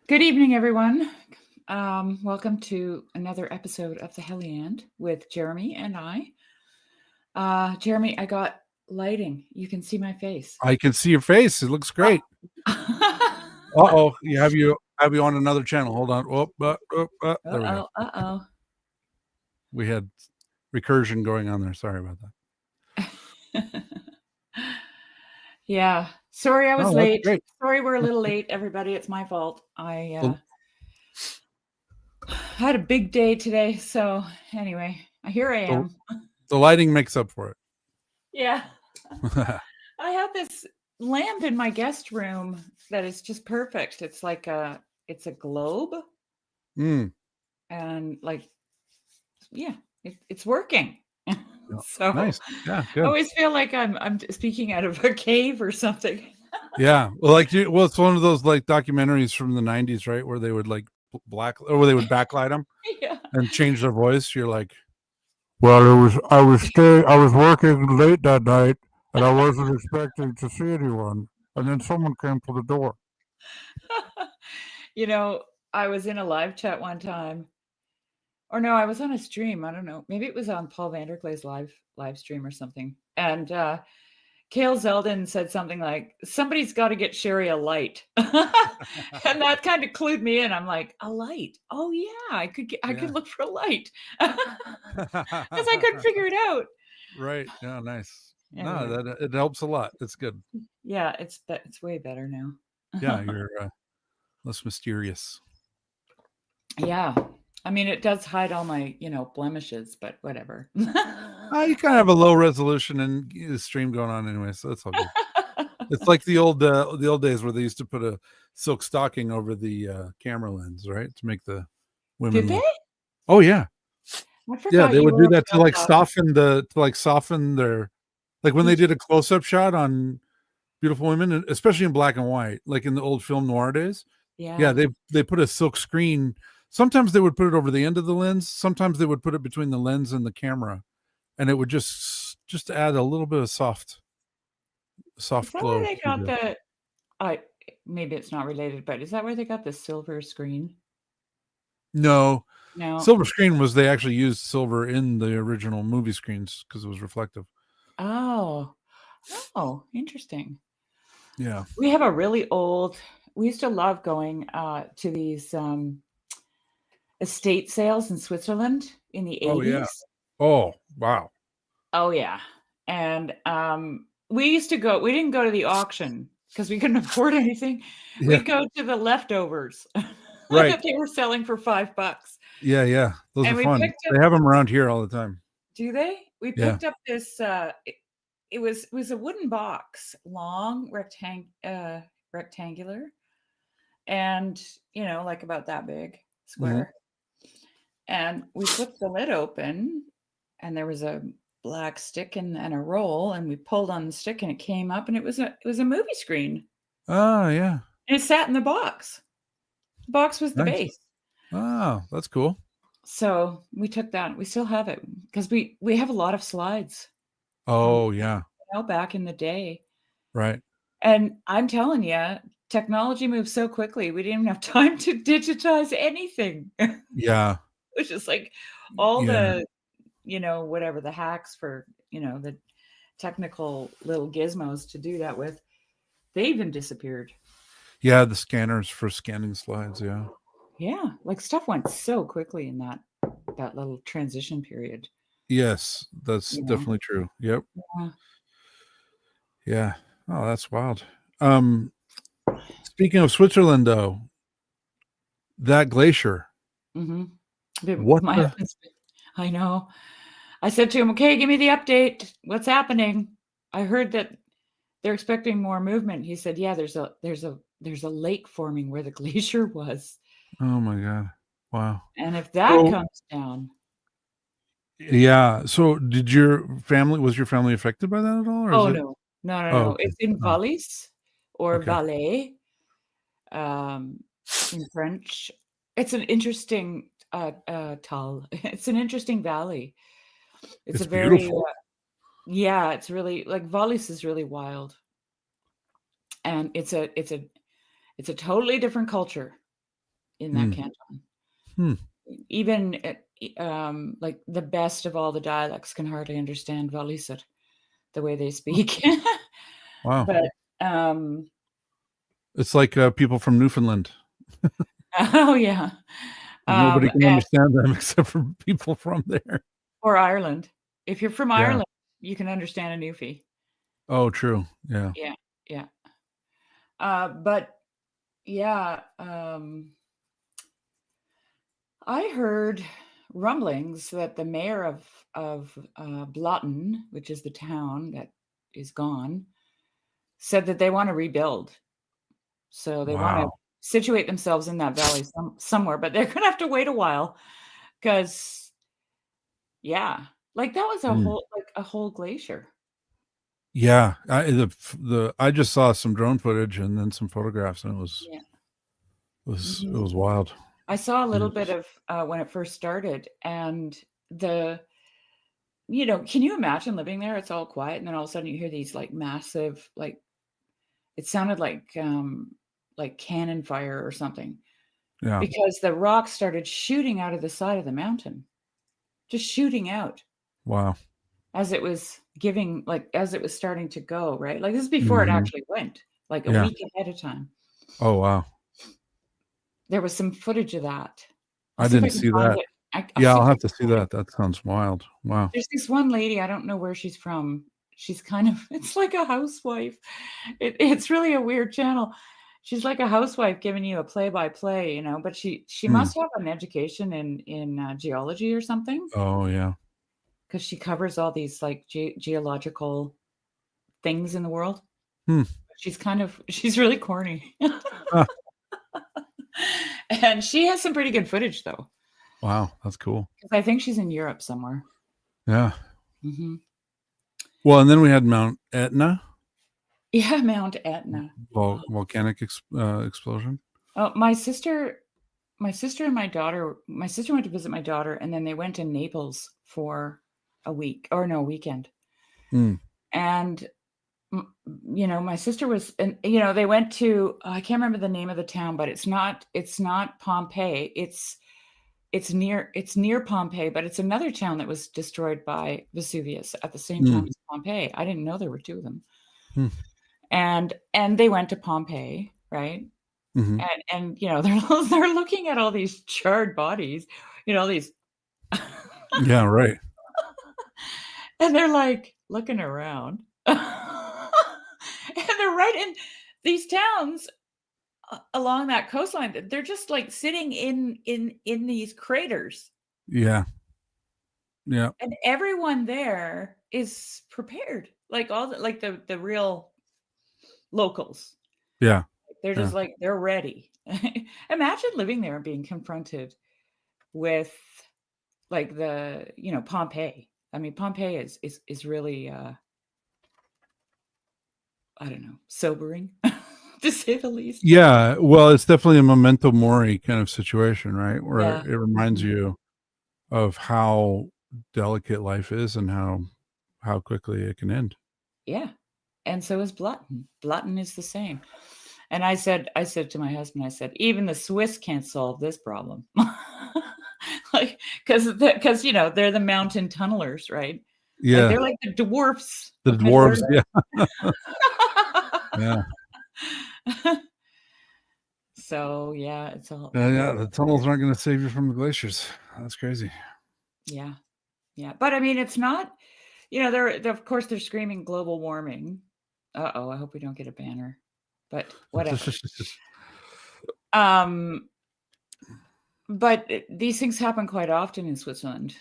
Good evening, everyone. Welcome to another episode of the Heliand with Jeremy and I. Jeremy, I got lighting. You can see my face. I can see your face. It looks great. Uh-oh. You have you on another channel. Hold on. There we go. Uh-oh. We had recursion going on there. Sorry about that. Yeah. Sorry I was Oh, that's late. great. Sorry we're a little late, everybody. It's my fault. I The, had a big day today. So anyway, here I the, am. the lighting makes up for Yeah. it. I have this lamp in my guest room that is just perfect. It's a globe Mm, and it's working. yeah. So Nice. Yeah, I good. always feel like I'm speaking out of a cave or something. Yeah. Well, it's one of those like documentaries from the 90s, right? Where they would like where they would backlight them Yeah. and change their voice. You're like, well, I was working late that night and I wasn't expecting to see anyone. And then someone came to the door. You know, I was in a live chat one time. Or no, I was on a stream. I don't know. Maybe it was on Paul Vanderklay's live stream or something. And Kale Zeldin said something like, "Somebody's got to get Shari a light," and that kind of clued me in. I'm like, "A light? Oh yeah, I could Yeah. look for a light because I couldn't figure it out." Right. Yeah, nice. No, Anyway, that it helps a lot. It's good. yeah, it's way better now. Yeah, you're less mysterious. Yeah, I mean, it does hide all my blemishes, but whatever. You kind of have a low resolution and the stream going on anyway, so that's all good. It's like the old days where they used to put a silk stocking over the camera lens, right, to make the Did women they? look. Oh yeah, I yeah. forgot They you would were do a that to real like talk. soften their, like when they did a close up shot on beautiful women, especially in black and white, like in the old film noir days. Yeah, Yeah. they put a silk screen. Sometimes they would put it over the end of the lens. Sometimes they would put it between the lens and the camera, and it would just add a little bit of Is soft that where glow they to got the. the I maybe it's not related, but is that where they got the silver screen? No, No. silver screen was they actually used silver in the original movie screens because it was reflective. Oh. Oh, interesting. Yeah. We have a really old we used to love going to these estate sales in Switzerland in the Oh yeah. 80s. Oh wow. Oh yeah. And we used to go we didn't go to the auction because we couldn't afford anything. Yeah. We'd go to the leftovers Right. that they were selling for $5. Yeah. Yeah. Those And are we fun. picked up They have them around here all the time. do they? We Yeah. picked up this it was a wooden box, long rectangular and like about that big, Hmm. square. And we flipped the lid open and there was a black stick and a roll and we pulled on the stick and it came up and it was a movie screen. Oh yeah. And it sat in the box. The box was the Nice. base. Oh, that's cool. So we took that. We still have it because we have a lot of slides from Oh yeah. back in the day. Right. And I'm telling you, technology moves so quickly. We didn't even have time to digitize anything. It Yeah. was just like all Yeah. the, whatever the hacks for, the technical little gizmos to do that with, they even disappeared. Yeah. The scanners for scanning slides. Yeah. Yeah, like stuff went so quickly in that little transition period, Yes, that's you know. definitely true. Yep. Yeah. Yeah. Oh, that's wild. Um, Speaking of Switzerland, though, that glacier. Mhm. What My the? husband's I know. I said to him, "Okay, give me the update. What's happening?" I heard that they're expecting more movement. He said, "Yeah, there's a lake forming where the glacier was. Oh my god! Wow. And if that So comes down." yeah. So was your family affected by that at all, or is Oh, it? no. No, no, Oh, no. okay. It's in Oh, Valais or okay. Valais, um, in French. It's an interesting, tal. It's an interesting valley. It's a It's very, beautiful. yeah, it's really like, Valais is really wild, and it's a totally different culture. in that canton. Hmm. Even like the best of all the dialects can hardly understand Walliser, the way they speak. Wow. But it's like people from Newfoundland. oh yeah, Nobody can and, understand them except for people from there. or Ireland. If you're from Yeah. Ireland, you can understand a Newfie. Oh, true. Yeah. Yeah, yeah. But yeah, I heard rumblings that the mayor of Blotten, which is the town that is gone, said that they want to rebuild. So they want to Wow. situate themselves in that valley somewhere, but they're going to have to wait a while because, yeah, like that was a whole glacier. Yeah. I just saw some drone footage and then some photographs, and Yeah. it Mhm. was wild. I saw a little Yeah. bit of when it first started, and can you imagine living there? It's all quiet, and then all of a sudden you hear these like massive, like it sounded like cannon fire or something, Yeah. because the rocks started shooting out of the side of the mountain, just shooting out Wow. as it was as it was starting to go, right? Like this is before it Mhm. actually went, like a Yeah. week ahead of time. Oh, wow. There was some footage of that. I'll I see if I didn't can see find that. it. I'll Yeah, see I'll if I have can to see find it. that. That sounds wild. Wow. There's this one lady, I don't know where she's from. She's kind of it's like a housewife. It's really a weird channel. She's like a housewife giving you a play-by-play, but she Hmm. must have an education in geology or something, Oh, yeah. because she covers all these like geological things in the world. Hmm. She's really corny. Ah, And she has some pretty good footage though, wow. That's cool. because I think she's in Europe somewhere. Yeah. Hmm. Well, and then we had Mount Etna, Yeah, Mount Etna. volcanic explosion. Oh, my sister and my sister went to visit my daughter, and then they went to Naples for a week, or no, weekend. Hmm. And my sister was, and they went to, I can't remember the name of the town, but it's not Pompeii. It's near Pompeii, but it's another town that was destroyed by Vesuvius at the same Hmm. time as Pompeii. I didn't know there were two of them. Hmm. And they went to Pompeii, right? Hmm. And they're looking at all these charred bodies, these Yeah. Right. and they're like looking around. And they're right in these towns along that coastline. They're just like sitting in these craters, Yeah. Yeah. and everyone there is prepared. Like the real locals. Yeah. They're Yeah. just like they're ready. Imagine living there and being confronted with like Pompeii. I mean, Pompeii is really I don't know, sobering to say the least. Yeah. Well, it's definitely a memento mori kind of situation, right? Where Yeah. it reminds Mhm. you of how delicate life is and how quickly it can end. Yeah. And so is Blotten. Blotten is the same. And I said to my husband, I said, even the Swiss can't solve this problem. Like, because they're the mountain tunnelers, right? Like Yeah. they're like the dwarfs The of Middle Earth. dwarves. Yeah. Yeah. So yeah, it's all Yeah. The tunnels aren't going to save you from the glaciers. That's crazy. yeah, yeah. But I mean, it's not. They're of course they're screaming global warming. Uh-oh, I hope we don't get a banner. But whatever. Um, but these things happen quite often in Switzerland.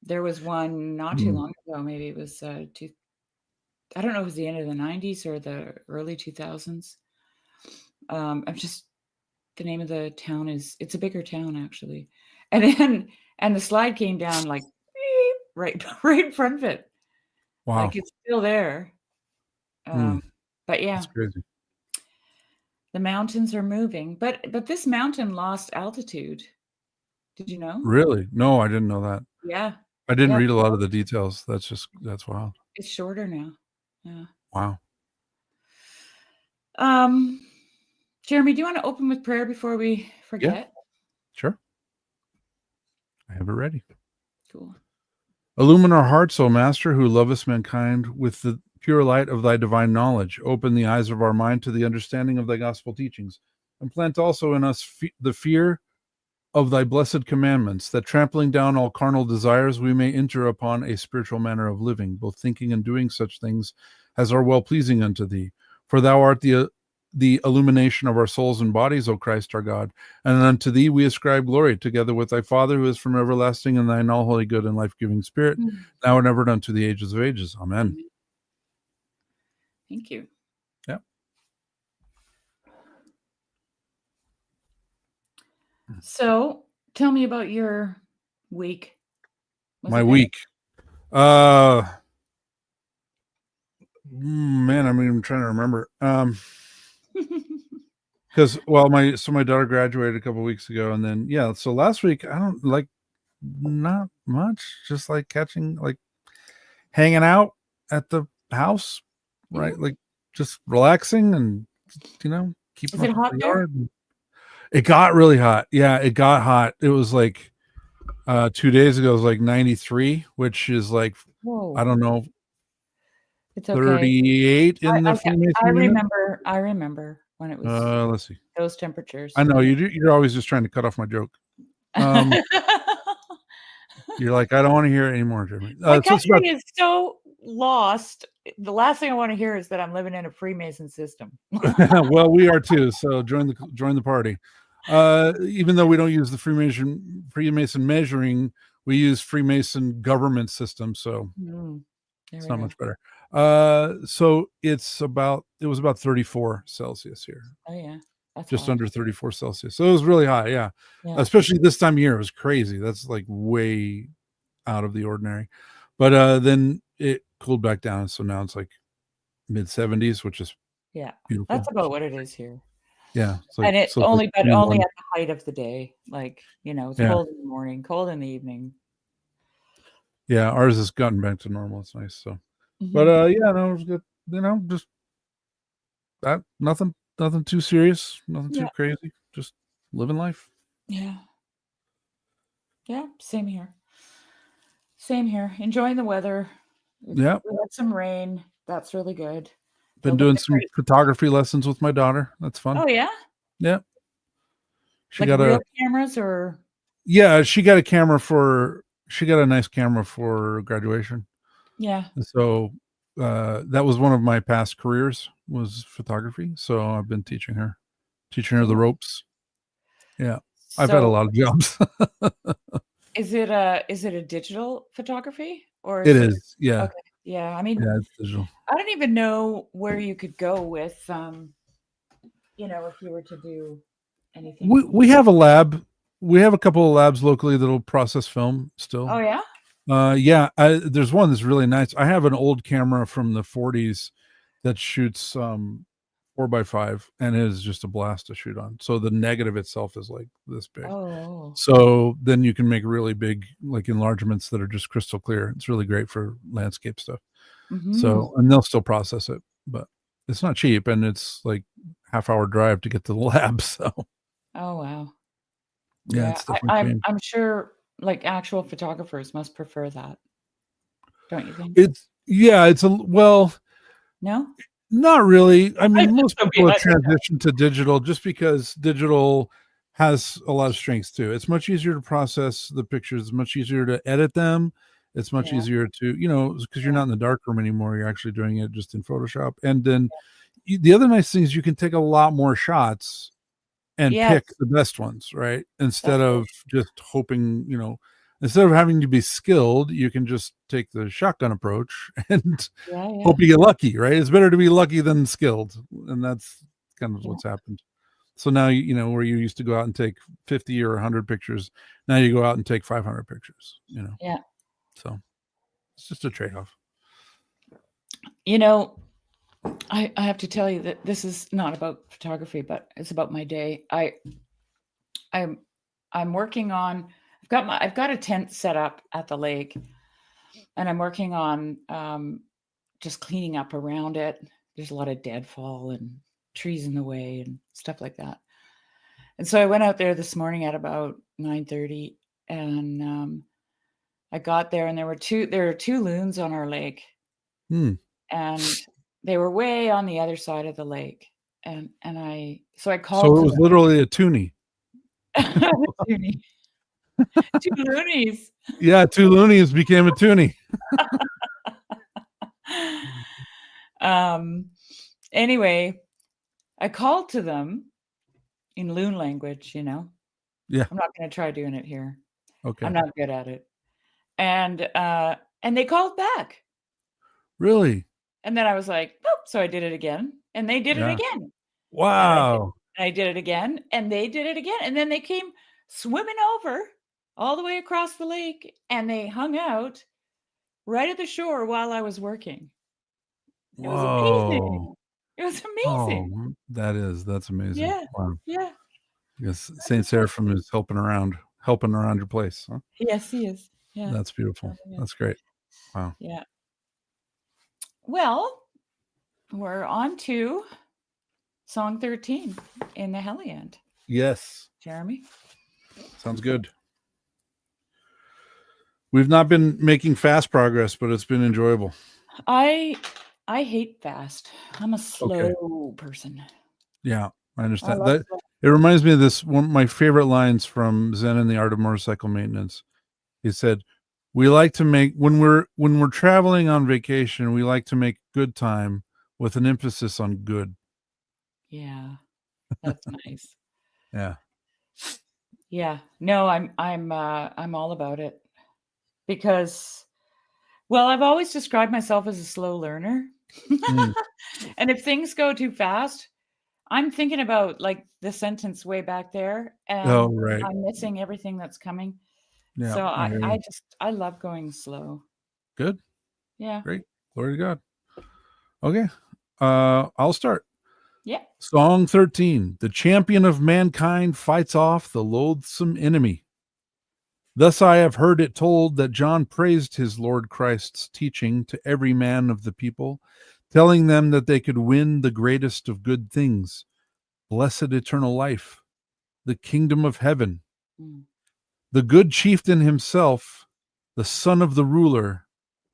There was one not too Hmm. long ago. Maybe it was I don't know if it was the end of the 90s or the early 2000s. I'm just the name of the town it's a bigger town actually. And the slide came down like beep, right right in front of it. Wow. Like it's still there. Hmm. But yeah, That's crazy. the mountains are moving. But this mountain lost altitude. Did you know? Really? No, I didn't know that. Yeah. I didn't Yeah, read a lot of the details. That's wild. it's shorter now. Yeah. Wow. Um Jeremy, do you want to open with prayer before we Yeah, forget? sure. I have it ready. Cool. Illumine our hearts, O Master, who lovest mankind with the pure light of thy divine knowledge. Open the eyes of our mind to the understanding of thy gospel teachings, and plant also in us the fear of thy blessed commandments, that trampling down all carnal desires, we may enter upon a spiritual manner of living, both thinking and doing such things as are well pleasing unto thee. For thou art the illumination of our souls and bodies, O Christ our God. And unto thee we ascribe glory, together with thy Father, who is from everlasting, and thine all holy, good, and life-giving Spirit, now and ever, and unto the ages of ages. Amen. Thank you. Yeah. So tell me about your week. My week. Man, I'm even trying to remember. Because my daughter graduated a couple of weeks ago, and then so last week I don't like not much, just like hanging out at the house, right? Like just relaxing and keeping Is it up hot with the there? yard. It got really hot. Yeah, it got hot. It was like 2 days ago, it was like 93, which is like I don't know, it's okay. 38 in the Freemason unit. I remember when it was Let's see. those temperatures. I know you're always just trying to cut off my joke. You're like, I don't want to hear it anymore, Jeremy. My country is so lost. The last thing I want to hear is that I'm living in a Freemason system. Well, we are too. So join the party. Even though we don't use the Freemason measuring, we use Freemason government system. So it's not much better. So it was about 34 Celsius here. Oh yeah. That's just hot. Under 34 Celsius. So it was really high. Yeah. Especially this time of year. It was crazy. That's like way out of the ordinary. But then it cooled back down. So now it's like mid 70s, which is beautiful. That's about what it is here. Yeah. And it's only at the height of the day. Like, it's cold in the morning, cold in the evening. Yeah, ours has gotten back to normal. It's nice. So but it was good. Just that nothing too serious, nothing too crazy. Just living life. Yeah. Same here. Enjoying the weather. Yeah. We had some rain. That's really good. Been doing some photography lessons with my daughter. That's fun. Oh yeah. Yeah. She got real cameras or? Yeah, she got a nice camera for graduation. Yeah. So that was one of my past careers, was photography. So I've been teaching her the ropes. Yeah. I've had a lot of jobs. Is it a digital photography or it is? Yeah. Okay. Yeah. I mean, it's digital. I don't even know where you could go with, if you were to do anything. We have a lab. We have a couple of labs locally that'll process film still. Oh yeah. There's one that's really nice. I have an old camera from the 40s that shoots 4x5, and it is just a blast to shoot on. So the negative itself is like this big. Oh. So then you can make really big like enlargements that are just crystal clear. It's really great for landscape stuff. So, and they'll still process it, but it's not cheap, and it's like half-hour drive to get to the lab. So. Oh wow. Yeah, it's definitely I'm sure like actual photographers must prefer that. Don't you think? No, not really. I mean, most people have transitioned to digital just because digital has a lot of strengths too. It's much easier to process the pictures. It's much easier to edit them. It's much easier to, because you're not in the darkroom anymore. You're actually doing it just in Photoshop. And then the other nice thing is you can take a lot more shots and pick the best ones, right? Instead of just hoping, instead of having to be skilled, you can just take the shotgun approach and hope you get lucky, right? It's better to be lucky than skilled. And that's kind of what's happened. So now, where you used to go out and take 50 or 100 pictures, now you go out and take 500 pictures, Yeah. So it's just a trade-off. I have to tell you that this is not about photography, but it's about my day. I'm working on. I've got a tent set up at the lake, and I'm working on just cleaning up around it. There's a lot of deadfall and trees in the way and stuff like that. And so I went out there this morning at about 9:30, and I got there, and there were two loons on our lake, Hmm. and they were way on the other side of the lake. And I So called it to was literally a toonie. them. Two loonies. Yeah, two loonies became a toonie. Anyway, I called to them in loon language, you know. Yeah. I'm not going to try doing it here. Okay. I'm not good at it. And they called back. Really? And then I was like, "Nope." So I did it again, and they did it Yeah. again. Wow. And I did it again, and they did it again. And then they came swimming over all the way across the lake, and they hung out right at the shore while I was working. It was Whoa. amazing. It was amazing. Oh, that's amazing. Yeah. Wow. Yeah. Yes, Saint Seraphim is helping around your place. Huh? Yes, he is. Yeah. That's beautiful. Yeah. That's great. Wow. Yeah. Well, we're on to song 13 in the Heliand. Yes. Jeremy? Sounds good. We've not been making fast progress, but it's been enjoyable. I hate fast. I'm a slow person. Yeah, I understand I that. It reminds me of this one of my favorite lines from Zen and the Art of Motorcycle Maintenance. He said, "We like to make when we're traveling on vacation, we like to make good time with an emphasis on good." Yeah, that's nice. Yeah. Yeah, no, I'm all about it because, well, I've always described myself as a slow learner, Mm. and if things go too fast, I'm thinking about like the sentence way back there, Oh, and right. I'm missing everything that's coming. Yeah. So I hear you. I love going slow. Good. Yeah. Great. Glory to God. Okay. I'll start. Yeah. Song 13. The champion of mankind fights off the loathsome enemy. Thus I have heard it told that John praised his Lord Christ's teaching to every man of the people, telling them that they could win the greatest of good things, blessed eternal life, the kingdom of heaven. Mm. The good chieftain himself, the son of the ruler,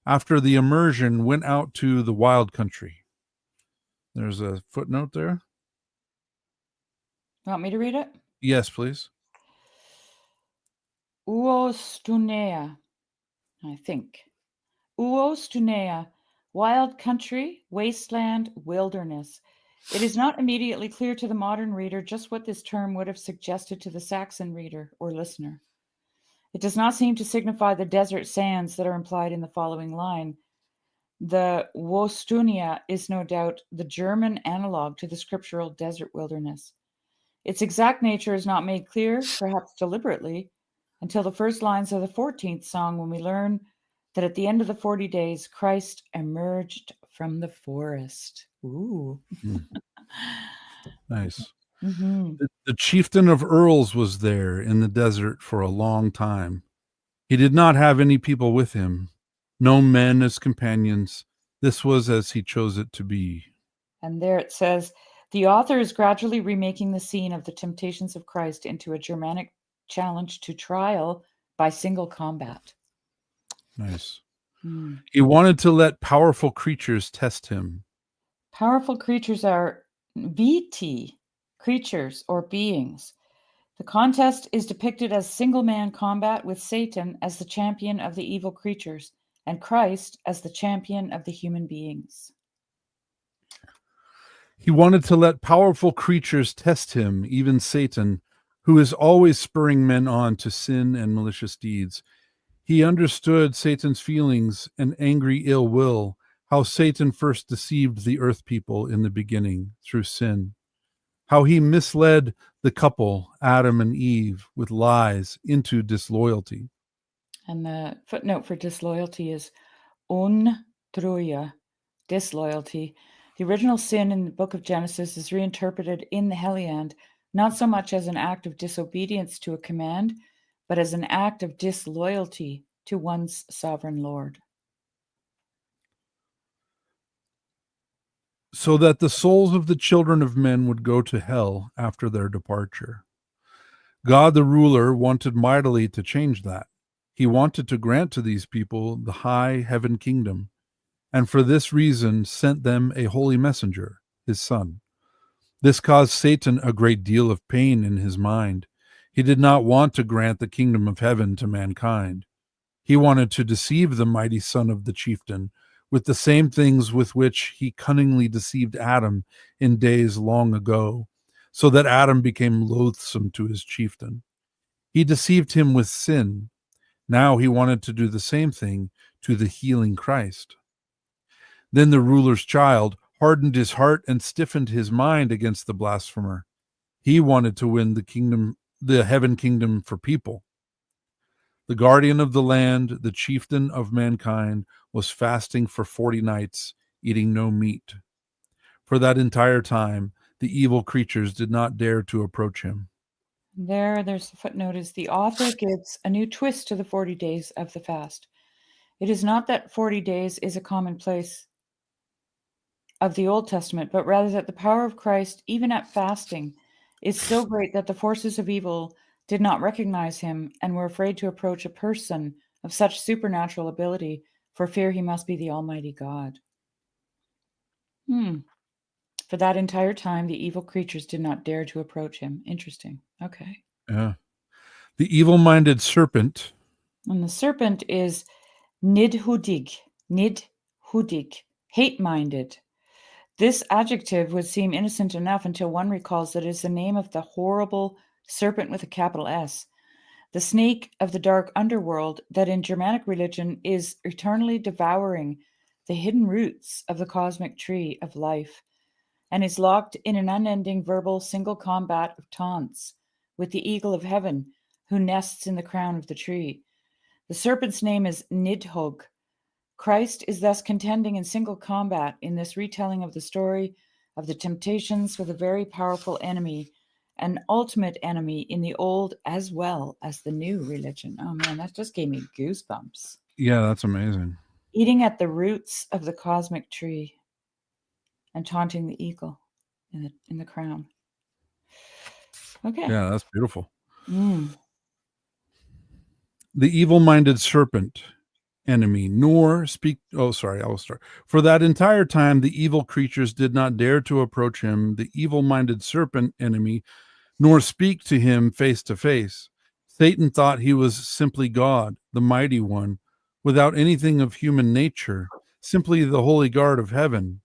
after the immersion went out to the wild country. There's a footnote there. Want me to read it? Yes, please. Uostunea, I think. Uostunea, wild country, wasteland, wilderness. It is not immediately clear to the modern reader just what this term would have suggested to the Saxon reader or listener. It does not seem to signify the desert sands that are implied in the following line. The Wostunia is no doubt the German analog to the scriptural desert wilderness. Its exact nature is not made clear, perhaps deliberately, until the first lines of the 14th song, when we learn that at the end of the 40 days, Christ emerged from the forest. Ooh. Nice. Mm-hmm. The chieftain of earls was there in the desert for a long time. He did not have any people with him, no men as companions. This was as he chose it to be. And there it says, the author is gradually remaking the scene of the temptations of Christ into a Germanic challenge to trial by single combat. Nice. Mm. He wanted to let powerful creatures test him. Powerful creatures are viti, creatures or beings. The contest is depicted as single-man combat with Satan as the champion of the evil creatures and Christ as the champion of the human beings. He wanted to let powerful creatures test him, even Satan, who is always spurring men on to sin and malicious deeds. He understood Satan's feelings and angry ill will, how Satan first deceived the earth people in the beginning through sin, how he misled the couple, Adam and Eve, with lies into disloyalty. And the footnote for disloyalty is untruya, disloyalty. The original sin in the book of Genesis is reinterpreted in the Heliand not so much as an act of disobedience to a command, but as an act of disloyalty to one's sovereign Lord. so that the souls of the children of men would go to hell after their departure. God the ruler wanted mightily to change that. He wanted to grant to these people the high heaven kingdom, and for this reason sent them a holy messenger, his son. This caused Satan a great deal of pain in his mind. He did not want to grant the kingdom of heaven to mankind. He wanted to deceive the mighty son of the chieftain with the same things with which he cunningly deceived Adam in days long ago, so that Adam became loathsome to his chieftain. He deceived him with sin. Now he wanted to do the same thing to the healing Christ. Then the ruler's child hardened his heart and stiffened his mind against the blasphemer. He wanted to win the kingdom, the heaven kingdom for people. The guardian of the land, the chieftain of mankind, was fasting for 40 nights, eating no meat. For that entire time, the evil creatures did not dare to approach him. There's the footnote is the author gives a new twist to the 40 days of the fast. It is not that 40 days is a commonplace of the Old Testament, but rather that the power of Christ, even at fasting, is so great that the forces of evil did not recognize him and were afraid to approach a person of such supernatural ability for fear he must be the Almighty God. For that entire time, the evil creatures did not dare to approach him. Interesting. Okay. Yeah. The evil-minded serpent. And the serpent is nidhudig, hate-minded. This adjective would seem innocent enough until one recalls that it is the name of the horrible serpent with a capital S, the snake of the dark underworld that in Germanic religion is eternally devouring the hidden roots of the cosmic tree of life, and is locked in an unending verbal single combat of taunts with the eagle of heaven who nests in the crown of the tree. The serpent's name is Nidhogg. Christ is thus contending in single combat in this retelling of the story of the temptations with a very powerful enemy, an ultimate enemy in the old as well as the new religion. Oh man, that just gave me goosebumps. Yeah, that's amazing. Eating at the roots of the cosmic tree and taunting the eagle in the crown. Okay. Yeah, that's beautiful. Mm. The evil-minded serpent enemy, nor speak. Oh, sorry, I will start. For that entire time, the evil creatures did not dare to approach him, the evil-minded serpent enemy, nor speak to him face to face. Satan thought he was simply God, the mighty one, without anything of human nature, simply the holy guard of heaven.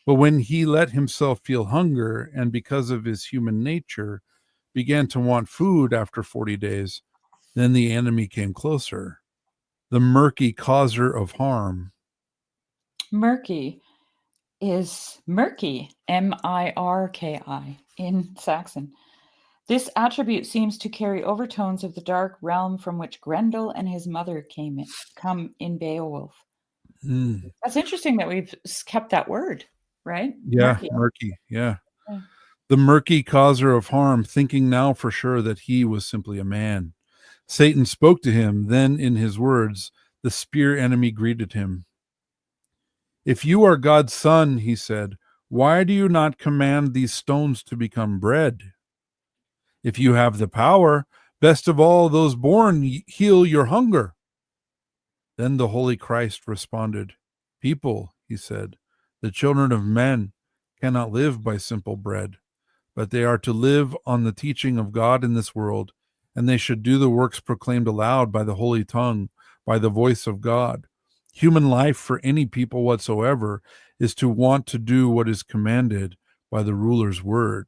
But when he let himself feel hunger, and because of his human nature, began to want food after 40 days, then the enemy came closer, the murky causer of harm. Murky is murky, Mirki, in Saxon. This attribute seems to carry overtones of the dark realm from which Grendel and his mother come in Beowulf. Mm. That's interesting that we've kept that word, right? Yeah, murky. Yeah. The murky causer of harm, thinking now for sure that he was simply a man. Satan spoke to him. Then in his words, the spear enemy greeted him. If you are God's son, he said, why do you not command these stones to become bread? If you have the power, best of all those born, heal your hunger. Then the Holy Christ responded, people, he said, the children of men cannot live by simple bread, but they are to live on the teaching of God in this world, and they should do the works proclaimed aloud by the holy tongue, by the voice of God. Human life for any people whatsoever is to want to do what is commanded by the ruler's word.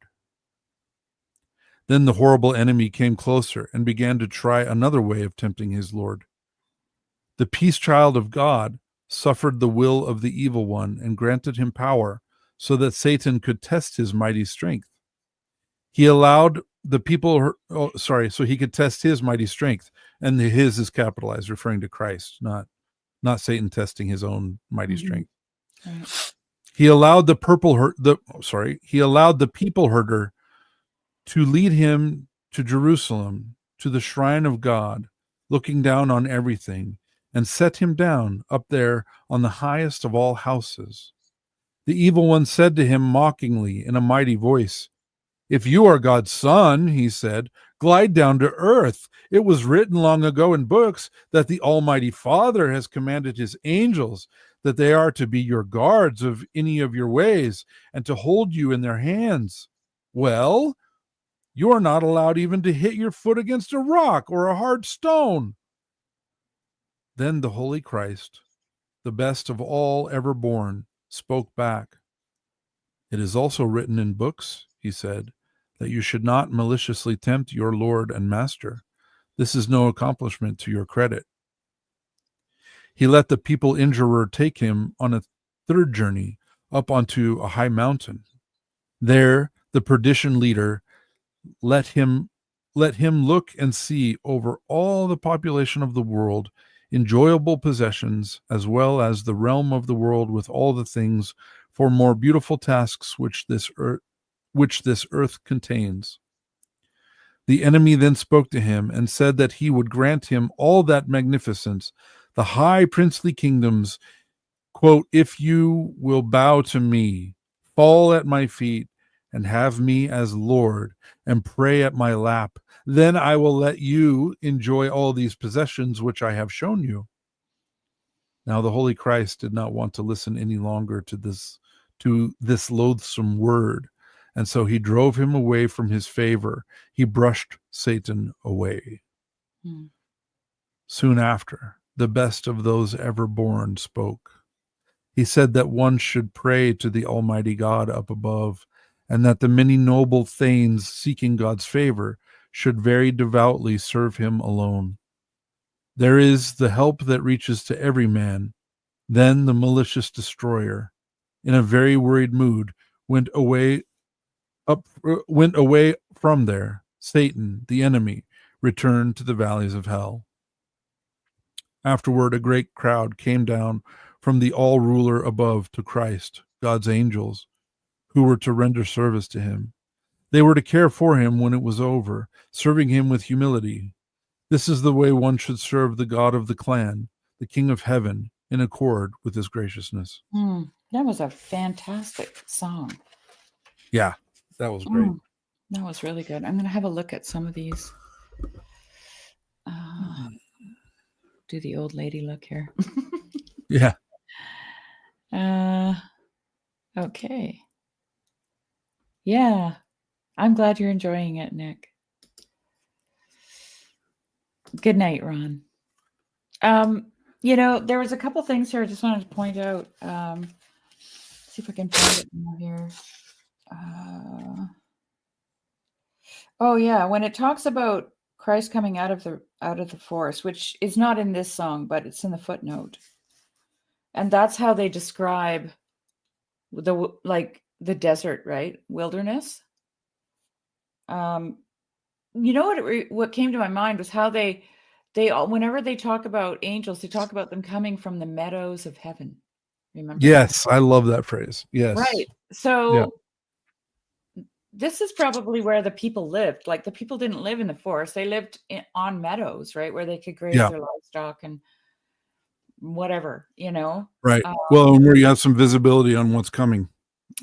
Then the horrible enemy came closer and began to try another way of tempting his Lord. The peace child of God suffered the will of the evil one and granted him power so that Satan could test his mighty strength. He allowed the people, so he could test his mighty strength, and the his is capitalized, referring to Christ, not Satan testing his own mighty strength. Right. He allowed the people herder to lead him to Jerusalem, to the shrine of God, looking down on everything, and set him down up there on the highest of all houses. The evil one said to him mockingly in a mighty voice, "If you are God's son," he said, "glide down to earth. It was written long ago in books that the Almighty Father has commanded his angels that they are to be your guards of any of your ways and to hold you in their hands. Well, you are not allowed even to hit your foot against a rock or a hard stone." Then the Holy Christ, the best of all ever born, spoke back. "It is also written in books," he said, "that you should not maliciously tempt your Lord and Master. This is no accomplishment to your credit." He let the people injurer take him on a third journey up onto a high mountain. There, the perdition leader let him look and see over all the population of the world, enjoyable possessions, as well as the realm of the world with all the things for more beautiful tasks which this earth contains. The enemy then spoke to him and said that he would grant him all that magnificence, the high princely kingdoms, quote, "if you will bow to me, fall at my feet, and have me as Lord, and pray at my lap. Then I will let you enjoy all these possessions which I have shown you." Now the Holy Christ did not want to listen any longer to this loathsome word, and so he drove him away from his favor. He brushed Satan away. Soon after, the best of those ever born spoke. He said that one should pray to the Almighty God up above, and that the many noble thanes seeking God's favor should very devoutly serve him alone. There is the help that reaches to every man. Then the malicious destroyer, in a very worried mood, went away from there. Satan, the enemy, returned to the valleys of hell. Afterward, a great crowd came down from the all-ruler above to Christ, God's angels, who were to render service to him. They were to care for him when it was over, serving him with humility. This is the way one should serve the God of the clan, the King of heaven, in accord with his graciousness. That was a fantastic song. Yeah, that was great. That was really good. I'm going to have a look at some of these. Do the old lady look here? Yeah. Okay. Yeah. I'm glad you're enjoying it, Nick. Good night, Ron. There was a couple things here I just wanted to point out. See if I can find it more here. Oh yeah, when it talks about Christ coming out of the forest, which is not in this song, but it's in the footnote. And that's how they describe the desert, right? Wilderness. What came to my mind was how they all, whenever they talk about angels, they talk about them coming from the meadows of heaven. Remember? Yes, I love that phrase. Yes. Right. So this is probably where the people lived. Like the people didn't live in the forest; they lived on meadows, right, where they could graze their livestock and whatever, Right. Well, where you have some visibility on what's coming.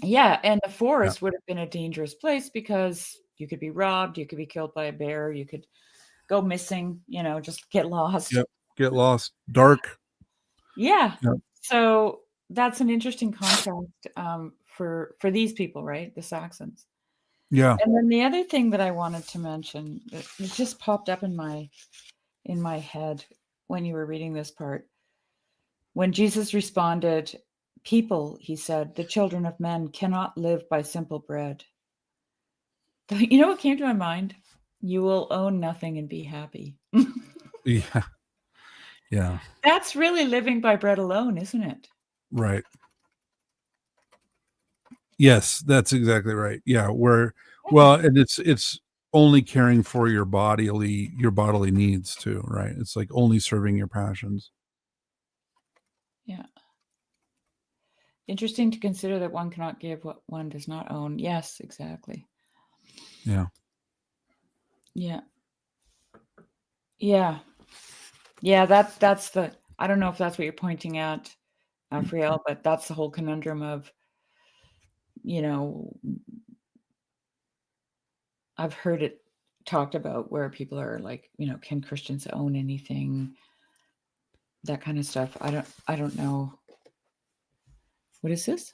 Yeah, and the forest would have been a dangerous place because you could be robbed, you could be killed by a bear, you could go missing, just get lost. Yep. Get lost. Dark. Yeah. Yep. So that's an interesting contrast for these people, right? The Saxons. Yeah. And then the other thing that I wanted to mention, it just popped up in my head when you were reading this part. When Jesus responded, "People," he said, "the children of men cannot live by simple bread." You know what came to my mind? You will own nothing and be happy. Yeah. Yeah. That's really living by bread alone, isn't it? Right. Yes, that's exactly right. Yeah, and it's only caring for your bodily needs too, right? It's like only serving your passions. Yeah. Interesting to consider that one cannot give what one does not own. Yes, exactly. Yeah. Yeah. Yeah. Yeah, that's the, I don't know if that's what you're pointing at, Friel, but that's the whole conundrum of I've heard it talked about where people are like, can Christians own anything? That kind of stuff. I don't know. What is this?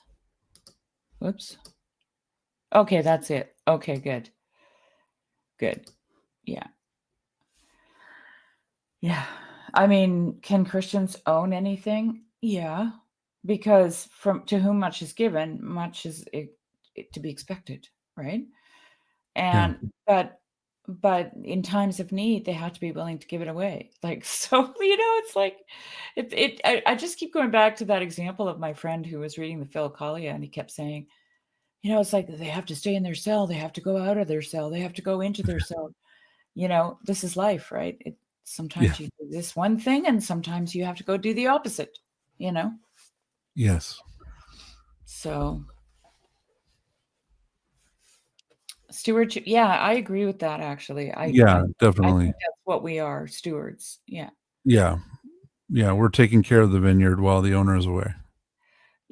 Whoops. Okay, that's it. Okay, good. Good. Yeah. Yeah. I mean, can Christians own anything? Yeah. Because to whom much is given, much is to be expected, right? And but in times of need, they have to be willing to give it away. Like, so, it's like I just keep going back to that example of my friend who was reading the Philokalia, and he kept saying, it's like they have to stay in their cell, they have to go out of their cell, they have to go into their cell. This is life, right? Sometimes you do this one thing, and sometimes you have to go do the opposite, Yes. So stewardship, yeah, I agree with that, actually. I Definitely. think that's what we are, stewards. Yeah. We're taking care of the vineyard while the owner is away.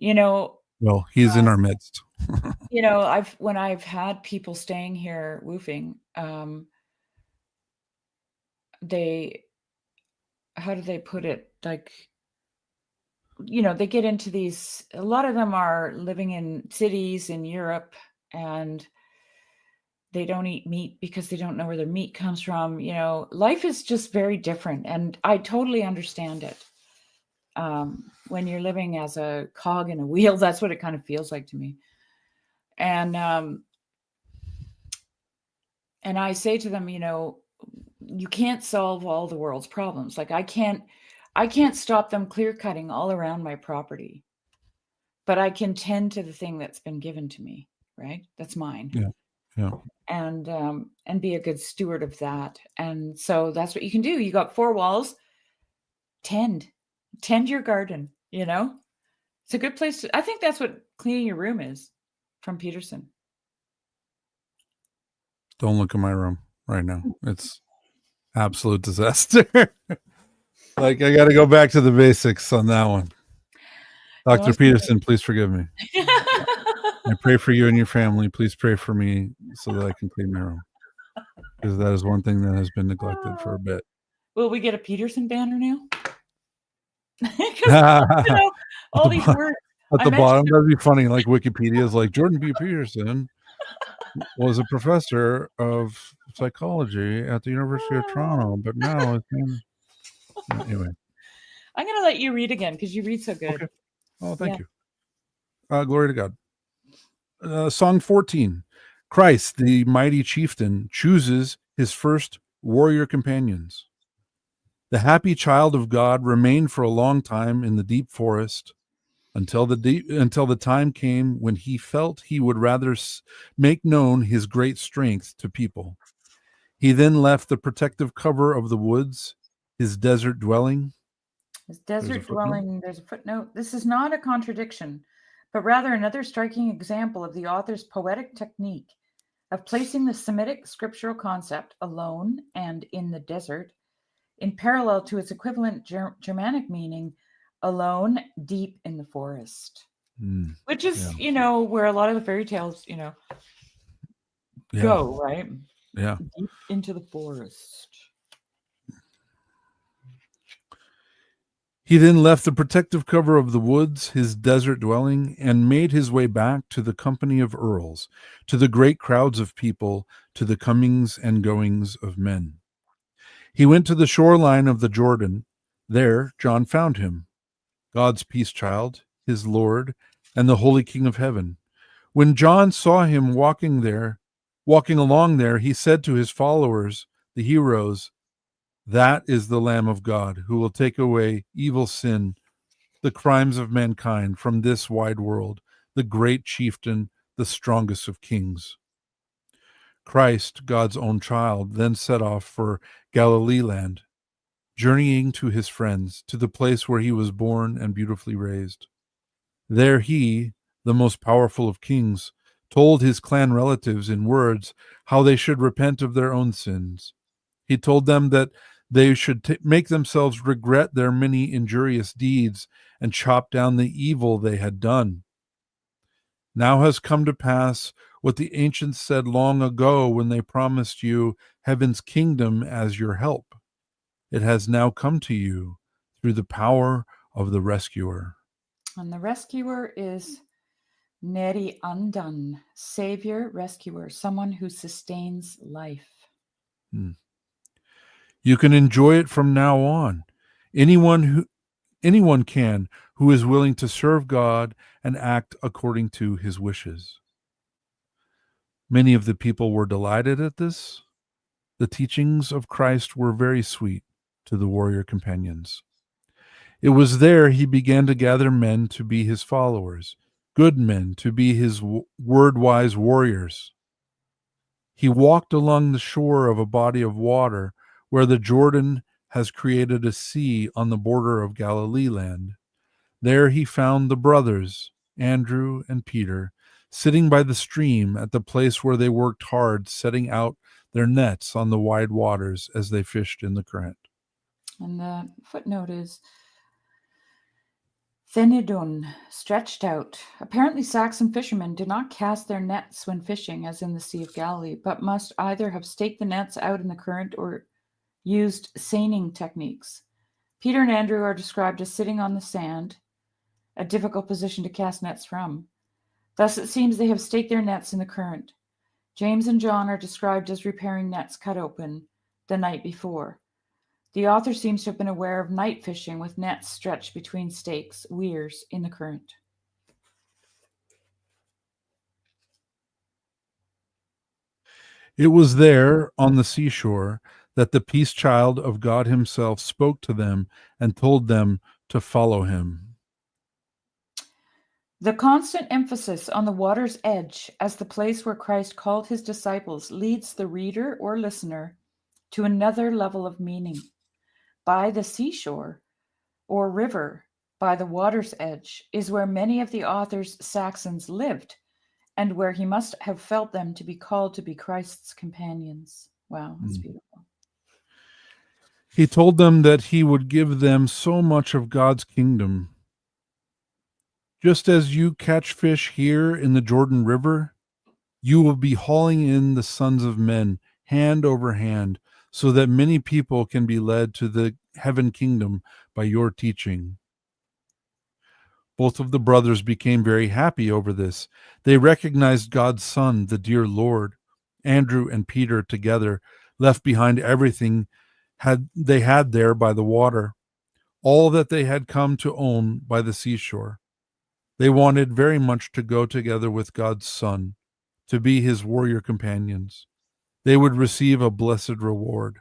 Well, he's in our midst. When I've had people staying here woofing, how do they put it? Like, they get into these, a lot of them are living in cities in Europe, and they don't eat meat because they don't know where their meat comes from. Life is just very different, and I totally understand it. When you're living as a cog in a wheel, that's what it kind of feels like to me. And I say to them, you can't solve all the world's problems. Like, I can't stop them clear cutting all around my property, but I can tend to the thing that's been given to me, right? That's mine. Yeah. And be a good steward of that. And so that's what you can do. You got 4 walls, tend your garden, It's a good place I think that's what cleaning your room is, from Peterson. Don't look at my room right now. It's absolute disaster. Like, I got to go back to the basics on that one. Dr. Peterson, please forgive me. I pray for you and your family. Please pray for me so that I can clean my room, because that is one thing that has been neglected for a bit. Will we get a Peterson banner now? All these words at the bottom, that'd be funny. Like, Wikipedia is like, Jordan B. Peterson was a professor of psychology at the University of Toronto, but now anyway. I'm going to let you read again because you read so good. Okay. Oh, thank you. Glory to God. Song 14. Christ, the mighty chieftain, chooses his first warrior companions. The happy child of God remained for a long time in the deep forest until the time came when he felt he would rather make known his great strength to people. He then left the protective cover of the woods, his desert dwelling. His desert dwelling, there's a footnote. This is not a contradiction, but rather another striking example of the author's poetic technique of placing the Semitic scriptural concept, alone and in the desert, in parallel to its equivalent Germanic meaning, alone, deep in the forest. Which is, where a lot of the fairy tales, go, right? Yeah. Deep into the forest. He then left the protective cover of the woods, his desert dwelling, and made his way back to the company of earls, to the great crowds of people, to the comings and goings of men. He went to the shoreline of the Jordan. There John found him, God's peace child, his Lord, and the Holy King of Heaven. When John saw him walking along there, he said to his followers, the heroes, "That is the Lamb of God who will take away evil sin, the crimes of mankind from this wide world, the great chieftain, the strongest of kings." Christ, God's own child, then set off for Galilee land, journeying to his friends, to the place where he was born and beautifully raised. There he, the most powerful of kings, told his clan relatives in words how they should repent of their own sins. He told them that they should make themselves regret their many injurious deeds and chop down the evil they had done. Now has come to pass what the ancients said long ago when they promised you heaven's kingdom as your help. It has now come to you through the power of the rescuer. And the rescuer is Neri Undone, savior, rescuer, someone who sustains life. You can enjoy it from now on. Anyone can who is willing to serve God and act according to his wishes. Many of the people were delighted at this. The teachings of Christ were very sweet to the warrior companions. It was there he began to gather men to be his followers, good men to be his word-wise warriors. He walked along the shore of a body of water where the Jordan has created a sea on the border of Galilee land. There he found the brothers, Andrew and Peter, sitting by the stream at the place where they worked hard, setting out their nets on the wide waters as they fished in the current. And the footnote is Thenidun, stretched out. Apparently, Saxon fishermen did not cast their nets when fishing, as in the Sea of Galilee, but must either have staked the nets out in the current or used seining techniques. Peter and Andrew are described as sitting on the sand, a difficult position to cast nets from. Thus, it seems they have staked their nets in the current. James and John are described as repairing nets cut open the night before. The author seems to have been aware of night fishing with nets stretched between stakes, weirs, in the current. It was there on the seashore that the peace child of God himself spoke to them and told them to follow him. The constant emphasis on the water's edge as the place where Christ called his disciples leads the reader or listener to another level of meaning. By the seashore or river, by the water's edge, is where many of the author's Saxons lived and where he must have felt them to be called to be Christ's companions. Wow, that's beautiful. He told them that he would give them so much of God's kingdom. Just as you catch fish here in the Jordan River, you will be hauling in the sons of men hand over hand, so that many people can be led to the heaven kingdom by your teaching. Both of the brothers became very happy over this. They recognized God's Son, the dear Lord. Andrew and Peter together left behind everything they had there by the water, all that they had come to own by the seashore. They wanted very much to go together with God's Son, to be his warrior companions. They would receive a blessed reward.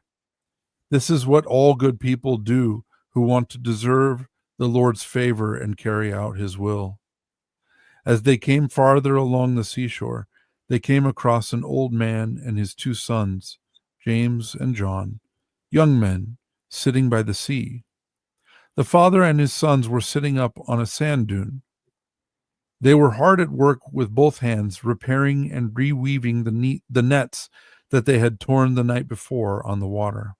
This is what all good people do who want to deserve the Lord's favor and carry out his will. As they came farther along the seashore, they came across an old man and his two sons, James and John, young men, sitting by the sea. The father and his sons were sitting up on a sand dune. They were hard at work with both hands, repairing and reweaving the nets that they had torn the night before on the water.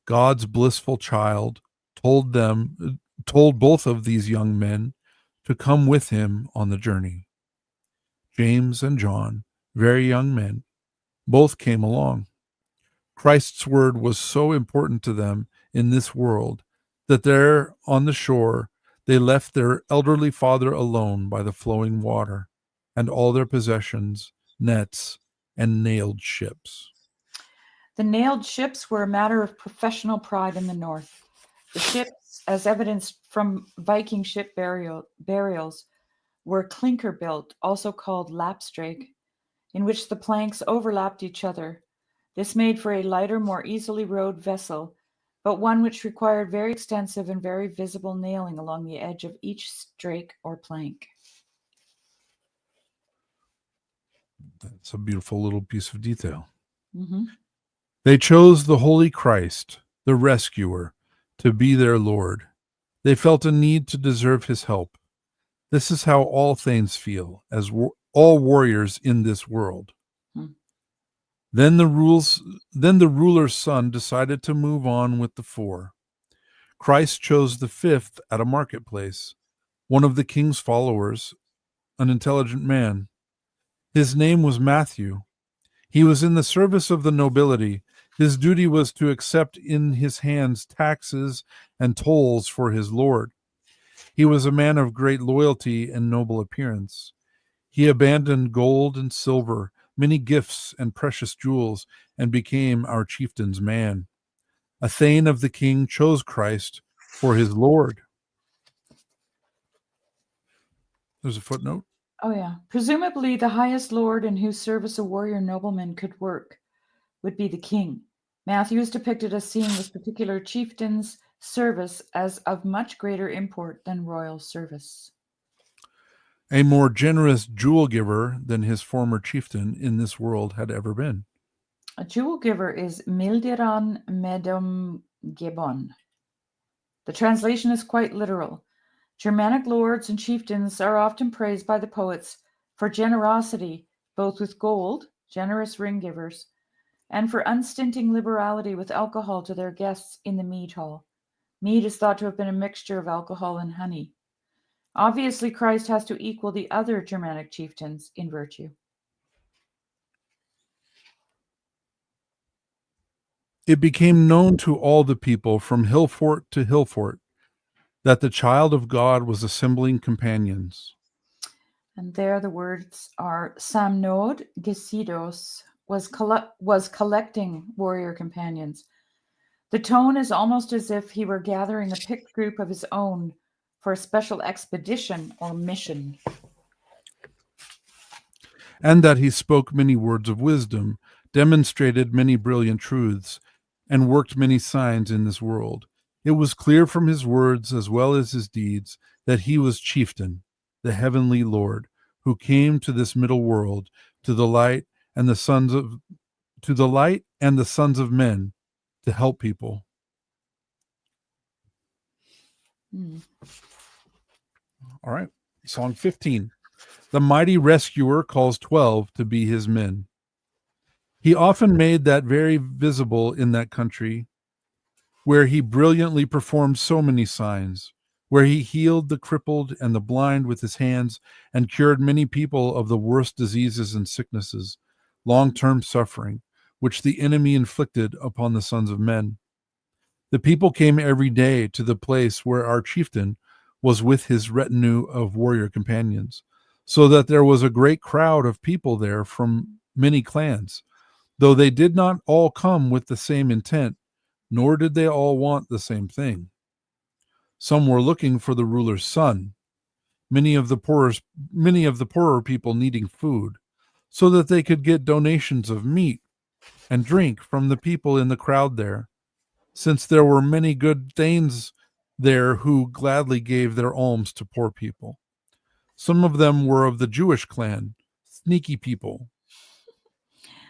God's blissful child told both of these young men to come with him on the journey. James and John, very young men, both came along. Christ's word was so important to them in this world that there on the shore they left their elderly father alone by the flowing water and all their possessions, nets, and nailed ships. The nailed ships were a matter of professional pride in the north. The ships, as evidenced from Viking ship burials, were clinker built, also called lapstrake, in which the planks overlapped each other. This made for a lighter, more easily rowed vessel, but one which required very extensive and very visible nailing along the edge of each strake or plank. That's a beautiful little piece of detail. Mm-hmm. They chose the Holy Christ, the rescuer, to be their Lord. They felt a need to deserve his help. This is how all Thanes feel, as all warriors in this world. Then the ruler's son decided to move on with the four. Christ chose the fifth at a marketplace. One of the king's followers an intelligent man. His name was Matthew. He was in the service of the nobility. His duty was to accept in his hands taxes and tolls for his lord. He was a man of great loyalty and noble appearance. He abandoned gold and silver, many gifts and precious jewels, and became our chieftain's man. A thane of the king chose Christ for his lord. There's a footnote. Oh, yeah. Presumably, the highest lord in whose service a warrior nobleman could work would be the king. Matthew is depicted as seeing this particular chieftain's service as of much greater import than royal service. A more generous jewel giver than his former chieftain in this world had ever been. A jewel giver is milderan medum gebon. The translation is quite literal. Germanic lords and chieftains are often praised by the poets for generosity, both with gold, generous ring givers, and for unstinting liberality with alcohol to their guests in the mead hall. Mead is thought to have been a mixture of alcohol and honey. Obviously, Christ has to equal the other Germanic chieftains in virtue. It became known to all the people from hill fort to hill fort that the child of God was assembling companions. And there the words are Samnod Gesidos was collecting warrior companions. The tone is almost as if he were gathering a picked group of his own for a special expedition or mission. And that he spoke many words of wisdom, demonstrated many brilliant truths, and worked many signs in this world. It was clear from his words as well as his deeds that he was chieftain, the heavenly Lord, who came to this middle world, to the light and the sons of men, to help people. All right. Song 15. The mighty rescuer calls 12 to be his men. He often made that very visible in that country, where he brilliantly performed so many signs, where he healed the crippled and the blind with his hands and cured many people of the worst diseases and sicknesses, long-term suffering, which the enemy inflicted upon the sons of men. The people came every day to the place where our chieftain was with his retinue of warrior companions, so that there was a great crowd of people there from many clans, though they did not all come with the same intent, nor did they all want the same thing. Some were looking for the ruler's son, many of the poorer people needing food, so that they could get donations of meat and drink from the people in the crowd there, since there were many good thanes there who gladly gave their alms to poor people. Some of them were of the Jewish clan, sneaky people.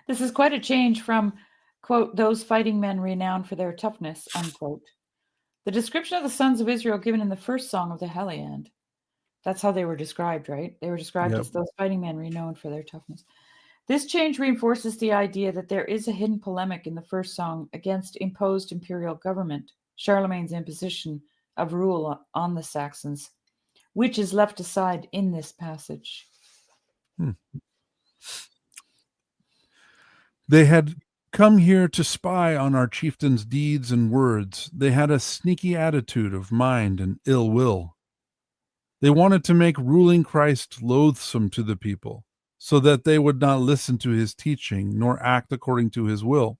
This is quite a change from, quote, those fighting men renowned for their toughness, unquote. The description of the sons of Israel given in the first song of the Heliand. That's how they were described, right? They were described as those fighting men renowned for their toughness. This change reinforces the idea that there is a hidden polemic in the first song against imposed imperial government, Charlemagne's imposition of rule on the Saxons, which is left aside in this passage. They had come here to spy on our chieftain's deeds and words. They had a sneaky attitude of mind and ill will. They wanted to make ruling Christ loathsome to the people, so that they would not listen to his teaching nor act according to his will.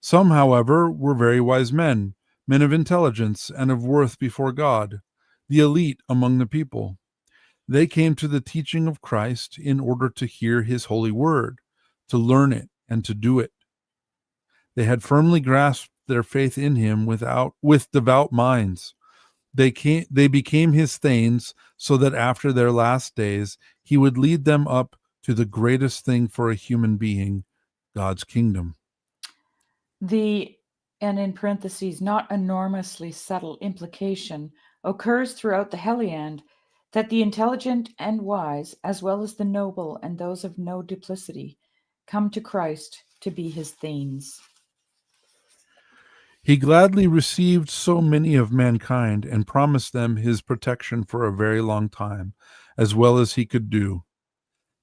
Some, however, were very wise men of intelligence and of worth before God, the elite among the people. They came to the teaching of Christ in order to hear his holy word, to learn it, and to do it. They had firmly grasped their faith in him with devout minds. They became his thanes, so that after their last days he would lead them up to the greatest thing for a human being, God's kingdom. And in parentheses, not enormously subtle implication occurs throughout the Heliand that the intelligent and wise, as well as the noble and those of no duplicity, come to Christ to be his thanes. He gladly received so many of mankind and promised them his protection for a very long time, as well as he could do.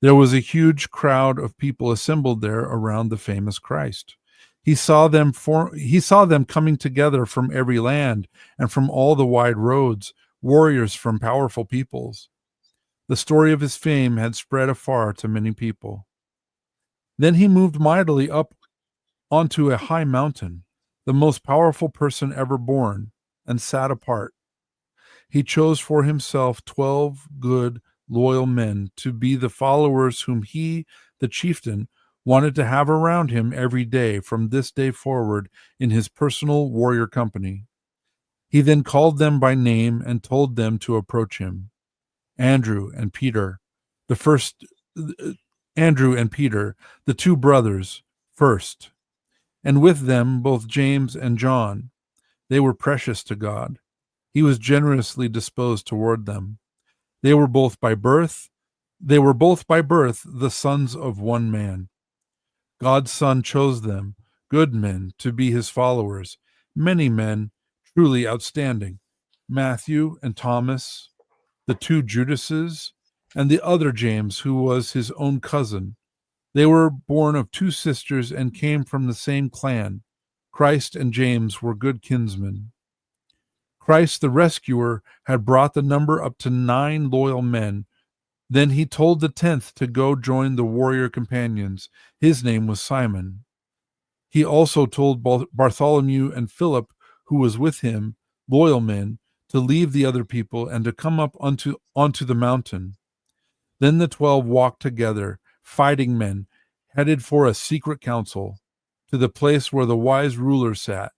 There was a huge crowd of people assembled there around the famous Christ. He saw them coming together from every land and from all the wide roads, warriors from powerful peoples. The story of his fame had spread afar to many people. Then he moved mightily up onto a high mountain, the most powerful person ever born, and sat apart. He chose for himself 12 good, loyal men to be the followers whom he, the chieftain, wanted to have around him every day from this day forward in his personal warrior company. He then called them by name and told them to approach him. Andrew and Peter, the two brothers, first, and with them both James and John. They were precious to God. He was generously disposed toward them. They were both by birth the sons of one man. God's Son chose them, good men, to be his followers, many men truly outstanding. Matthew and Thomas, the two Judases, and the other James, who was his own cousin. They were born of two sisters and came from the same clan. Christ and James were good kinsmen. Christ the rescuer had brought the number up to 9 loyal men. Then he told the 10th to go join the warrior companions. His name was Simon. He also told Bartholomew and Philip, who was with him, loyal men, to leave the other people and to come up onto the mountain. Then the 12 walked together, fighting men, headed for a secret council, to the place where the wise ruler sat.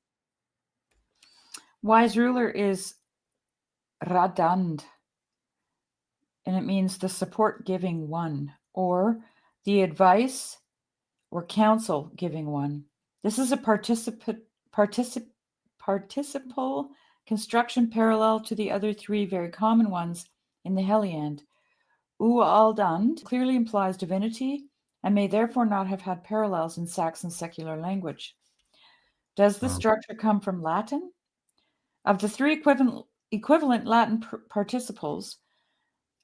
Wise ruler is radand, and it means the support-giving one, or the advice or counsel-giving one. This is a participle construction parallel to the other 3 very common ones in the Heliand. Ualdand clearly implies divinity and may therefore not have had parallels in Saxon secular language. Does the structure come from Latin? Of the 3 equivalent Latin participles,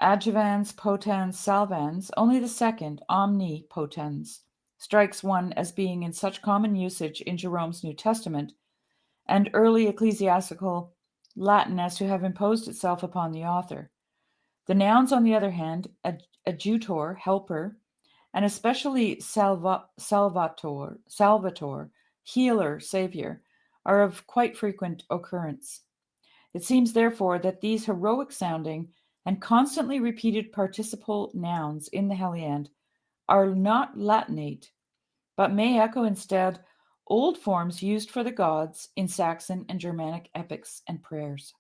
adjuvans, potens, salvans, only the second, omnipotens, strikes one as being in such common usage in Jerome's New Testament and early ecclesiastical Latin as to have imposed itself upon the author. The nouns, on the other hand, adjutor, helper, and especially salvator, healer, savior, are of quite frequent occurrence. It seems, therefore, that these heroic-sounding and constantly repeated participle nouns in the Heliand are not Latinate, but may echo instead old forms used for the gods in Saxon and Germanic epics and prayers.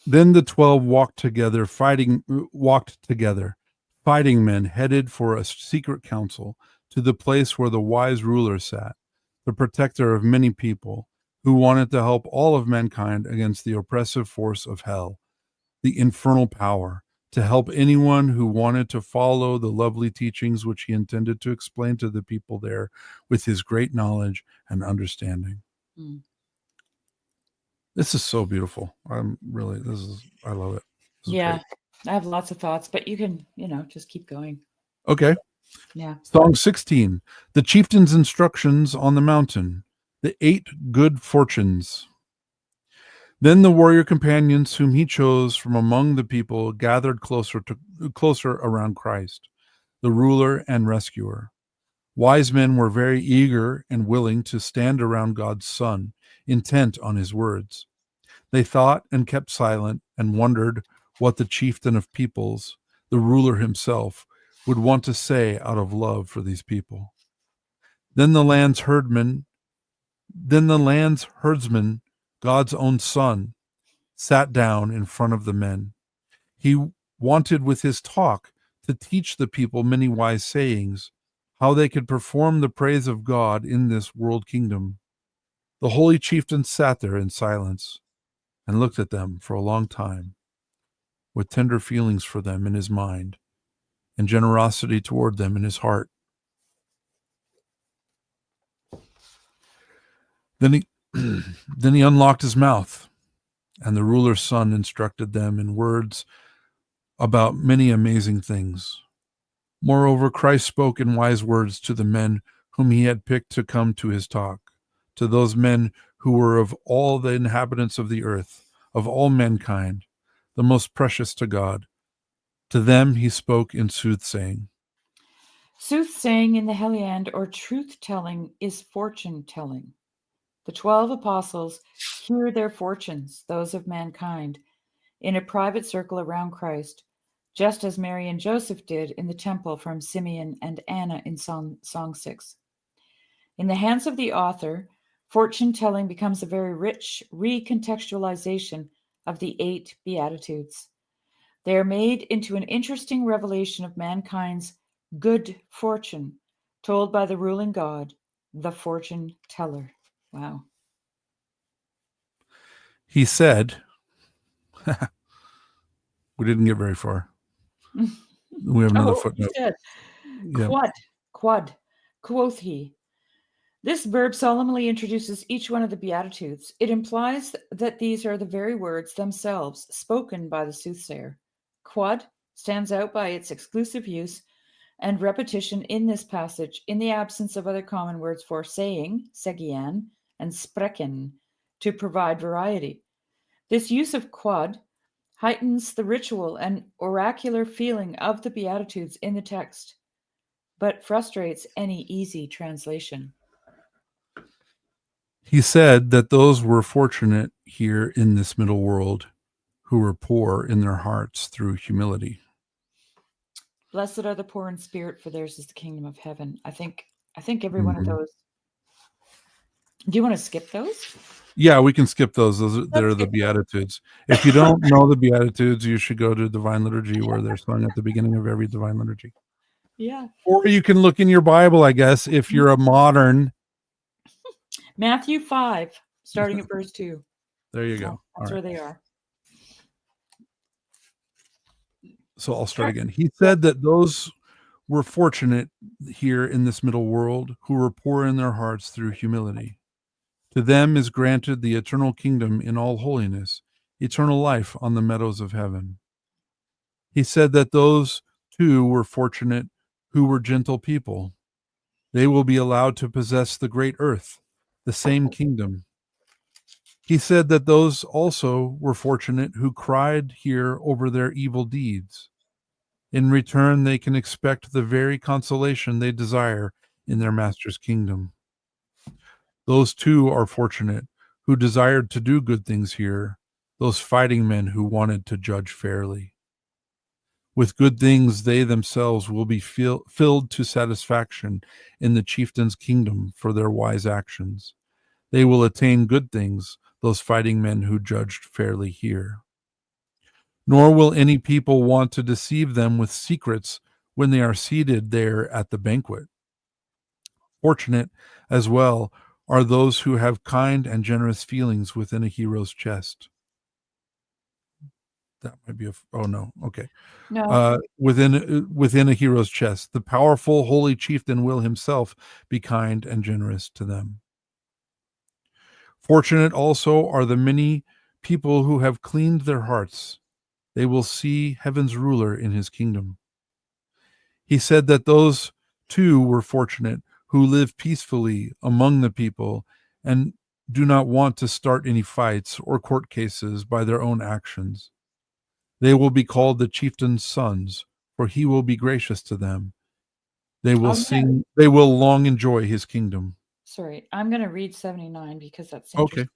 Then the 12 walked together, fighting men headed for a secret council to the place where the wise ruler sat, the protector of many people, who wanted to help all of mankind against the oppressive force of hell, the infernal power, to help anyone who wanted to follow the lovely teachings which he intended to explain to the people there with his great knowledge and understanding. This is so beautiful. I love it. Yeah, I have lots of thoughts, but you can, just keep going. Okay. Yeah. Song 16, the chieftain's instructions on the mountain, the 8 good fortunes. Then the warrior companions whom he chose from among the people gathered closer around Christ, the ruler and rescuer. Wise men were very eager and willing to stand around God's Son, intent on his words. They thought and kept silent and wondered what the chieftain of peoples, the ruler himself, would want to say out of love for these people. Then the land's herdsman, God's own Son, sat down in front of the men. He wanted with his talk to teach the people many wise sayings, how they could perform the praise of God in this world kingdom. The holy chieftain sat there in silence and looked at them for a long time, with tender feelings for them in his mind and generosity toward them in his heart. Then he unlocked his mouth And the ruler's son instructed them in words about many amazing things. Moreover, Christ spoke in wise words to the men whom he had picked to come to his talk, to those men who were of all the inhabitants of the earth, of all mankind, the most precious to God. To them he spoke in soothsaying. Soothsaying in the Heliand, or truth-telling, is fortune-telling. The 12 apostles hear their fortunes, those of mankind, in a private circle around Christ, just as Mary and Joseph did in the temple from Simeon and Anna in Song 6. In the hands of the author, fortune-telling becomes a very rich recontextualization of the 8 Beatitudes. They are made into an interesting revelation of mankind's good fortune, told by the ruling God, the fortune teller. Wow. He said, we didn't get very far. We have another footnote. He said, Yep. quod, quoth he. This verb solemnly introduces each one of the Beatitudes. It implies that these are the very words themselves spoken by the soothsayer. Quod stands out by its exclusive use and repetition in this passage, in the absence of other common words for saying, segian, and sprechen, to provide variety. This use of quod heightens the ritual and oracular feeling of the Beatitudes in the text, but frustrates any easy translation. He said that those were fortunate here in this middle world who were poor in their hearts through humility. Blessed are the poor in spirit, for theirs is the kingdom of heaven. I think every one of those. Do you want to skip those? Yeah, we can skip those. They're the Beatitudes. If you don't know the Beatitudes, you should go to Divine Liturgy, where they're sung at the beginning of every Divine Liturgy. Yeah. Or you can look in your Bible, I guess, if you're a modern. Matthew 5, starting at verse 2. There you go. That's where they are. So I'll start again. He said that those were fortunate here in this middle world who were poor in their hearts through humility. To them is granted the eternal kingdom in all holiness, eternal life on the meadows of heaven. He said that those too were fortunate who were gentle people. They will be allowed to possess the great earth, the same kingdom. He said that those also were fortunate who cried here over their evil deeds. In return, they can expect the very consolation they desire in their master's kingdom. Those too are fortunate who desired to do good things here, those fighting men who wanted to judge fairly. With good things, they themselves will be filled to satisfaction in the chieftain's kingdom for their wise actions. They will attain good things, those fighting men who judged fairly here. Nor will any people want to deceive them with secrets when they are seated there at the banquet. Fortunate as well are those who have kind and generous feelings within a hero's chest. That might be okay. No. Within a hero's chest, the powerful holy chieftain will himself be kind and generous to them. Fortunate also are the many people who have cleaned their hearts. They will see heaven's ruler in his kingdom. He said that those too were fortunate who live peacefully among the people and do not want to start any fights or court cases by their own actions. They will be called the chieftain's sons, for he will be gracious to them. They will they will long enjoy his kingdom. Sorry, I'm going to read 79 because that's interesting. Okay,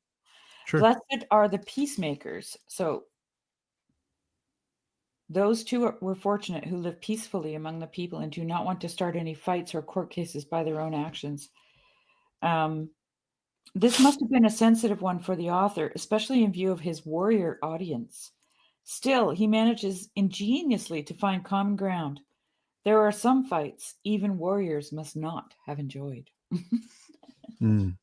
sure. Blessed are the peacemakers. So those two were fortunate who live peacefully among the people and do not want to start any fights or court cases by their own actions. This must have been a sensitive one for the author, especially in view of his warrior audience. Still, he manages ingeniously to find common ground. There are some fights even warriors must not have enjoyed. We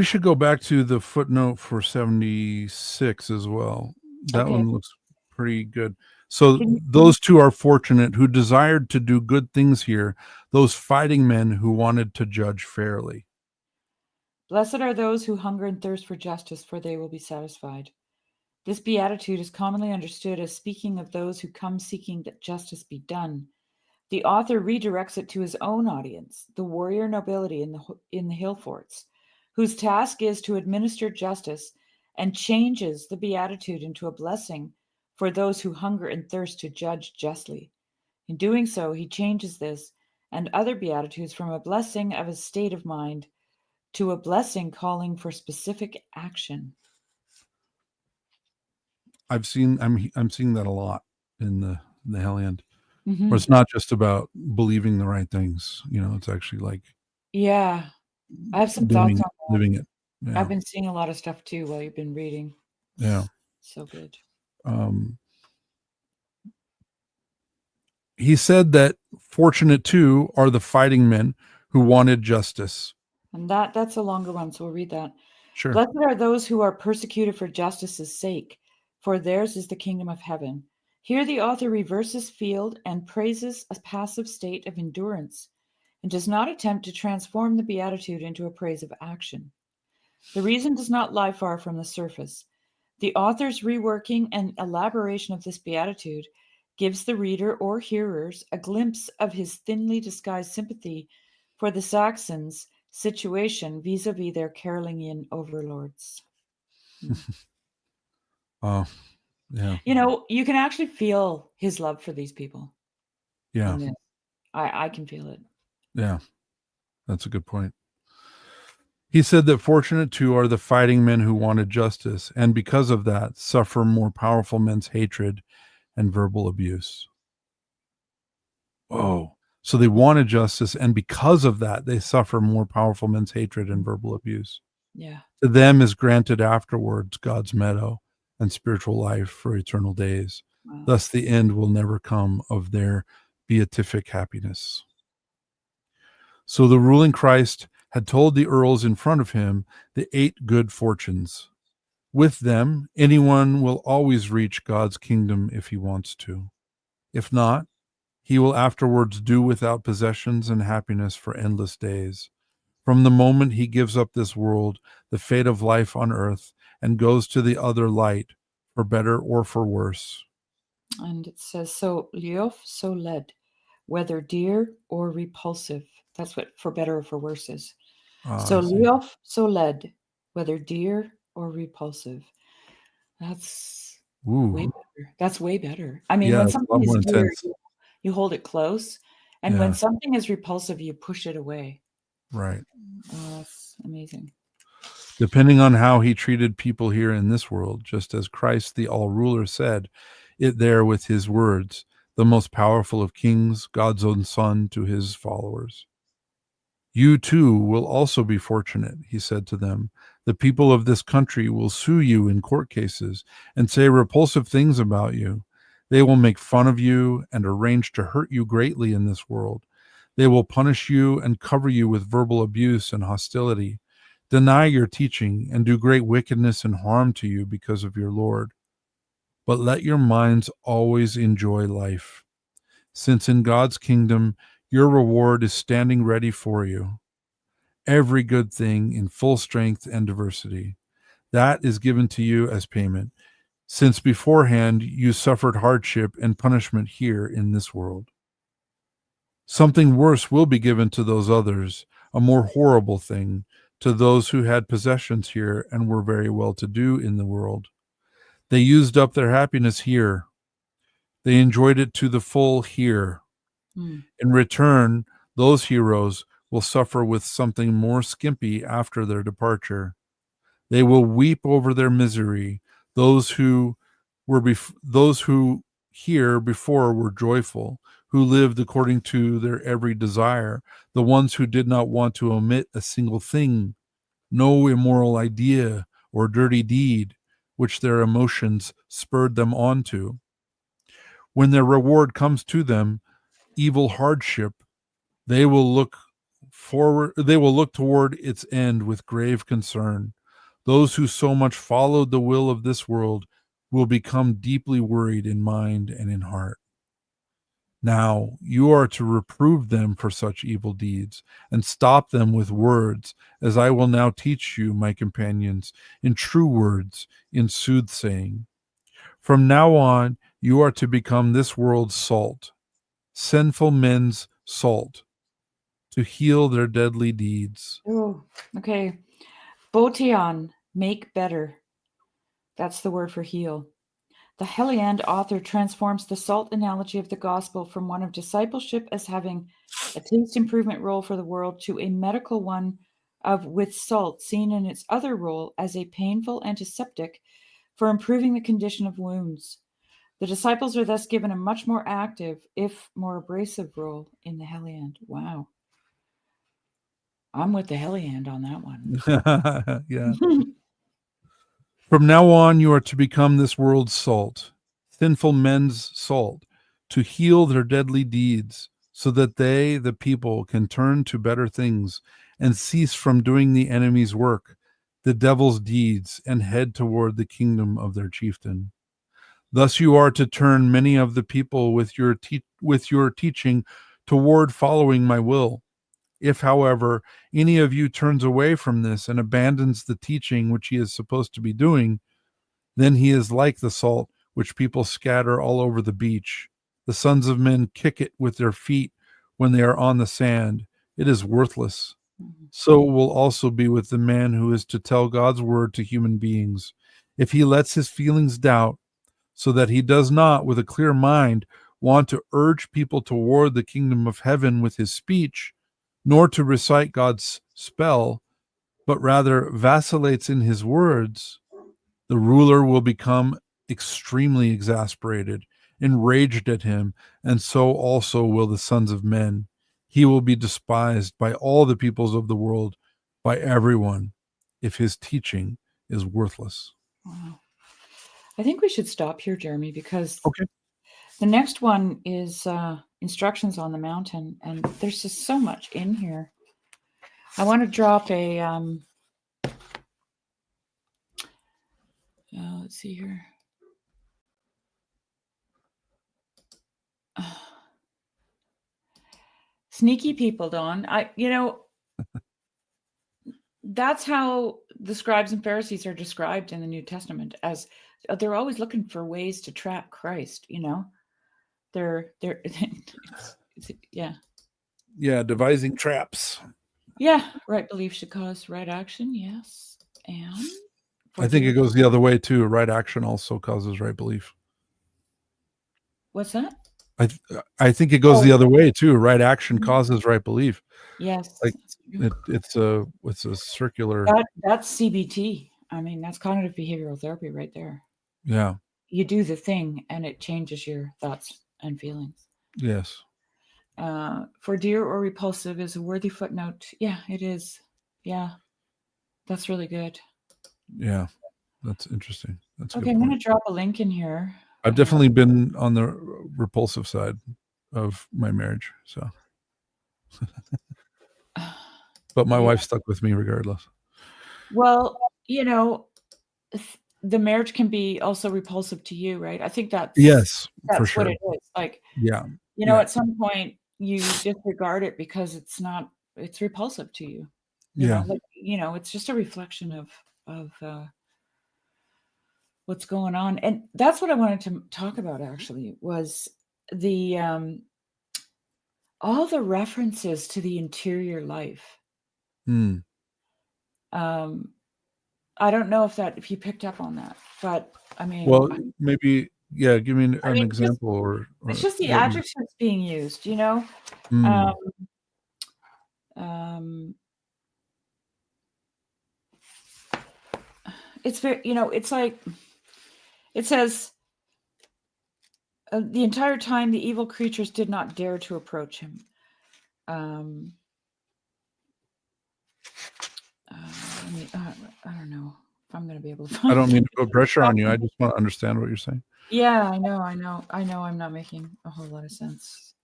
should go back to the footnote for 76 as well. That one looks pretty good. So those two are fortunate who desired to do good things here, those fighting men who wanted to judge fairly. Blessed are those who hunger and thirst for justice, for they will be satisfied. This beatitude is commonly understood as speaking of those who come seeking that justice be done. The author redirects it to his own audience, the warrior nobility in the hill forts, whose task is to administer justice, and changes the beatitude into a blessing for those who hunger and thirst to judge justly. In doing so, he changes this and other beatitudes from a blessing of a state of mind to a blessing calling for specific action. I'm seeing that a lot in the Heliand. Mm-hmm. Where it's not just about believing the right things, it's actually like Yeah, I have some thoughts on that. living it. Yeah. I've been seeing a lot of stuff too while you've been reading. Yeah. So good. He said that fortunate too are the fighting men who wanted justice. And that's a longer one, so we'll read that. Sure. Blessed are those who are persecuted for justice's sake, for theirs is the kingdom of heaven. Here the author reverses field and praises a passive state of endurance, and does not attempt to transform the beatitude into a praise of action. The reason does not lie far from the surface. The author's reworking and elaboration of this beatitude gives the reader or hearers a glimpse of his thinly disguised sympathy for the Saxons' situation vis-a-vis their Carolingian overlords. Oh, yeah. You can actually feel his love for these people. Yeah. I can feel it. Yeah. That's a good point. He said that fortunate too are the fighting men who wanted justice, and because of that, suffer more powerful men's hatred and verbal abuse. Oh, so they wanted justice, and because of that, they suffer more powerful men's hatred and verbal abuse. Yeah. To them is granted afterwards God's meadow and spiritual life for eternal days. Wow. Thus the end will never come of their beatific happiness. So the ruling Christ had told the earls in front of him the 8 good fortunes. With them, anyone will always reach God's kingdom if he wants to. If not, he will afterwards do without possessions and happiness for endless days. From the moment he gives up this world, the fate of life on earth, and goes to the other light, for better or for worse. And it says, so Liof, so led, whether dear or repulsive. That's what for better or for worse is. So Liof, so led, whether dear or repulsive. That's way better. That's way better. I mean, when something is dear, you hold it close. And when something is repulsive, you push it away. Right. Oh, that's amazing. Depending on how he treated people here in this world, just as Christ the all-ruler said it there with his words, the most powerful of kings, God's own son, to his followers. You too will also be fortunate, he said to them. The people of this country will sue you in court cases and say repulsive things about you. They will make fun of you and arrange to hurt you greatly in this world. They will punish you and cover you with verbal abuse and hostility, deny your teaching, and do great wickedness and harm to you because of your Lord. But let your minds always enjoy life, since in God's kingdom your reward is standing ready for you. Every good thing in full strength and diversity, that is given to you as payment, since beforehand you suffered hardship and punishment here in this world. Something worse will be given to those others, a more horrible thing, to those who had possessions here and were very well-to-do in the world. They used up their happiness here. They enjoyed it to the full here. In return, those heroes will suffer with something more skimpy after their departure. They will weep over their misery. Those who here before were joyful, who lived according to their every desire, the ones who did not want to omit a single thing, no immoral idea or dirty deed, which their emotions spurred them on to. When their reward comes to them, evil hardship, they will look toward its end with grave concern. Those who so much followed the will of this world will become deeply worried in mind and in heart. Now you are to reprove them for such evil deeds, and stop them with words, as I will now teach you, my companions, in true words, in soothsaying. From now on, you are to become this world's salt, sinful men's salt, to heal their deadly deeds. Oh, okay. Botion, make better. That's the word for heal. The Heliand author transforms the salt analogy of the gospel from one of discipleship as having a taste improvement role for the world to a medical one of with salt seen in its other role as a painful antiseptic for improving the condition of wounds. The disciples are thus given a much more active, if more abrasive, role in the Heliand. Wow. I'm with the Heliand on that one. Yeah. From now on, you are to become this world's salt, sinful men's salt, to heal their deadly deeds, so that they, the people, can turn to better things and cease from doing the enemy's work, the devil's deeds, and head toward the kingdom of their chieftain. Thus you are to turn many of the people with your teaching toward following my will. If, however, any of you turns away from this and abandons the teaching which he is supposed to be doing, then he is like the salt which people scatter all over the beach. The sons of men kick it with their feet when they are on the sand. It is worthless. So will also be with the man who is to tell God's word to human beings. If he lets his feelings doubt, so that he does not, with a clear mind, want to urge people toward the kingdom of heaven with his speech, nor to recite God's spell, but rather vacillates in his words, the ruler will become extremely exasperated, enraged at him, and so also will the sons of men. He will be despised by all the peoples of the world, by everyone, if his teaching is worthless. Wow. I think we should stop here, Jeremy, because Okay. the next one is instructions on the mountain, and there's just so much in here. I want to drop a let's see here. Sneaky people, Don. That's how the scribes and Pharisees are described in the New Testament, as they're always looking for ways to trap Christ. They're Yeah, devising traps. Yeah, right belief should cause right action. Yes, and I think it goes the other way too. Right action also causes right belief. What's that? I think it goes the other way too. Right action causes right belief. Yes, Like it's a circular. That's CBT. I mean, that's cognitive behavioral therapy right there. Yeah. You do the thing, and it changes your thoughts and feelings. Yes. For dear or repulsive is a worthy footnote. Yeah, it is. Yeah, that's really good. Yeah, that's interesting. That's okay. I'm going to drop a link in here. I've definitely been on the repulsive side of my marriage, so. But my wife stuck with me regardless. Well, the marriage can be also repulsive to you, right? I think that's for sure. what it is. Like, yeah, at some point you disregard it because it's repulsive to you. It's just a reflection of what's going on. And that's what I wanted to talk about, actually, was the all the references to the interior life. I don't know if you picked up on that, but I mean, well, maybe, give me an example, or it's just the adjectives being used, it's very, it's like, it says, the entire time the evil creatures did not dare to approach him. I don't know if I'm going to be able to find I don't mean to put pressure on you. I just want to understand what you're saying. Yeah, I know. I'm not making a whole lot of sense.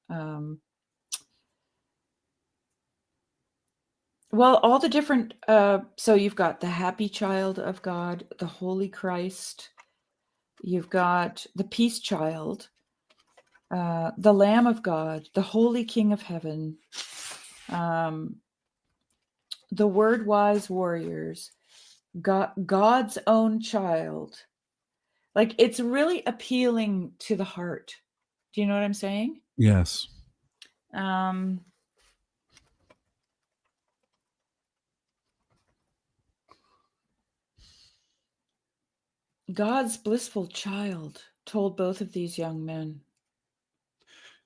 Well, all the different, so you've got the happy child of God, the holy Christ, you've got the peace child, the Lamb of God, the Holy King of Heaven, the word-wise warriors, God's own child. Like, it's really appealing to the heart. Do you know what I'm saying? Yes. God's blissful child told both of these young men.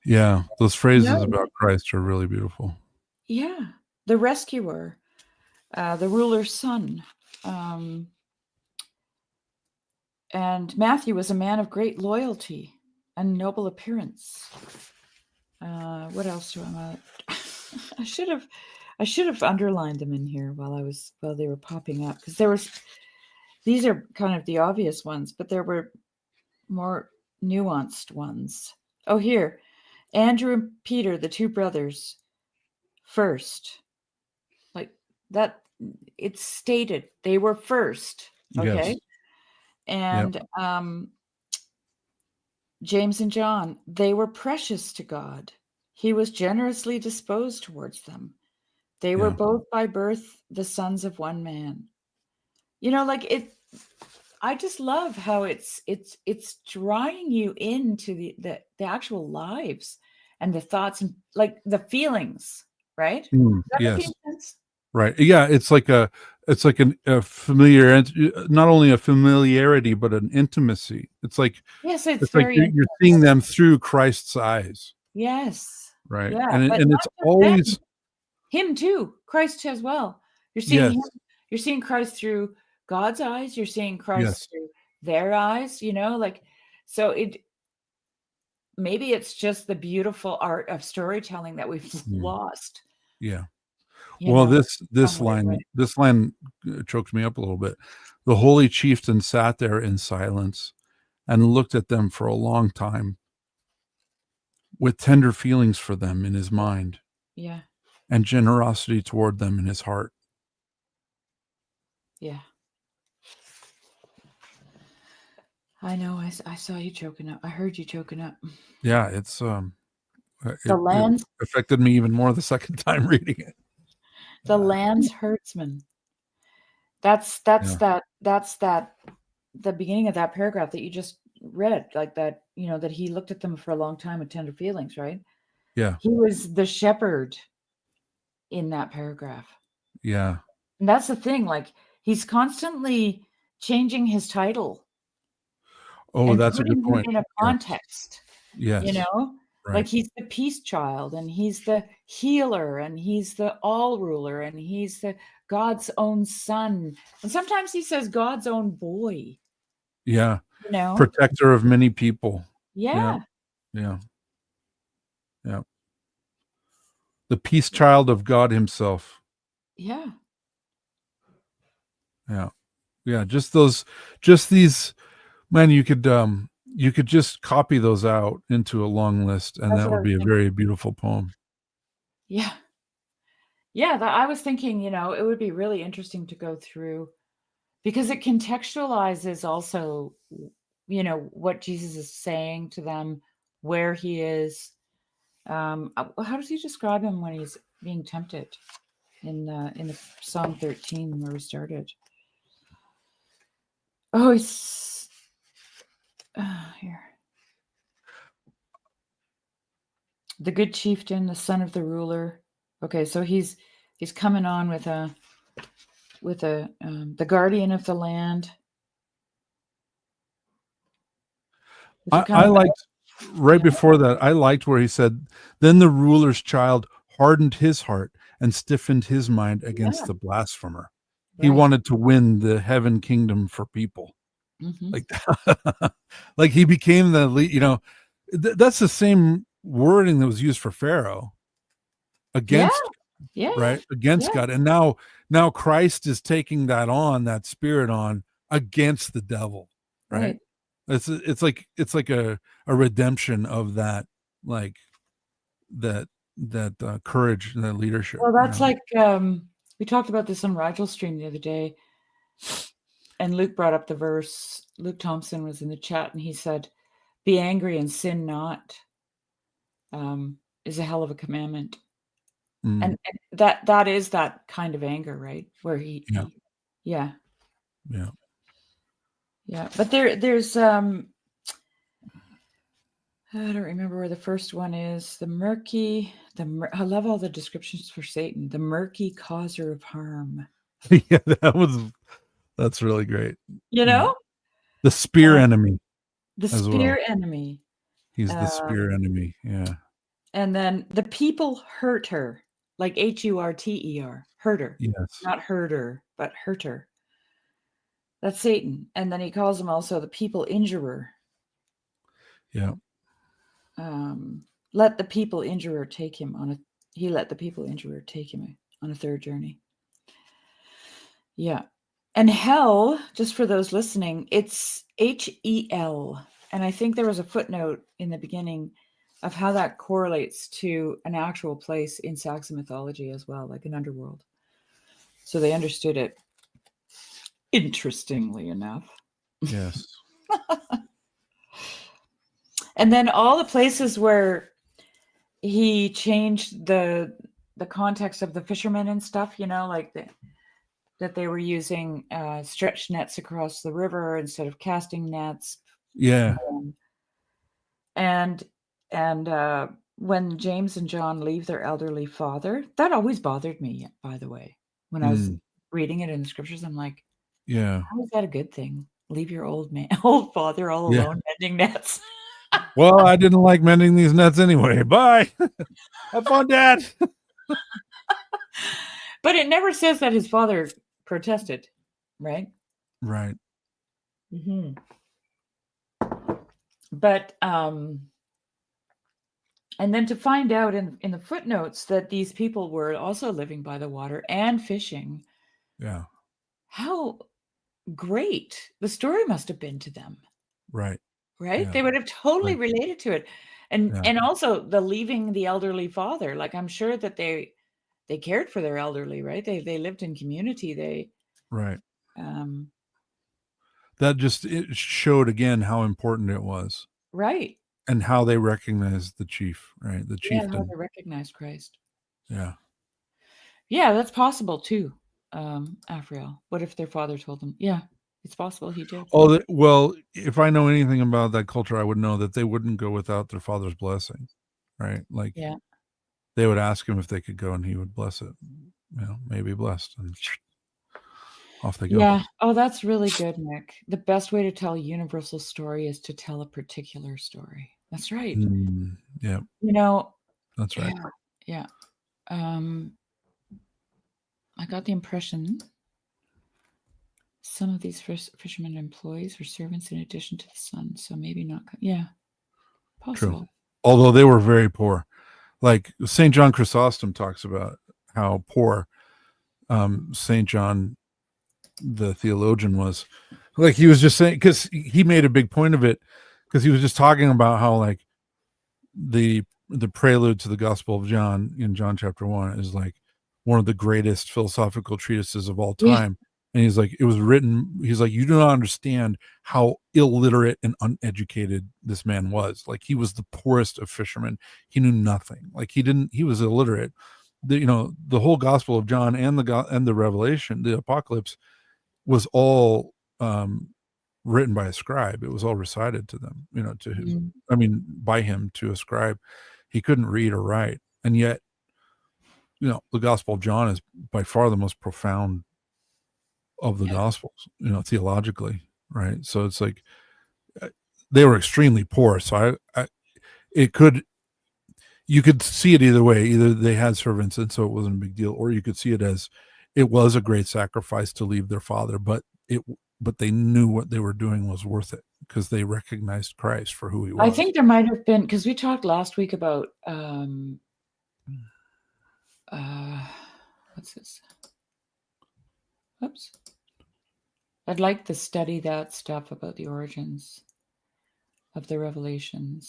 Yeah, those phrases No. about Christ are really beautiful. Yeah, the rescuer, the ruler's son. And Matthew was a man of great loyalty and noble appearance. What else do I want? I should have underlined them in here while they were popping up, because these are kind of the obvious ones, but there were more nuanced ones. Oh, here, Andrew and Peter, the two brothers, first, like that. It's stated they were first. Okay. Yes. And James and John, they were precious to God. He was generously disposed towards them. They were both by birth the sons of one man. You know, like it. I just love how it's drawing you into the actual lives and the thoughts and like the feelings, right? Does that Yes. make sense? Right. Yeah, it's like a familiar, not only a familiarity but an intimacy. It's like Yes, it's like very you're seeing them through Christ's eyes. yes. Right. Yeah, And but it's not just always them. Him too, Christ as well. You're seeing yes. him, you're seeing Christ through God's eyes, you're seeing Christ Yes. through their eyes, like, so maybe it's just the beautiful art of storytelling that we've lost. Yeah. Well, this line choked me up a little bit. The holy chieftain sat there in silence and looked at them for a long time with tender feelings for them in his mind. Yeah. And generosity toward them in his heart. Yeah. I know. I saw you choking up. I heard you choking up. Yeah, it's it affected me even more the second time reading it. The land's herdsman. That's the beginning of that paragraph that you just read, like that, that he looked at them for a long time with tender feelings, right? Yeah. He was the shepherd in that paragraph. Yeah. And that's the thing, like he's constantly changing his title. Oh, that's a good point. In a context. Yes. Right. Like he's the peace child, and he's the healer, and he's the all ruler, and he's the God's own son. And sometimes he says God's own boy. Yeah. Protector of many people. Yeah. Yeah. Yeah. The peace child of God himself. Yeah. Yeah. Yeah. Just these, man, you could just copy those out into a long list, and that would be a very beautiful poem. Yeah. Yeah. I was thinking, it would be really interesting to go through, because it contextualizes also, what Jesus is saying to them, where he is. How does he describe him when he's being tempted in the Psalm 13 where we started? Oh, he's here. The good chieftain, the son of the ruler. Okay, so he's coming on with the guardian of the land. I liked before that. I liked where he said, "Then the ruler's child hardened his heart and stiffened his mind against the blasphemer." Right. He wanted to win the heaven kingdom for people. Mm-hmm. Like that. Like he became the lead. That's the same wording that was used for Pharaoh against, against God. And now Christ is taking that spirit on against the devil, right? It's like a redemption of that, like that courage and that leadership. Well, that's like we talked about this on Rigel Stream the other day, and Luke brought up the verse. Luke Thompson was in the chat, and he said, "Be angry and sin not." is a hell of a commandment. Mm. And that is that kind of anger, right? Where Yeah. yeah. Yeah. Yeah. But there's I don't remember where the first one is. I love all the descriptions for Satan, the murky causer of harm. Yeah, that's really great. You Yeah. know? The spear Uh, enemy the as well. spear enemy. He's the spear Um, enemy. Yeah. and then the people hurt her, like Hurter, herder, Yes. not herder, but hurter. That's Satan. And then he calls him also the people injurer. Yeah. Let the people injurer take him on a he let the people injurer take him on a third journey. Yeah. And hell, just for those listening, it's Hel. And I think there was a footnote in the beginning of how that correlates to an actual place in Saxon mythology as well, like an underworld. So they understood it, interestingly enough. Yes. And then all the places where he changed the context of the fishermen and stuff, like that they were using stretch nets across the river instead of casting nets. Yeah. And when James and John leave their elderly father, that always bothered me, by the way. When I was reading it in the scriptures, I'm like, Yeah. how is that a good thing? Leave your old father all Yeah. alone mending nets. Well, I didn't like mending these nets anyway. Bye. Have fun, Dad. But it never says that his father protested, right? Right. Mm-hmm. But and then to find out in the footnotes that these people were also living by the water and fishing. Yeah. How great the story must have been to them. Right. Right? Yeah. They would have totally Right. related to it. And also the leaving the elderly father. Like, I'm sure that they cared for their elderly, right? They lived in community. Right. Um That just it showed again how important it was. Right. And how they recognized the chief, right? The Yeah, how chieftain. they recognized Christ. Yeah. Yeah, that's possible too. Afriel. What if their father told them? Yeah, it's possible he did. Oh, well, if I know anything about that culture, I would know that they wouldn't go without their father's blessing, right? Like, Yeah. they would ask him if they could go, and he would bless it. Maybe blessed, and off they go. Yeah. Oh, that's really good, Nick. The best way to tell a universal story is to tell a particular story. That's right. Yeah, that's right. Yeah. I got the impression some of these fishermen employees or servants in addition to the son, so maybe not. Yeah, possible. True. Although they were very poor. Like St. John Chrysostom talks about how poor St. John the theologian was. Like, he was just saying, because he made a big point of it, because he was just talking about how, like, the prelude to the Gospel of John in John chapter 1 is like one of the greatest philosophical treatises of all time. And he's like, it was written, he's like, you do not understand how illiterate and uneducated this man was. Like, he was the poorest of fishermen. He knew nothing. Like, he was illiterate. The whole Gospel of John and the Revelation, the Apocalypse, was all written by a scribe. It was all recited to them, to him. I mean, by him to a scribe. He couldn't read or write. And yet, the Gospel of John is by far the most profound of the Gospels, theologically, right? So it's like they were extremely poor. So you could see it either way. Either they had servants and so it wasn't a big deal, or you could see it as it was a great sacrifice to leave their father, but they knew what they were doing was worth it because they recognized Christ for who he was. I think there might have been, because we talked last week about what's this? Oops. I'd like to study that stuff about the origins of the revelation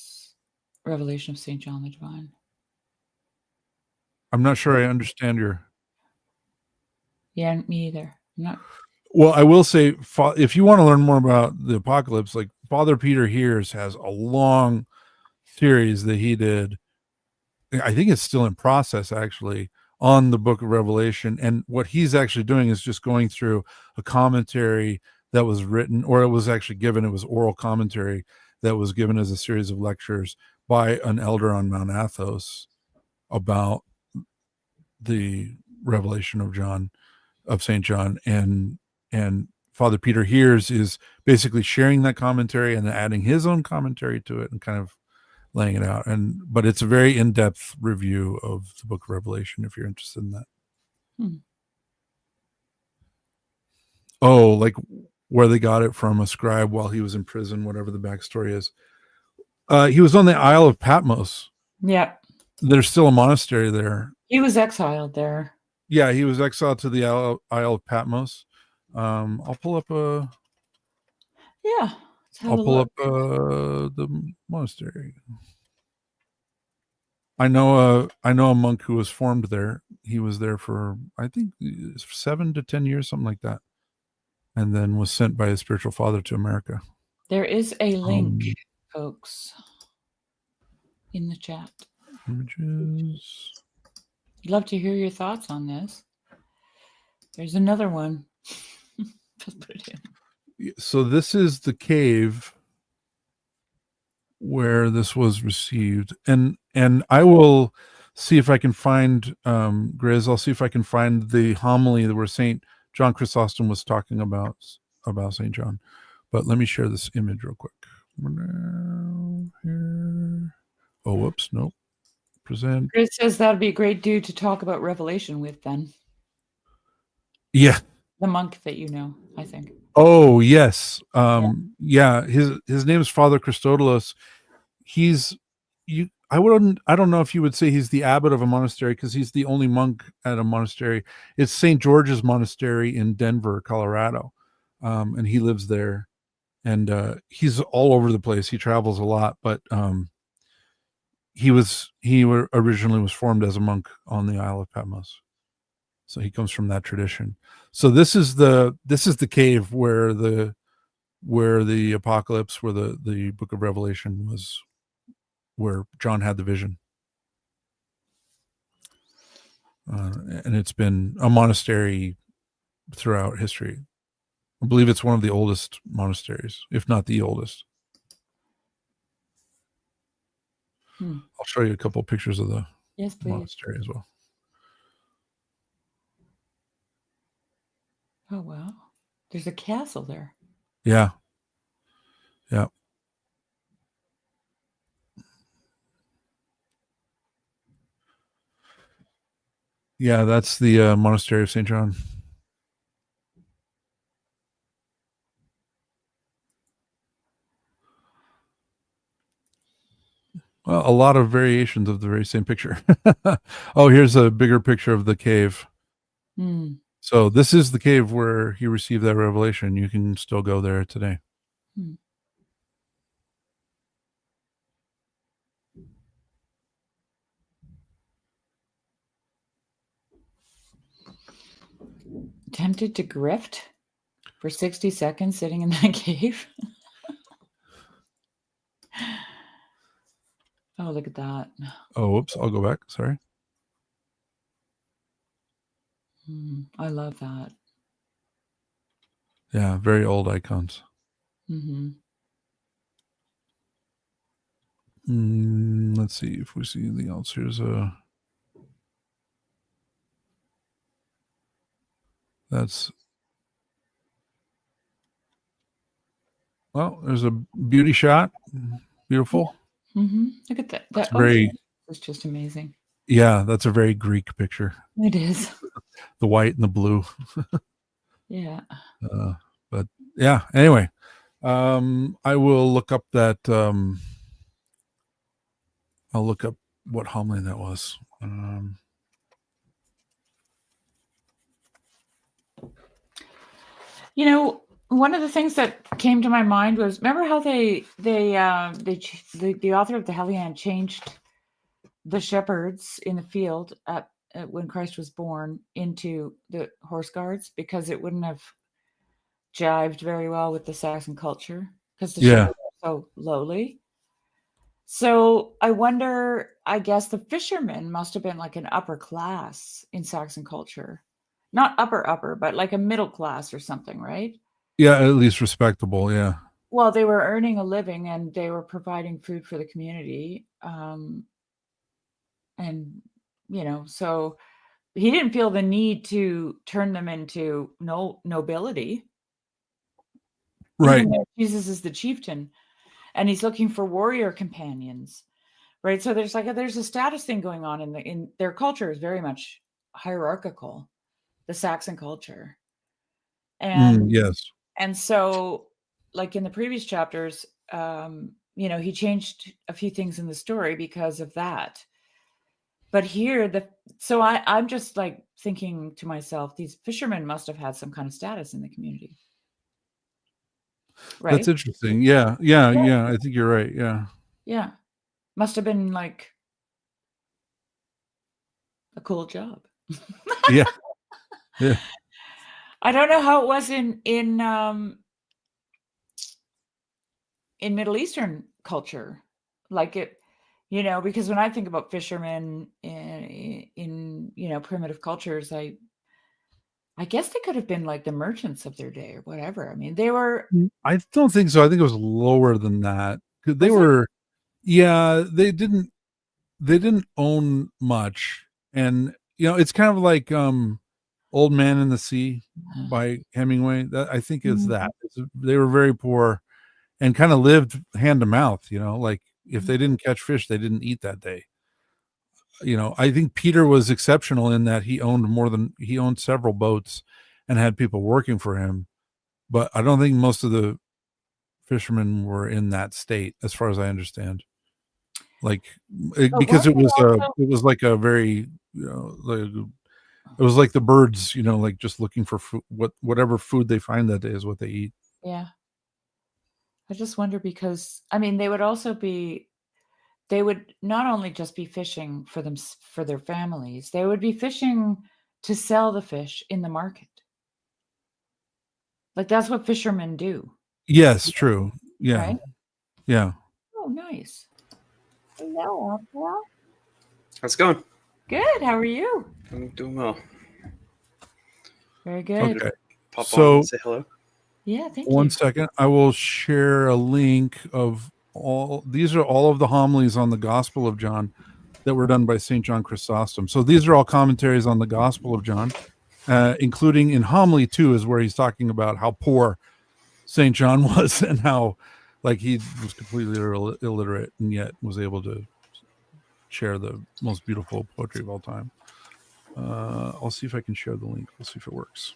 of St. John the Divine. I'm not sure I understand your... Yeah, me either. I'm not... Well, I will say, if you want to learn more about the Apocalypse, like Father Peter Hears has a long series that he did I think it's still in process actually on the Book of Revelation. And what he's actually doing is just going through a commentary that was written, or it was actually given. It was oral commentary that was given as a series of lectures by an elder on Mount Athos about the revelation of St. John, and Father Peter Hears is basically sharing that commentary and adding his own commentary to it and kind of laying it out. But it's a very in-depth review of the Book of Revelation if you're interested in that. Oh, like where they got it from, a scribe while he was in prison, whatever the backstory is. He was on the Isle of Patmos. Yeah. There's still a monastery there. He was exiled there. Yeah, he was exiled to the Isle of Patmos. I'll pull up the monastery. I know a monk who was formed there. He was there for, I think, 7 to 10 years, something like that, and then was sent by his spiritual father to America. There is a link, folks, in the chat. Images. I'd love to hear your thoughts on this. There's another one. Just put it in. So this is the cave where this was received, and I will see if I can find Grizz. I'll see if I can find the homily where St. John Chrysostom was talking about St. John. But let me share this image real quick. Here. Oh, whoops, nope. Present. Grizz says that'd be a great dude to talk about Revelation with then. Yeah. The monk that you know, I think. Oh, yes. Yeah, his name is Father Christodolos. I don't know if you would say he's the abbot of a monastery, because he's the only monk at a monastery. It's St. George's Monastery in Denver, Colorado. And he lives there, and he's all over the place. He travels a lot, but he originally was formed as a monk on the Isle of Patmos. So he comes from that tradition. So this is the cave where the apocalypse, where the Book of Revelation was, where John had the vision. And it's been a monastery throughout history. I believe it's one of the oldest monasteries, if not the oldest. I'll show you a couple of pictures of the monastery as well. Oh, wow. There's a castle there. Yeah. Yeah. Yeah, that's the monastery of St. John. Well, a lot of variations of the very same picture. Oh, here's a bigger picture of the cave. So this is the cave where he received that revelation. You can still go there today. Tempted to grift for 60 seconds sitting in that cave. Oh, look at that. Oh, whoops. I'll go back. Sorry. I love that. Yeah, very old icons. Let's see if we see anything else. Here's there's a beauty shot. Beautiful. Look at that. That is just amazing. Yeah, that's a very Greek picture. It is. The white and the blue. Yeah. But yeah, anyway, I will look up that. I'll look up what homily that was. You know, one of the things that came to my mind was, remember how the author of the Heliand changed the shepherds in the field when Christ was born into the horse guards, because it wouldn't have jived very well with the Saxon culture, because the shepherds are so lowly. So I wonder, I guess the fishermen must have been like an upper class in Saxon culture. Not upper, but like a middle class or something, right? Yeah, at least respectable. Yeah. Well, they were earning a living and they were providing food for the community. And, so he didn't feel the need to turn them into nobility, Right. even though Jesus is the chieftain and he's looking for warrior companions. Right, so there's a status thing going on in their culture is very much hierarchical, the Saxon culture. And Yes. and so, like in the previous chapters, he changed a few things in the story because of that. But here I'm just like thinking to myself, these fishermen must have had some kind of status in the community. That's Right? interesting. Yeah. Yeah. Yeah. Yeah. I think you're right. Yeah. Yeah. Must have been like a cool job. Yeah. Yeah. I don't know how it was in Middle Eastern culture, like it, because when I think about fishermen in primitive cultures, I guess they could have been like the merchants of their day or whatever. I mean, they were. I don't think so. I think it was lower than that. 'Cause they Was it? were, yeah, they didn't own much. And it's kind of like Old Man in the Sea by Hemingway. That I think is Mhm, that. They were very poor and kind of lived hand to mouth, like if mhm. they didn't catch fish, they didn't eat that day. I think Peter was exceptional in that he owned several boats and had people working for him, but I don't think most of the fishermen were in that state as far as I understand. Like But because weren't it they was also? like a very like, it was like the birds, like just looking for food, whatever food they find that day is what they eat. Yeah, I just wonder because I mean they would not only just be fishing for their families, they would be fishing to sell the fish in the market. Like that's what fishermen do, Yes, true. Yeah. right? Yeah. Oh, nice. Hello, Opera. How's it going? Good. How are you? I'm doing well. Very good. Okay. Pop on So and say hello. Yeah, thank one you. second. I will share a link of these are all of the homilies on the Gospel of John that were done by St. John Chrysostom. So these are all commentaries on the Gospel of John, including in homily 2 is where he's talking about how poor St. John was and how like he was completely illiterate and yet was able to share the most beautiful poetry of all time. I'll see if I can share the link. We'll see if it works.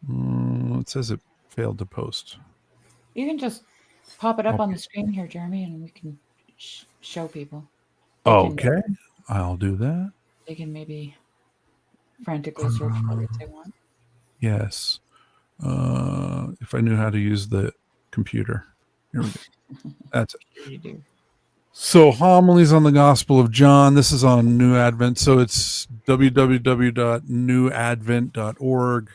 It says it failed to post. You can just pop it up on Okay. the screen here, Jeremy, and we can show people. They can Okay, I'll do that. they can maybe frantically search for it if they want. Yes. If I knew how to use the computer. Here we go. That's it. Sure you do. So homilies on the Gospel of John. This is on New Advent. So it's www.newadvent.org,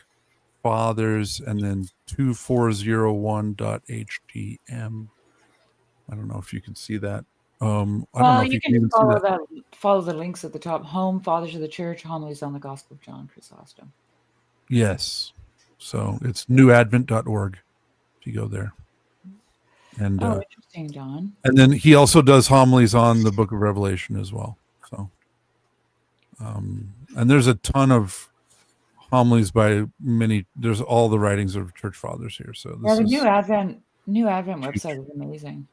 fathers, and then 2401.htm. I don't know if you can see that. I don't know Well, if you you can can just even see that. follow the links at the top. Home, Fathers of the Church, homilies on the Gospel of John Chrysostom. Yes. So it's newadvent.org if you go there. And Oh, interesting, Don. and then he also does homilies on the book of Revelation as well. So and there's a ton of homilies by there's all the writings of church fathers here. So Yeah, this the is New Advent huge. website is amazing.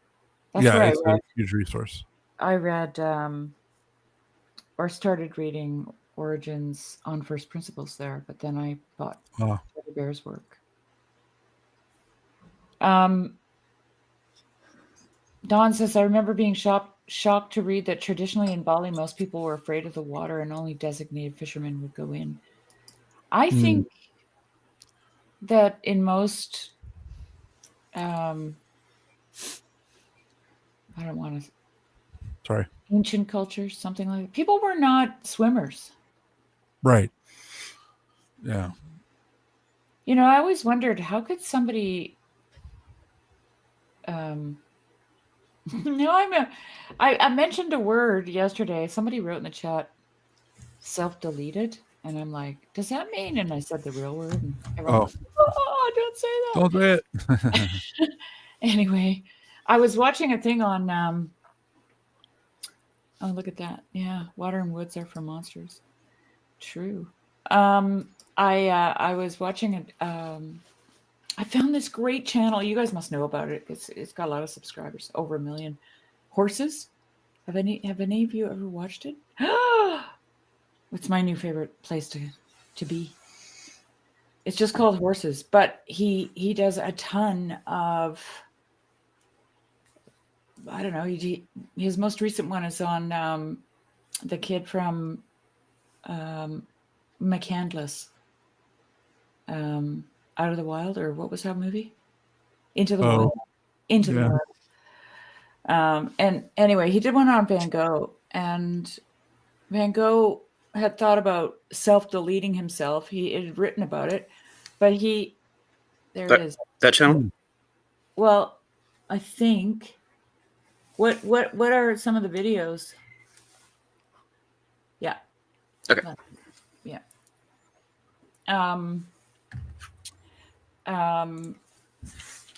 That's Yeah, where it's a huge resource. I read or started reading Origins on First Principles there, but then I bought Teddy Bear's work. Don says, I remember being shocked to read that traditionally in Bali, most people were afraid of the water and only designated fishermen would go in. I think that in most, I don't want to, Sorry. ancient cultures, something like that, people were not swimmers. Right. Yeah. I always wondered how could somebody No, I mentioned a word yesterday. Somebody wrote in the chat, self-deleted, and I'm like, does that mean? And I said the real word, and everyone Oh, goes, oh, don't say that. don't say it. Anyway, I was watching a thing on. Oh, look at that! Yeah, water and woods are for monsters. True. I was watching it. I found this great channel. You guys must know about it. It's got a lot of subscribers, over 1 million. Horses. Have any of you ever watched it? It's my new favorite place to be. It's just called Horses, but he does a ton of. I don't know. His most recent one is on the kid from McCandless. Out of the Wild, or what was that movie? Into the Wild. Into the Wild. And anyway, he did one on Van Gogh, and Van Gogh had thought about self-deleting himself. He had written about it, but it is. That channel? Well, I think what are some of the videos? Yeah. Okay. Yeah.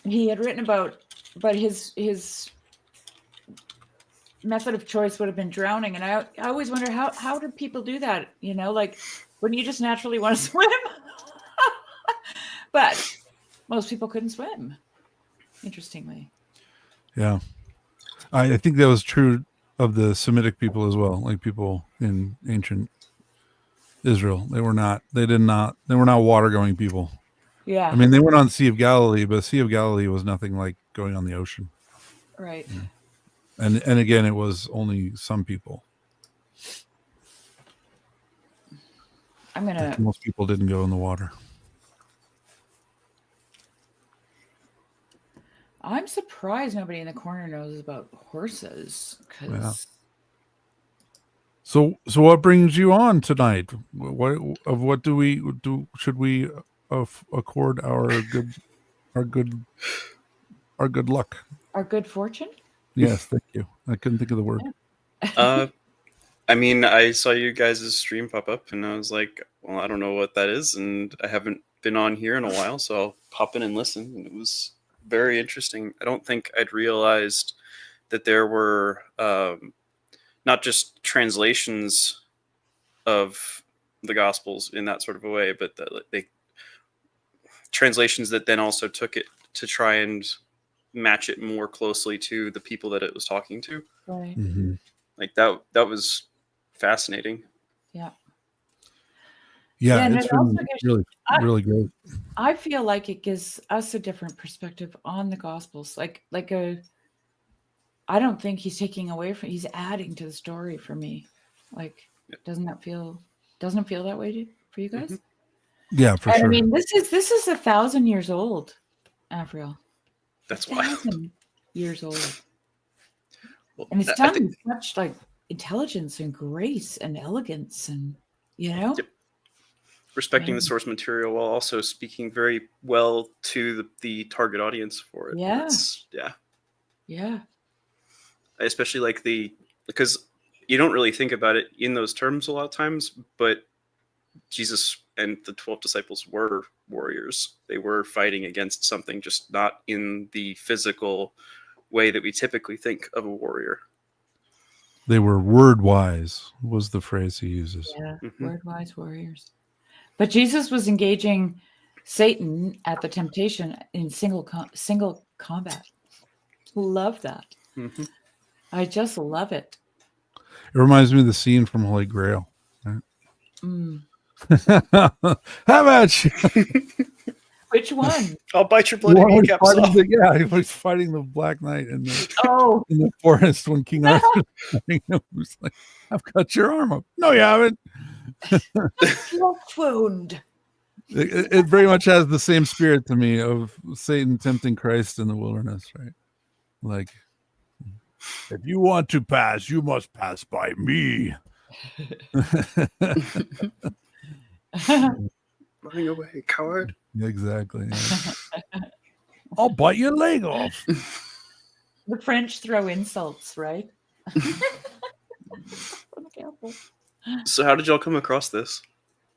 He had written about, but his method of choice would have been drowning, and I always wonder how do people do that? Like, wouldn't you just naturally want to swim? But most people couldn't swim, interestingly. Yeah, I think that was true of the Semitic people as well, like people in ancient Israel. They were not water going people. Yeah. I mean, they went on Sea of Galilee, but Sea of Galilee was nothing like going on the ocean. Right. Yeah. And again, it was only some people. Most people didn't go in the water. I'm surprised nobody in the corner knows about horses. So what brings you on tonight? What do we do? Should we accord our good luck? Our good fortune? Yes, thank you. I couldn't think of the word. I mean, I saw you guys' stream pop up, and I was like, well, I don't know what that is, and I haven't been on here in a while, so I'll pop in and listen. And it was very interesting. I don't think I'd realized that there were not just translations of the Gospels in that sort of a way, but that translations that then also took it to try and match it more closely to the people that it was talking to. Right. Mm-hmm. Like that was fascinating. Yeah. Yeah, it's really great. I feel like it gives us a different perspective on the Gospels. I don't think he's taking away from, he's adding to the story for me. Like, doesn't it feel that way for you guys? Mm-hmm. Yeah, for sure. I mean, this is 1,000 years old, Avril. That's wild. 1,000 years old. Well, and it's done with such like intelligence and grace and elegance, and Yep. Respecting the source material while also speaking very well to the target audience for it. Yeah. I especially like because you don't really think about it in those terms a lot of times, but Jesus and the 12 disciples were warriors. They were fighting against something, just not in the physical way that we typically think of a warrior. They were word-wise, was the phrase he uses. Yeah, word-wise warriors. But Jesus was engaging Satan at the temptation in single combat. Love that. Mm-hmm. I just love it. It reminds me of the scene from Holy Grail. Right? How about you? Which one? I'll bite your bloody kneecaps off. He was fighting the Black Knight in the forest when King Arthur was fighting him. He was like, I've cut your arm up. No, you haven't. Wound. It very much has the same spirit to me of Satan tempting Christ in the wilderness, right? Like, if you want to pass, you must pass by me. Running away, coward. Exactly. Yeah. I'll bite your leg off. The French throw insults, right? So how did y'all come across this?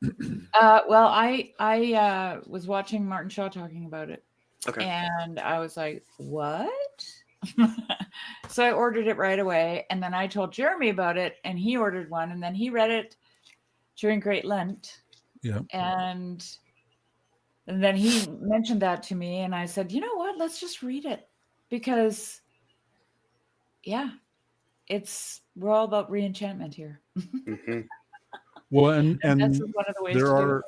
Well, I was watching Martin Shaw talking about it, Okay. and I was like, "What?" So I ordered it right away, and then I told Jeremy about it, and he ordered one, and then he read it during Great Lent, Yeah. and then he mentioned that to me, and I said, "You know what? Let's just read it, because yeah, we're all about reenchantment here." Mm-hmm. Well, And that's and one of the ways there to do it. are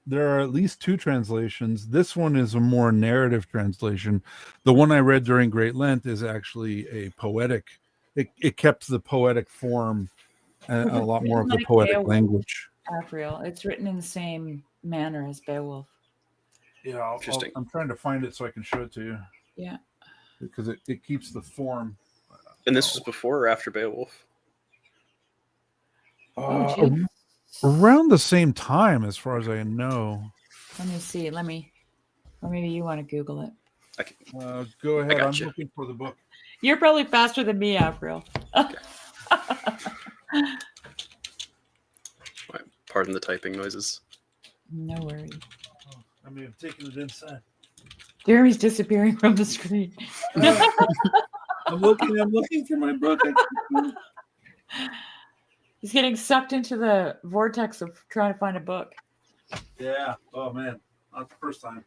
there are at least two translations. This one is a more narrative translation. The one I read during Great Lent is actually a poetic. It kept the poetic form and a It's lot more written of the like poetic Beowulf, language. Afriel. It's written in the same manner as Beowulf. Yeah, Interesting. I'm trying to find it so I can show it to you. Yeah. Because it keeps the form. And this was before or after Beowulf? Geez. Around the same time, as far as I know. Let me see. Or maybe you want to Google it. I can, Go ahead. I'm gotcha. looking for the book. You're probably faster than me, Afriel. Pardon the typing noises. No worries. Oh, I may have taken it inside. Jeremy's disappearing from the screen. I'm looking for my book. He's getting sucked into the vortex of trying to find a book. Yeah. Oh man, not the first time.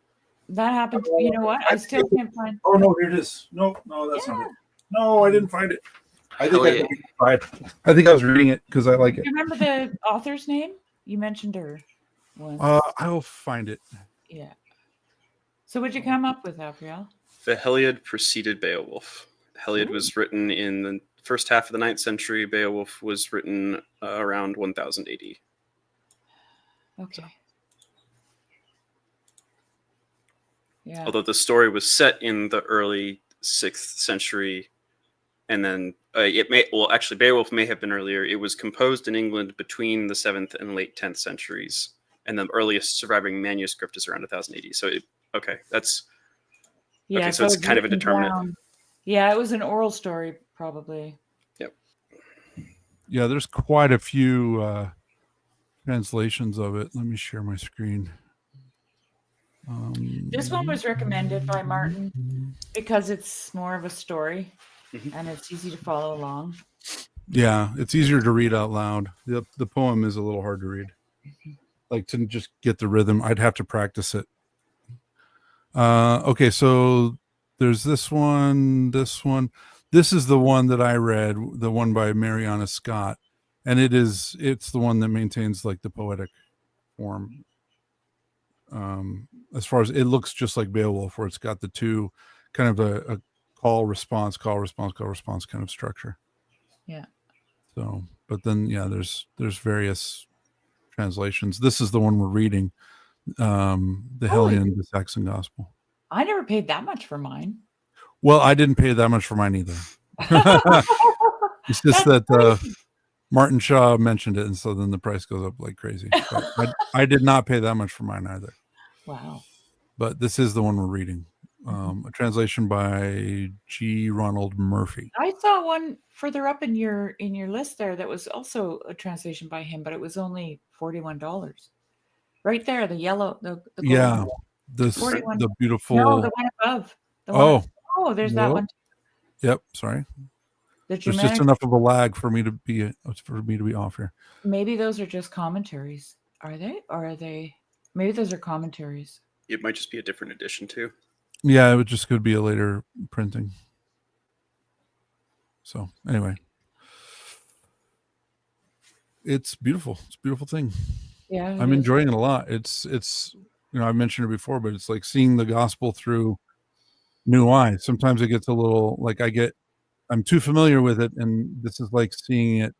That happened. You know what? I still can't find. Oh no, here it is. No, that's not it. No, I didn't find it. I think I was reading it because I like Do it. you remember the author's name? You mentioned her once. I'll find it. Yeah. So what'd you come up with, Afriel? The Heliad preceded Beowulf. Heliad was written in the first half of the 9th century. Beowulf was written around 1000 AD. Okay. Yeah. Although the story was set in the early 6th century, and then Beowulf may have been earlier. It was composed in England between the 7th and late 10th centuries, and the earliest surviving manuscript is around 1000 AD. So that's Yeah, okay. So it's kind of written indeterminate. down. Yeah, it was an oral story, probably. Yep. Yeah, there's quite a few translations of it. Let me share my screen. This one was recommended by Martin because it's more of a story and it's easy to follow along. Yeah, it's easier to read out loud. The poem is a little hard to read. Like to just get the rhythm, I'd have to practice it. Okay, so there's this one. This is the one that I read, the one by Mariana Scott, and it's the one that maintains like the poetic form. As far as it looks just like Beowulf, where it's got the two kind of a call response kind of structure. Yeah. So, but then there's various translations. This is the one we're reading, the Heliand, the Saxon Gospel. I never paid that much for mine. Well, I didn't pay that much for mine either. It's just that Martin Shaw mentioned it, and so then the price goes up like crazy. But I did not pay that much for mine either. Wow. But this is the one we're reading. A translation by G. Ronald Murphy. I saw one further up in your list there that was also a translation by him, but it was only $41. Right there, the yellow, the gold. The beautiful. No, the one above. There's that one. Yep. Sorry. There's just enough of a lag for me to be off here. Maybe those are just commentaries. Are they? Or are they? Maybe those are commentaries. It might just be a different edition too. Yeah, it just could be a later printing. So anyway, it's beautiful. It's a beautiful thing. Yeah, I'm enjoying it a lot. It's I've mentioned it before, but it's like seeing the gospel through new eyes. Sometimes it gets a little like I'm too familiar with it, and this is like seeing it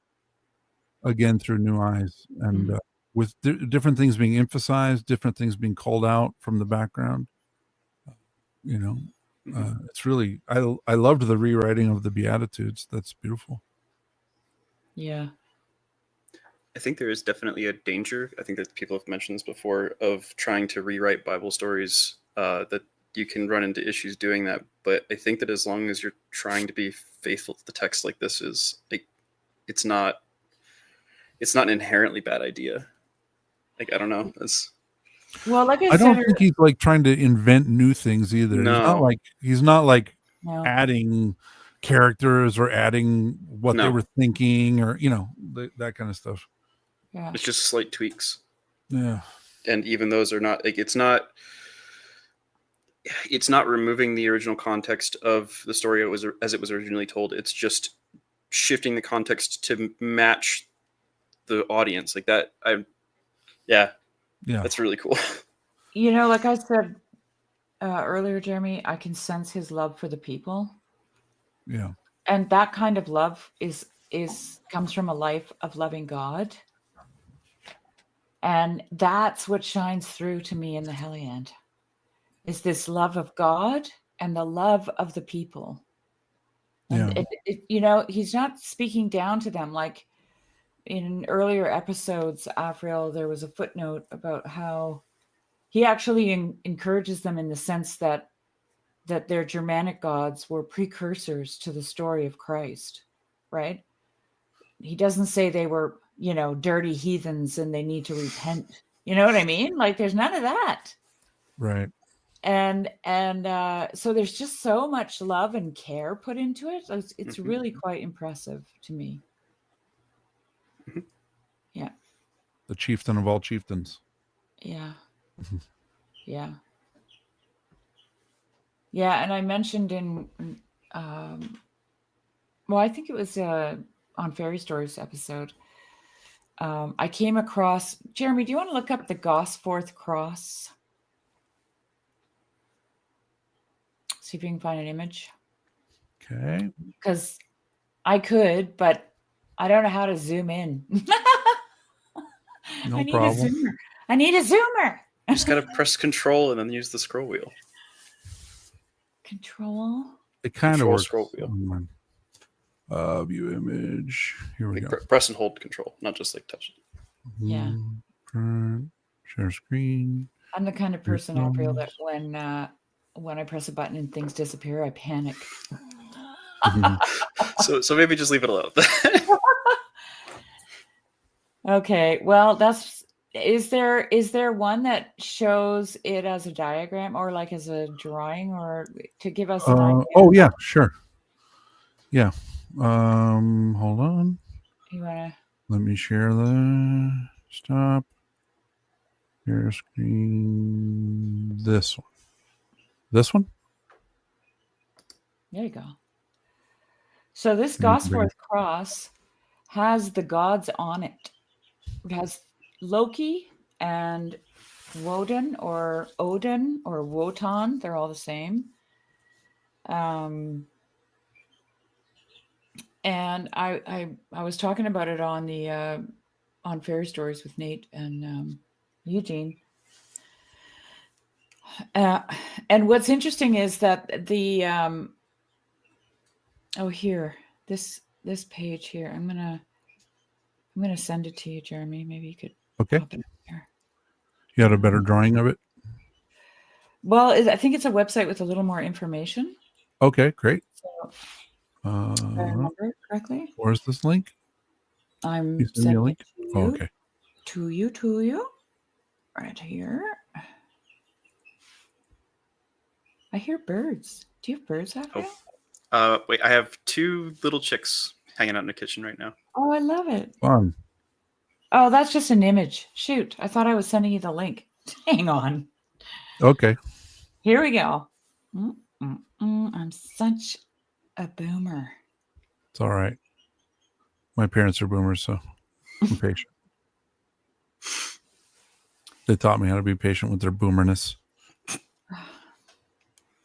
again through new eyes, and with different things being emphasized, different things being called out from the background. It's really I loved the rewriting of the Beatitudes. That's beautiful. Yeah. I think there is definitely a danger. I think that people have mentioned this before of trying to rewrite Bible stories that you can run into issues doing that. But I think that as long as you're trying to be faithful to the text, like this is, like, it's not an inherently bad idea. Like, I don't know. Well, like I don't think he's like trying to invent new things either. No. He's not like no. adding characters or adding what they No. were thinking, or that kind of stuff. Yeah. It's just slight tweaks. Yeah. And even those are not, like, it's not removing the original context of the story as it was originally told. It's just shifting the context to match the audience, like that. Yeah, that's really cool. Like I said earlier, Jeremy, I can sense his love for the people. Yeah. And that kind of love comes from a life of loving God. And that's what shines through to me in the Heliand, is this love of God and the love of the people. And he's not speaking down to them. Like in earlier episodes, Afriel, there was a footnote about how he actually encourages them in the sense that their Germanic gods were precursors to the story of Christ, right? He doesn't say they were, dirty heathens and they need to repent. You know what I mean? Like, there's none of that. Right. And so there's just so much love and care put into it. It's really quite impressive to me. Yeah. The chieftain of all chieftains. Yeah. Yeah. Yeah. And I mentioned I think it was on Fairy Stories episode. I came across, Jeremy, do you want to look up the Gosforth cross? See if you can find an image. Okay. Because I could, but I don't know how to zoom in. No problem. I need a zoomer. You just gotta press Control and then use the scroll wheel. Control. It kind of works. Scroll wheel. View image. Here we go. Press and hold Control, not just like touch it. Yeah. Share screen. I'm the kind of person, I feel, that when I press a button and things disappear, I panic. So maybe just leave it alone. Okay. Well, is there one that shows it as a diagram or like as a drawing, or to give us an idea? Oh yeah, sure. Yeah. Hold on. Let me share the stop. Share screen. This one. This one? There you go. So this Gosforth cross has the gods on it. It has Loki and Woden or Odin or Wotan. They're all the same. And I was talking about it on the on Fairy Stories with Nate and Eugene. And what's interesting is that the here, this page here, I'm gonna send it to you, Jeremy. Maybe you could pop it up here. You had a better drawing of it? Well, I think it's a website with a little more information. Okay, great. So, if I remember it correctly. Where's this link? I'm sending a link to you. Okay. To you. Right here. I hear birds. Do you have birds out there? Wait, I have 2 little chicks hanging out in the kitchen right now. Oh, I love it. Fun. Oh, that's just an image. Shoot. I thought I was sending you the link. Hang on. Okay. Here we go. I'm such a boomer. It's all right. My parents are boomers, so I'm patient. They taught me how to be patient with their boomerness.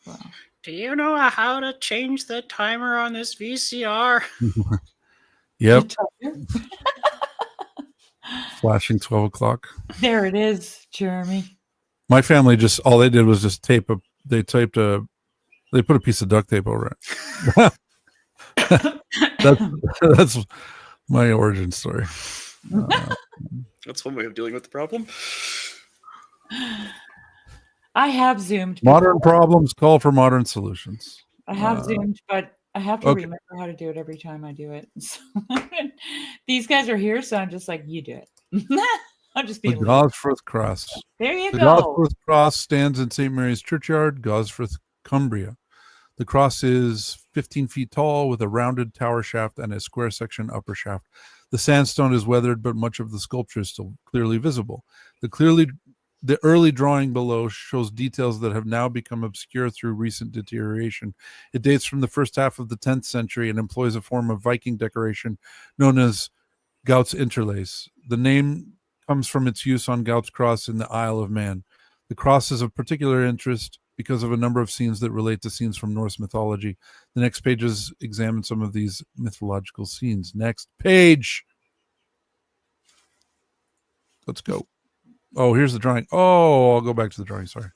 Well, do you know how to change the timer on this VCR? Yep. Flashing 12 o'clock. There it is, Jeremy. My family all they did was just they put a piece of duct tape over it. That's my origin story. That's one way of dealing with the problem. I have zoomed Modern before. problems call for modern solutions. I have zoomed, but I have to okay. remember how to do it every time I do it. So, these guys are here, so I'm just like, you do it. I'm just The being lazy. Gosforth Cross. There you The go. Gosforth Cross stands in St. Mary's Churchyard, Gosforth, Cumbria. The cross is 15 feet tall with a rounded tower shaft and a square section upper shaft. The sandstone is weathered, but much of the sculpture is still clearly visible. The early drawing below shows details that have now become obscure through recent deterioration. It dates from the first half of the 10th century and employs a form of Viking decoration known as Gaut's interlace. The name comes from its use on Gaut's cross in the Isle of Man. The cross is of particular interest because of a number of scenes that relate to scenes from Norse mythology. The next pages examine some of these mythological scenes. Next page. Let's go. Oh, here's the drawing. Oh, I'll go back to the drawing. Sorry.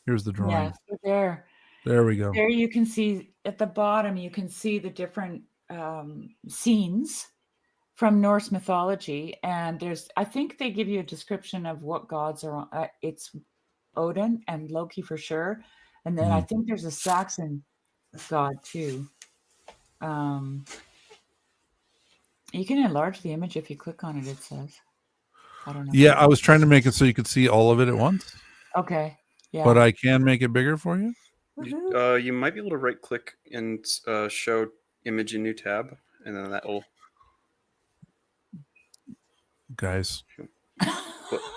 Here's the drawing. Yeah, so there. There we go. There you can see at the bottom, you can see the different scenes from Norse mythology. And I think they give you a description of what gods are on. It's Odin and Loki for sure. And then I think there's a Saxon god too. You can enlarge the image if you click on it, it says. I don't know. Yeah, I was trying to make it so you could see all of it at once. Okay. Yeah. But I can make it bigger for you. You might be able to right click and show image in new tab, and then that will. Guys,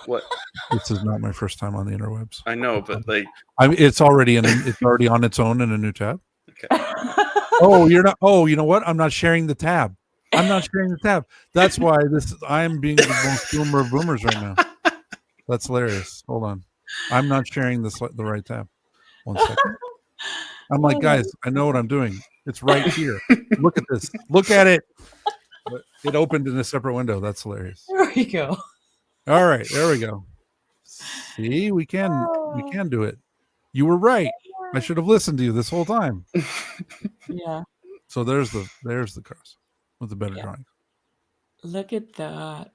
what? This is not my first time on the interwebs. I know, but like, it's already on its own in a new tab. Okay. Oh, you're not. Oh, you know what? I'm not sharing the tab. I'm not sharing the tab. That's why I'm being the most boomer of boomers right now. That's hilarious. Hold on. I'm not sharing the right tab. 1 second. I'm like, guys, I know what I'm doing. It's right here. Look at this. Look at it. But it opened in a separate window. That's hilarious. There we go. All right, there we go. See, we can do it. You were right. I should have listened to you this whole time. Yeah. So there's the cross with the better drawing. Look at that.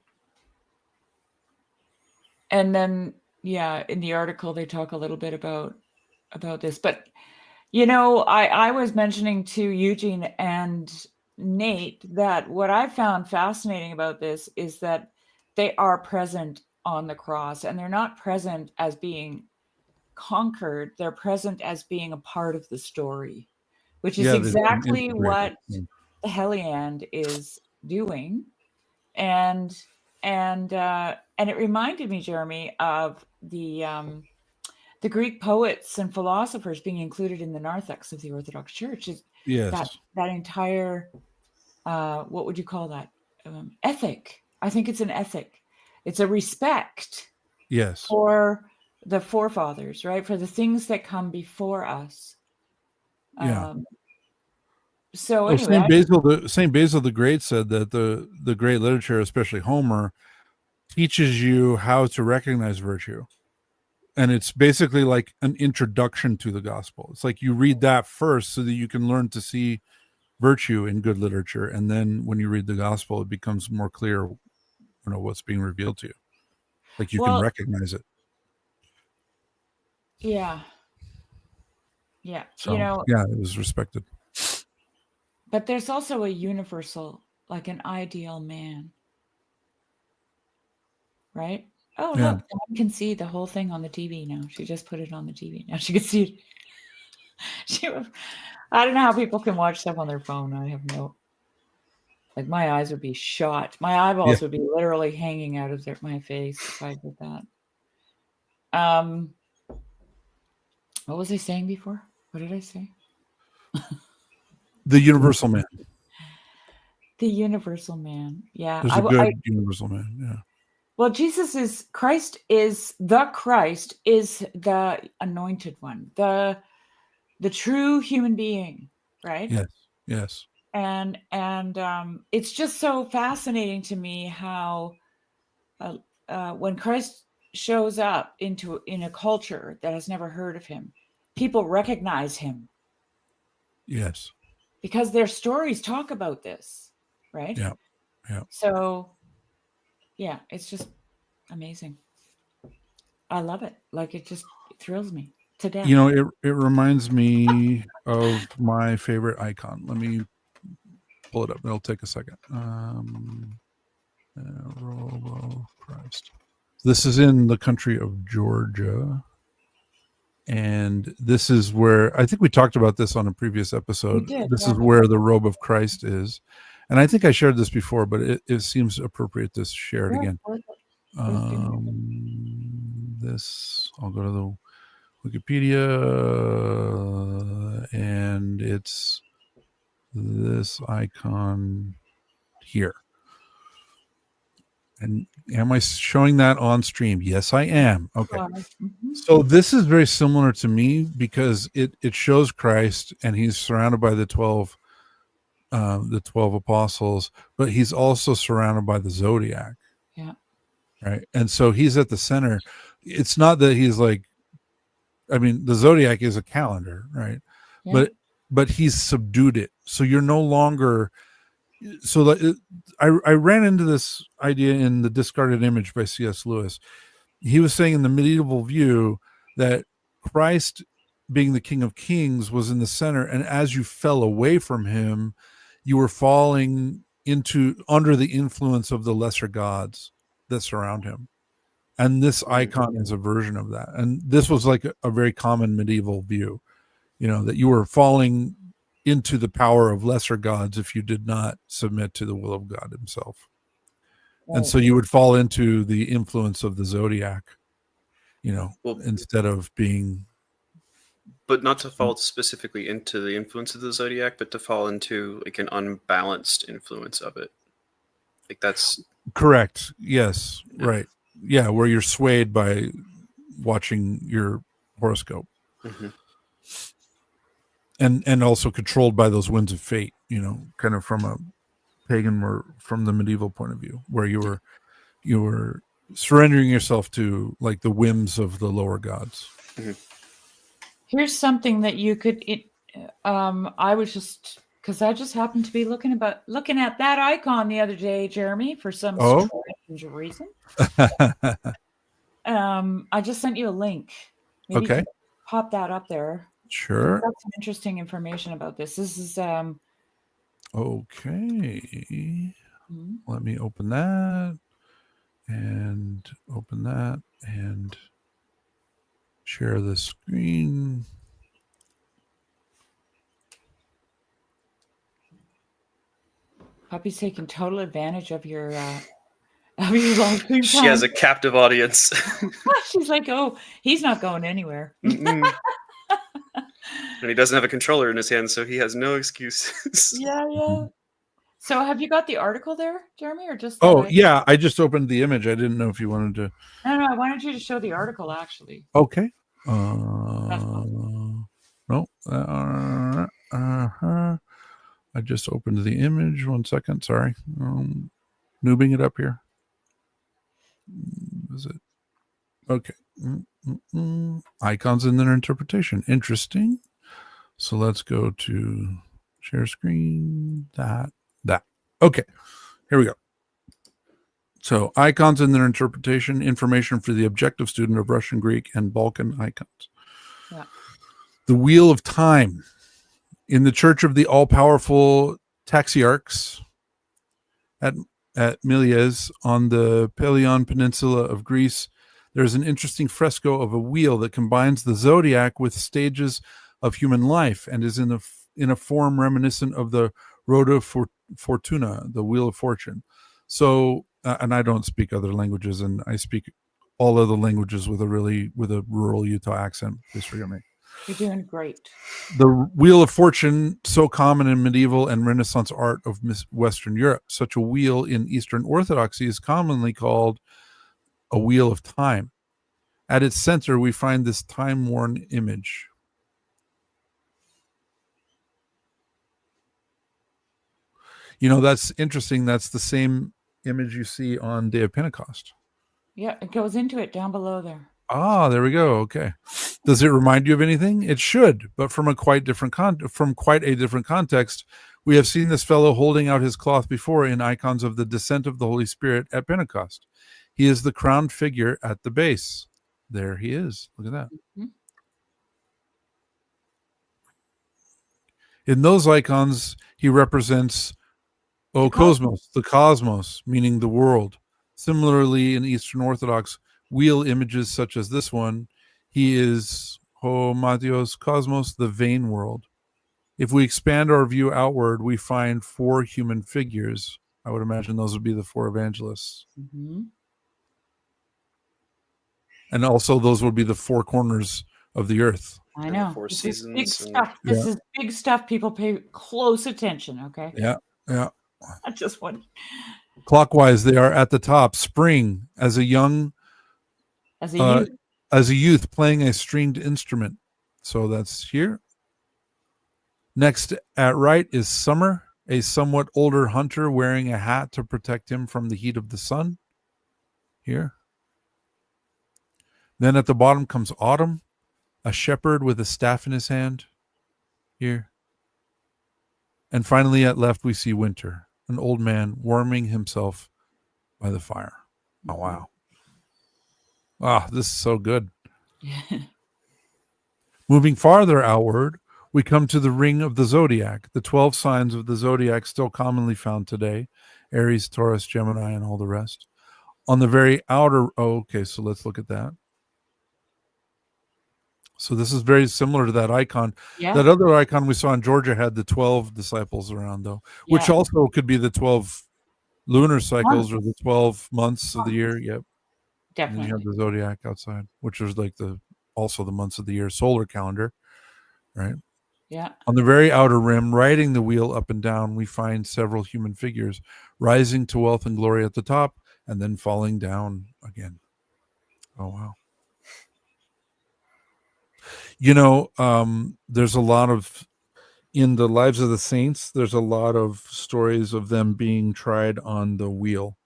And then, in the article they talk a little bit about this. But I was mentioning to Eugene and Nate that what I found fascinating about this is that they are present on the cross, and they're not present as being conquered. They're present as being a part of the story, which is exactly what the Heliand is doing. And it reminded me, Jeremy, of the Greek poets and philosophers being included in the narthex of the Orthodox Church. Yes. That entire, what would you call that? Ethic. I think it's an ethic. It's a respect. Yes. For the forefathers, right? For the things that come before us. Yeah. So anyway, Saint Basil the Great said that the great literature, especially Homer, teaches you how to recognize virtue. And it's basically like an introduction to the gospel. It's like you read that first so that you can learn to see virtue in good literature. And then when you read the gospel, it becomes more clear, what's being revealed to you. Like you can recognize it. Yeah. Yeah. So, it was respected. But there's also a universal, like an ideal man. Right? Oh, look, I can see the whole thing on the TV now. She just put it on the TV. Now she can see it. I don't know how people can watch stuff on their phone. I have like my eyes would be shot. My eyeballs would be literally hanging out of my face if I did that. What was I saying before? What did I say? The universal man. The universal man. Yeah. There's a good universal man. Yeah. Well, Christ is the anointed one, the true human being, right? Yes. Yes. And it's just so fascinating to me how when Christ shows up in a culture that has never heard of him, people recognize him. Yes. Because their stories talk about this, right? Yeah. Yeah. So, it's just amazing. I love it. Like it just thrills me to death. You know, it reminds me of my favorite icon. Let me pull it up. It'll take a second. Robo Christ. This is in the country of Georgia. And this is where, I think we talked about this on a previous episode. We did, This yeah. is where the robe of Christ is. And I think I shared this before, but it seems appropriate to share it Yeah, again. perfect. Let's do it. This, I'll go to the Wikipedia, and it's this icon here. And am I showing that on stream? Yes, I am. Okay. Mhm. So this is very similar to me because it shows Christ and he's surrounded by the 12 apostles, but he's also surrounded by the zodiac. Yeah. Right. And so he's at the center. It's not that he's like, I mean, the zodiac is a calendar, right? Yeah. But he's subdued it. So you're no longer. So I ran into this idea in The Discarded Image by C.S. Lewis. He was saying in the medieval view that Christ, being the King of Kings, was in the center, and as you fell away from him, you were falling under the influence of the lesser gods that surround him. And this icon is a version of that. And this was like a very common medieval view, you know, that you were falling into the power of lesser gods if you did not submit to the will of God himself. Right. And so you would fall into the influence of the zodiac, you know, Well, instead of being. But not to fall specifically into the influence of the zodiac, but to fall into like an unbalanced influence of it. Like that's Correct. Yes. Right. Yeah. Where you're swayed by watching your horoscope. Mm-hmm. And also controlled by those winds of fate, you know, kind of from a pagan or from the medieval point of view, where you were surrendering yourself to like the whims of the lower gods. Mm-hmm. Here's something that you could. I was just because I just happened to be looking at that icon the other day, Jeremy, for some strange reason. I just sent you a link. Maybe okay. You can pop that up there. Sure. That's some interesting information about this. This is okay. Let me open that and share the screen. Puppy's taking total advantage of your live stream. She has a captive audience. She's like, oh, he's not going anywhere. And he doesn't have a controller in his hand, so he has no excuses. Yeah. So have you got the article there, Jeremy, or just? Yeah, I just opened the image. I didn't know if you wanted to. No, I wanted you to show the article, actually. Okay. No. I just opened the image. 1 second. Sorry. Noobing it up here. Is it? Okay. Icons and their interpretation. Interesting. So let's go to share screen. That. Okay. Here we go. So icons and their interpretation, information for the objective student of Russian, Greek, and Balkan icons. Yeah. The Wheel of Time. In the Church of the All-Powerful Taxiarchs at Miliez on the Pelion Peninsula of Greece, there's an interesting fresco of a wheel that combines the zodiac with stages of human life and is in a form reminiscent of the Roda Fortuna, the Wheel of Fortune. So, and I don't speak other languages, and I speak all other languages with a rural Utah accent. Please forgive me. You're doing great. The Wheel of Fortune, so common in medieval and Renaissance art of Western Europe. Such a wheel in Eastern Orthodoxy is commonly called a wheel of time. At its center, we find this time-worn image. You know, that's interesting. That's the same image you see on Day of Pentecost. Yeah, it goes into it down below there. Ah, there we go. Okay. Does it remind you of anything? It should, but from quite a different context. We have seen this fellow holding out his cloth before in icons of the descent of the Holy Spirit at Pentecost. He is the crowned figure at the base. there he is. Look at that. Mhm. In those icons, he represents cosmos, the cosmos, meaning the world. Similarly, in Eastern Orthodox wheel images such as this one, he is Matios Cosmos, the vain world. If we expand our view outward, we find 4 human figures. I would imagine those would be the 4 evangelists. Mm-hmm. And also those would be the 4 corners of the earth. I And know. the 4 This is big seasons. stuff. This is big stuff. People pay close attention, okay? Yeah. I just want Clockwise, they are at the top. Spring, as a young as a youth. as a youth playing a stringed instrument. So that's here. Next at right is summer, a somewhat older hunter wearing a hat to protect him from the heat of the sun. Here. Then at the bottom comes autumn, a shepherd with a staff in his hand. Here. And finally at left we see winter, an old man warming himself by the fire. Oh, wow. Ah, this is so good. Moving farther outward, we come to the ring of the zodiac, the 12 signs of the zodiac still commonly found today, Aries, Taurus, Gemini, and all the rest. On the very outer, so let's look at that. So this is very similar to that icon. Yeah. That other icon we saw in Georgia had the 12 disciples around, though, which also could be the 12 lunar cycles or the 12 months of the year. Yep. Definitely. And you have the zodiac outside, which is like also the months of the year solar calendar, right? Yeah. On the very outer rim, riding the wheel up and down, we find several human figures rising to wealth and glory at the top and then falling down again. Oh, wow. You know, there's a lot of, in the lives of the saints, there's a lot of stories of them being tried on the wheel,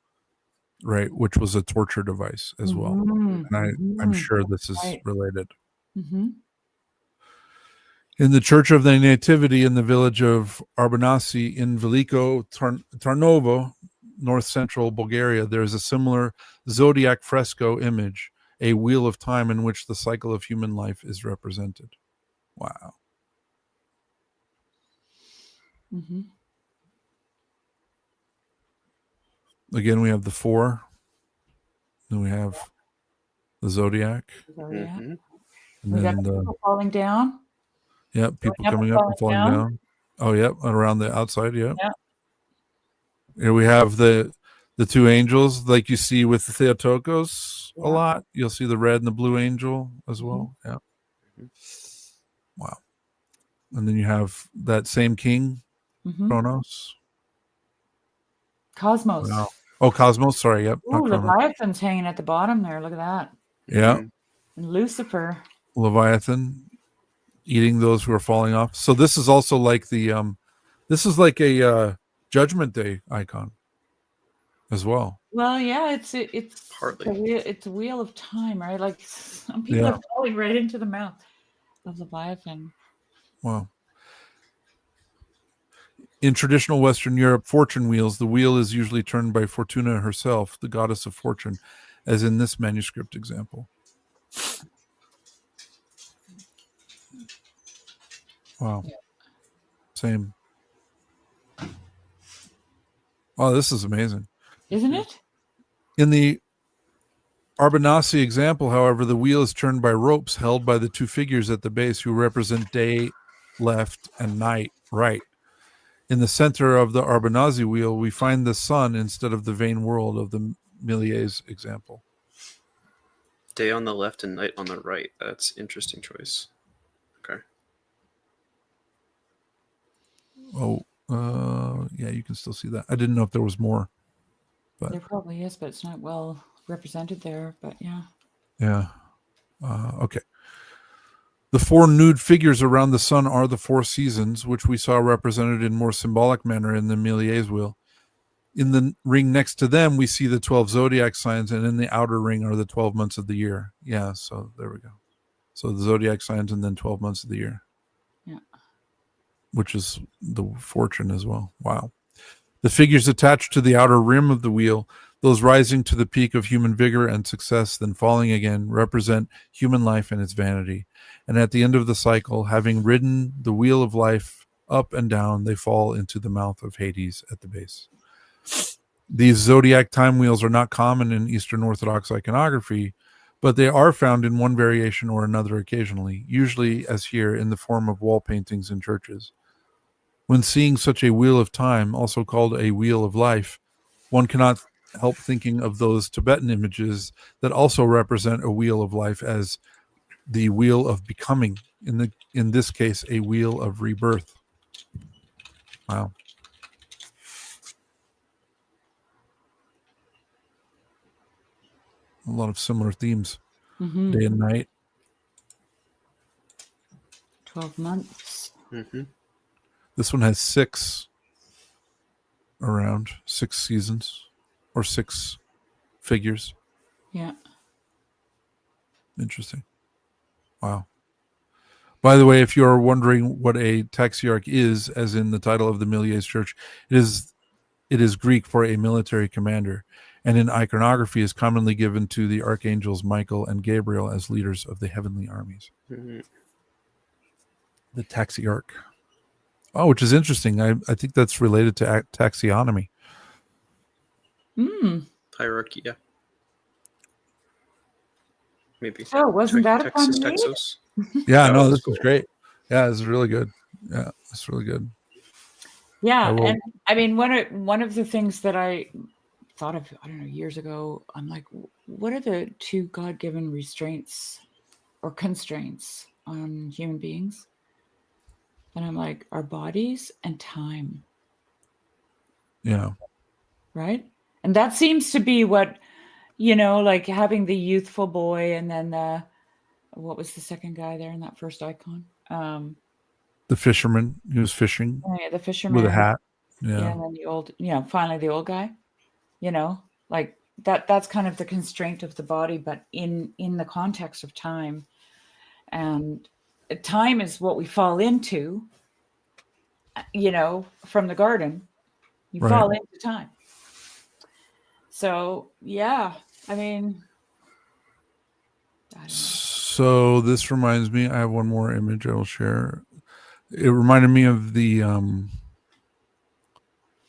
right? Which was a torture device as well. And I'm sure this is related. Mm-hmm. In the Church of the Nativity in the village of Arbanasi in Veliko Tarnovo, north central Bulgaria, there is a similar zodiac fresco image, a wheel of time in which the cycle of human life is represented. Wow. Mm-hmm. Again, we have the 4. Then we have the zodiac. Mm-hmm. And we then got people falling down. Yep, people coming up and falling down. Oh, yep, around the outside, yep. Yeah. Here we have the 2 angels, like you see with the Theotokos a lot. You'll see the red and the blue angel as well. Yeah. Wow. And then you have that same king, Kronos. Cosmos. Wow. Oh, Cosmos. Sorry. Yep. Ooh, Leviathan's hanging at the bottom there. Look at that. Yeah. And Lucifer. Leviathan eating those who are falling off. So this is also like this is like a Judgment Day icon as well. Well, yeah, it's Partly. it's a wheel of time, right? Like some people are falling right into the mouth of Leviathan. Wow. In traditional Western Europe fortune wheels, the wheel is usually turned by Fortuna herself, the goddess of fortune, as in this manuscript example. Wow. Same. Wow, this is amazing. Isn't it? In the Arbanasi example, however, the wheel is turned by ropes held by the 2 figures at the base who represent day left and night right. In the center of the Arbanasi wheel, we find the sun instead of the vain world of the Millier's example. Day on the left and night on the right. That's interesting choice. Okay. Oh, yeah, you can still see that. I didn't know if there was more. But there probably is, but it's not well represented there. But yeah. Yeah. Okay. The 4 nude figures around the sun are the 4 seasons, which we saw represented in more symbolic manner in the Millier's wheel. In the ring next to them, we see the 12 zodiac signs, and in the outer ring are the 12 months of the year. Yeah, so there we go. So the zodiac signs and then 12 months of the year. Yeah. Which is the fortune as well. Wow. The figures attached to the outer rim of the wheel, Those rising to the peak of human vigor and success, then falling again, represent human life and its vanity. And at the end of the cycle, having ridden the wheel of life up and down, they fall into the mouth of Hades at the base. These zodiac time wheels are not common in Eastern Orthodox iconography, but they are found in one variation or another occasionally, usually, as here, in the form of wall paintings in churches. When seeing such a wheel of time, also called a wheel of life, one cannot help thinking of those Tibetan images that also represent a wheel of life as the wheel of becoming, in this case, a wheel of rebirth. Wow. A lot of similar themes. Mm-hmm. Day and night. 12 months. Mm-hmm. This one has 6 seasons or 6 figures. Yeah. Interesting. Wow. By the way, if you're wondering what a taxiarch is, as in the title of the Miliers Church, it is Greek for a military commander, and in iconography is commonly given to the archangels Michael and Gabriel as leaders of the heavenly armies. Mm-hmm. The taxiarch. Oh, which is interesting. I think that's related to taxonomy. Hierarchy, yeah. Maybe. So wasn't that a fun Texas, read? Texas. Yeah, That no, was this cool. is great. Yeah, this is really good. Yeah, it's really good. Yeah, will- and I mean one of the things that I thought of, I don't know, years ago, I'm like, what are the 2 God-given restraints or constraints on human beings? And I'm like, our bodies and time, Yeah. right? And that seems to be what, like having the youthful boy, and then what was the second guy there in that first icon? The fisherman, he was fishing Oh, yeah, the fisherman with a hat. Yeah, Yeah. and then the old, finally the old guy, like that's kind of the constraint of the body, but in the context of time. And time is what we fall into, from the garden. You Right. fall into time. So, yeah, I mean, I don't know. So this reminds me, I have one more image I will share. It reminded me of the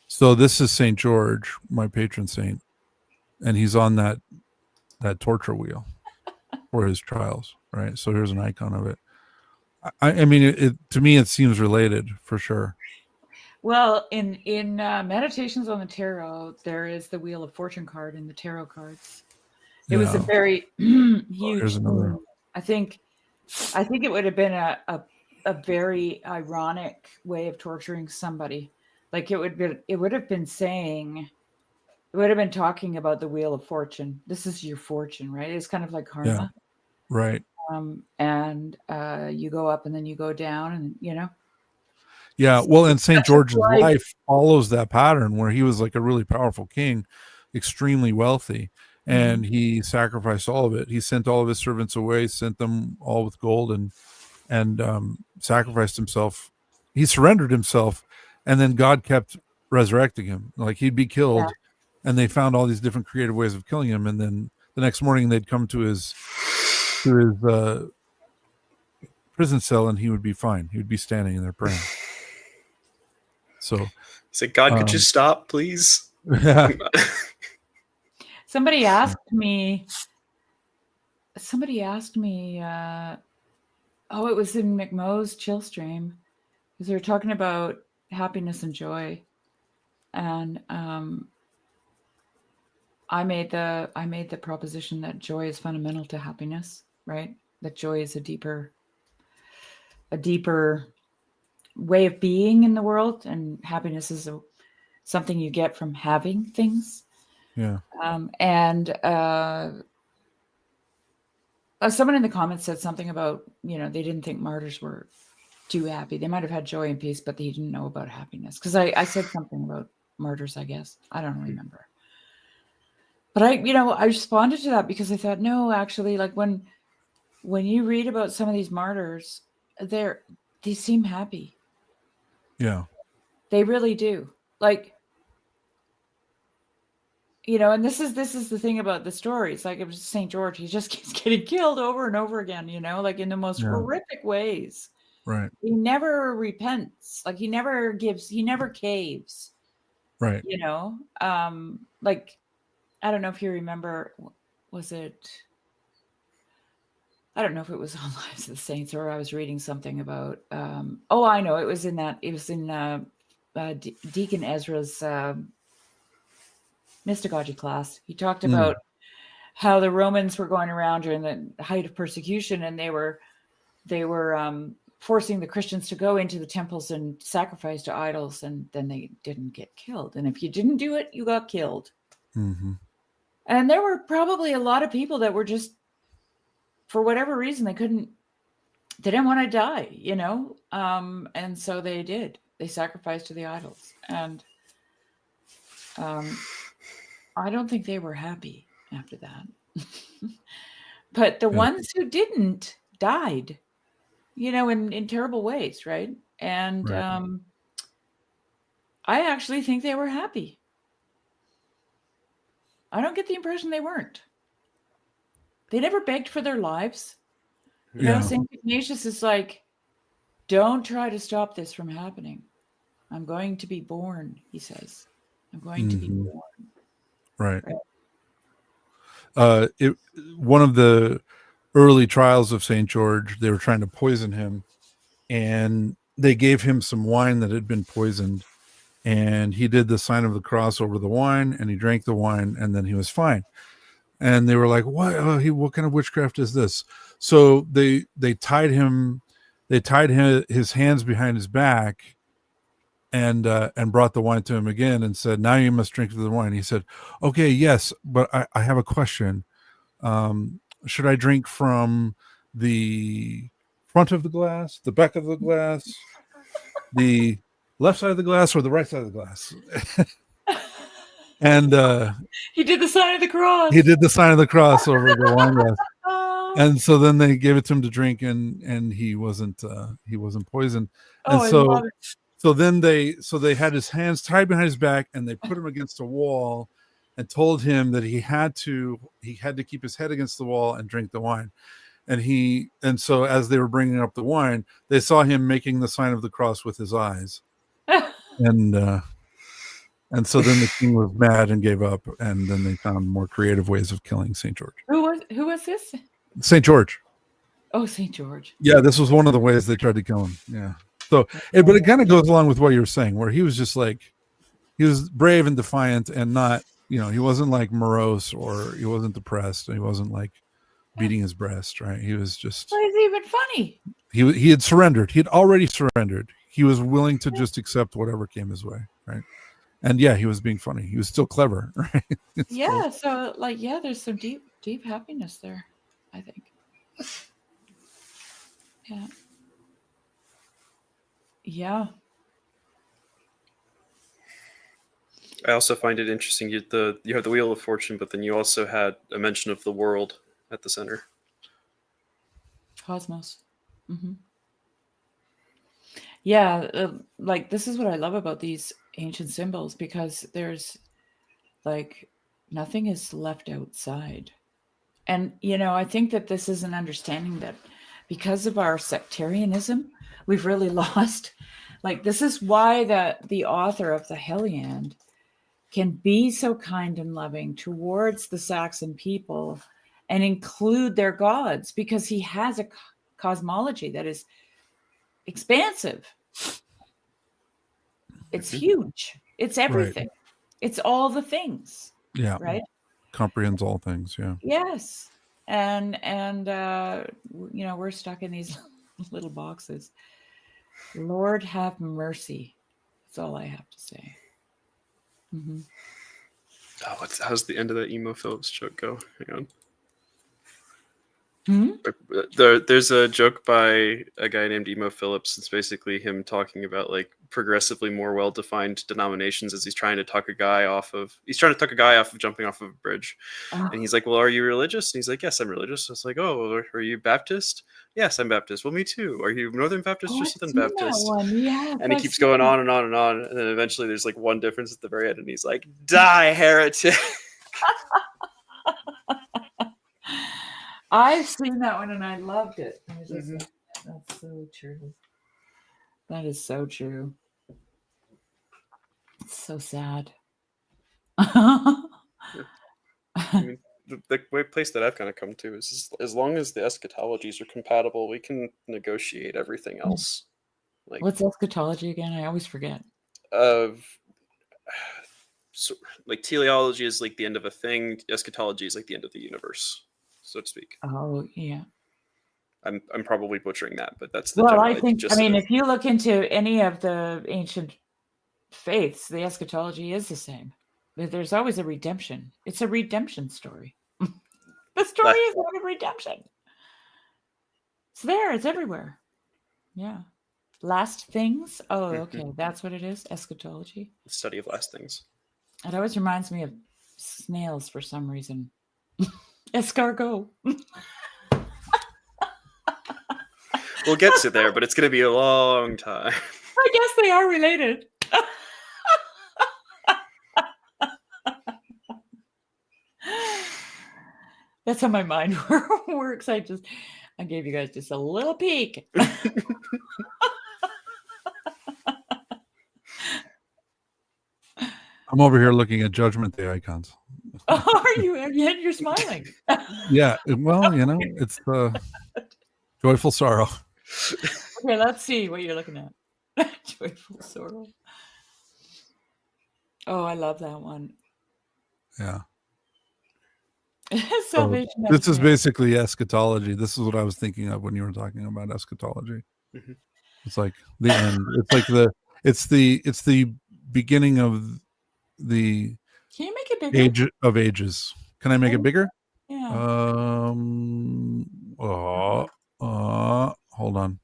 so this is St. George, my patron saint, and he's on that torture wheel for his trials, right? So here's an icon of it. I mean, it to me it seems related for sure. Well, in Meditations on the Tarot, there is the Wheel of Fortune card in the tarot cards. It was a Yeah. very Here's huge another. I think it would have been a very ironic way of torturing somebody. Like it would have been saying, it would have been talking about the Wheel of Fortune. This is your fortune, right? It's kind of like Yeah. karma. Right. And you go up and then you go down, and Yeah. Well, and St. That's George's life. life follows that pattern where he was like a really powerful king, extremely wealthy, and he sacrificed all of it. He sent all of his servants away, sent them all with gold, and sacrificed himself. He surrendered himself, and then God kept resurrecting him. Like he'd be killed, and they found all these different creative ways of killing him. And then the next morning they'd come to his prison cell, and he would be fine. He would be standing in there praying. So, He's like, God, could you stop, please? Yeah. Somebody asked me, oh, it was in McMo's chill stream, because they were talking about happiness and joy. And I made the proposition that joy is fundamental to happiness, right? That joy is a deeper way of being in the world, and happiness is something you get from having things. Yeah. And someone in the comments said something about, they didn't think martyrs were too happy. They might have had joy and peace, but they didn't know about happiness. Because I said something about martyrs, I guess. I don't remember. But I responded to that because I thought, no, actually, like when you read about some of these martyrs, they seem happy. Yeah. They really do. Like, and this is the thing about the stories. Like, it was St. George, he just keeps getting killed over and over again, like in the most horrific ways. Right. He never repents. Like, he never caves. Right. Like, I don't know if you remember, was it, I don't know if it was on Lives of the Saints or I was reading something about, I know, it was in Deacon Ezra's mystagogy class. He talked about how the Romans were going around during the height of persecution, and they were forcing the Christians to go into the temples and sacrifice to idols, and then they didn't get killed. And if you didn't do it, you got killed. Mm-hmm. And there were probably a lot of people that were just, for whatever reason, they didn't want to die, and so they sacrificed to the idols. And I don't think they were happy after that. But the ones who didn't died, in terrible ways, right? And I actually think they were happy. I don't get the impression they weren't. They never begged for their lives. St. Ignatius is like, don't try to stop this from happening. I'm going to be born, he says. I'm going to be born. Right. One of the early trials of St. George, they were trying to poison him, and they gave him some wine that had been poisoned, and he did the sign of the cross over the wine, and he drank the wine, and then he was fine. And they were like, what kind of witchcraft is this? So they tied his hands behind his back and brought the wine to him again and said, now you must drink the wine. He said, okay, yes, but I have a question. Should I drink from the front of the glass, the back of the glass, the left side of the glass, or the right side of the glass? And he did the sign of the cross. He did the sign of the cross over the wine glass. And so then they gave it to him to drink, and he wasn't poisoned. And so then they had his hands tied behind his back, and they put him against a wall and told him that he had to keep his head against the wall and drink the wine. And so as they were bringing up the wine, they saw him making the sign of the cross with his eyes. And so then the king was mad and gave up, and then they found more creative ways of killing St. George. Who was this? St. George. Oh, St. George. Yeah, this was one of the ways they tried to kill him. Yeah. So, but it kind of goes along with what you were saying, where he was just like, he was brave and defiant, and not, he wasn't like morose, or he wasn't depressed, and he wasn't like beating his breast, right? He was just. Why is it even funny? He had surrendered. He had already surrendered. He was willing to just accept whatever came his way, right? And yeah, he was being funny. He was still clever, right? Yeah. So there's some deep happiness there, I think. Yeah. Yeah. I also find it interesting. You have the Wheel of Fortune, but then you also had a mention of the world at the center. Cosmos. Mm-hmm. Yeah, this is what I love about these ancient symbols, because there's nothing is left outside. And, I think that this is an understanding that because of our sectarianism, we've really lost. This is why the author of the Heliand can be so kind and loving towards the Saxon people and include their gods, because he has a cosmology that is expansive. It's huge. It's everything. Right. It's all the things. Yeah. Right. Comprehends all things. Yeah. Yes. And we're stuck in these little boxes. Lord have mercy. That's all I have to say. Mm-hmm. Oh, how's the end of that Emo Phillips joke go? Hang on. Mm-hmm. There's a joke by a guy named Emo Phillips. It's basically him talking about progressively more well-defined denominations as he's trying to talk a guy off of jumping off of a bridge. And he's like, well, are you religious? And he's like, yes, I'm religious. I was like, oh, are you Baptist? Yes, I'm Baptist. Well, me too. Are you Northern Baptist or Southern Baptist? Yeah, and he keeps going on and on and on. And then eventually there's one difference at the very end, and he's like, die, heretic. I've seen that one and I loved it. I was just Mhm. like, that's so true. That is so true. It's so sad. I mean, the place that I've kind of come to is as long as the eschatologies are compatible, we can negotiate everything else. Like, What's eschatology again? I always forget. of so, like teleology is like the end of a thing. Eschatology is like the end of the universe, so to speak. Oh, yeah. I'm probably butchering that, but that's the Well, general I think, gist of it. if you look into any of the ancient faiths, the eschatology is the same. There's always a redemption. It's a redemption story. The story is one of redemption. It's there. It's everywhere. Yeah. Last things. Oh, okay. That's what it is. Eschatology. The study of last things. It always reminds me of snails for some reason. Escargot. We'll get to there, but it's going to be a long time. I guess they are related. That's how my mind works. I gave you guys just a little peek. I'm over here looking at Judgment Day icons. Are you? Yet you're smiling. Yeah, well, it's the joyful sorrow. Okay, let's see what you're looking at. Joyful sorrow. Oh, I love that one. Yeah. Salvation. This is basically eschatology. This is what I was thinking of when you were talking about eschatology. Mhm. It's like the end. It's like it's the beginning of the Can you make it bigger? age of ages. Can I make it bigger? Yeah. Hold on.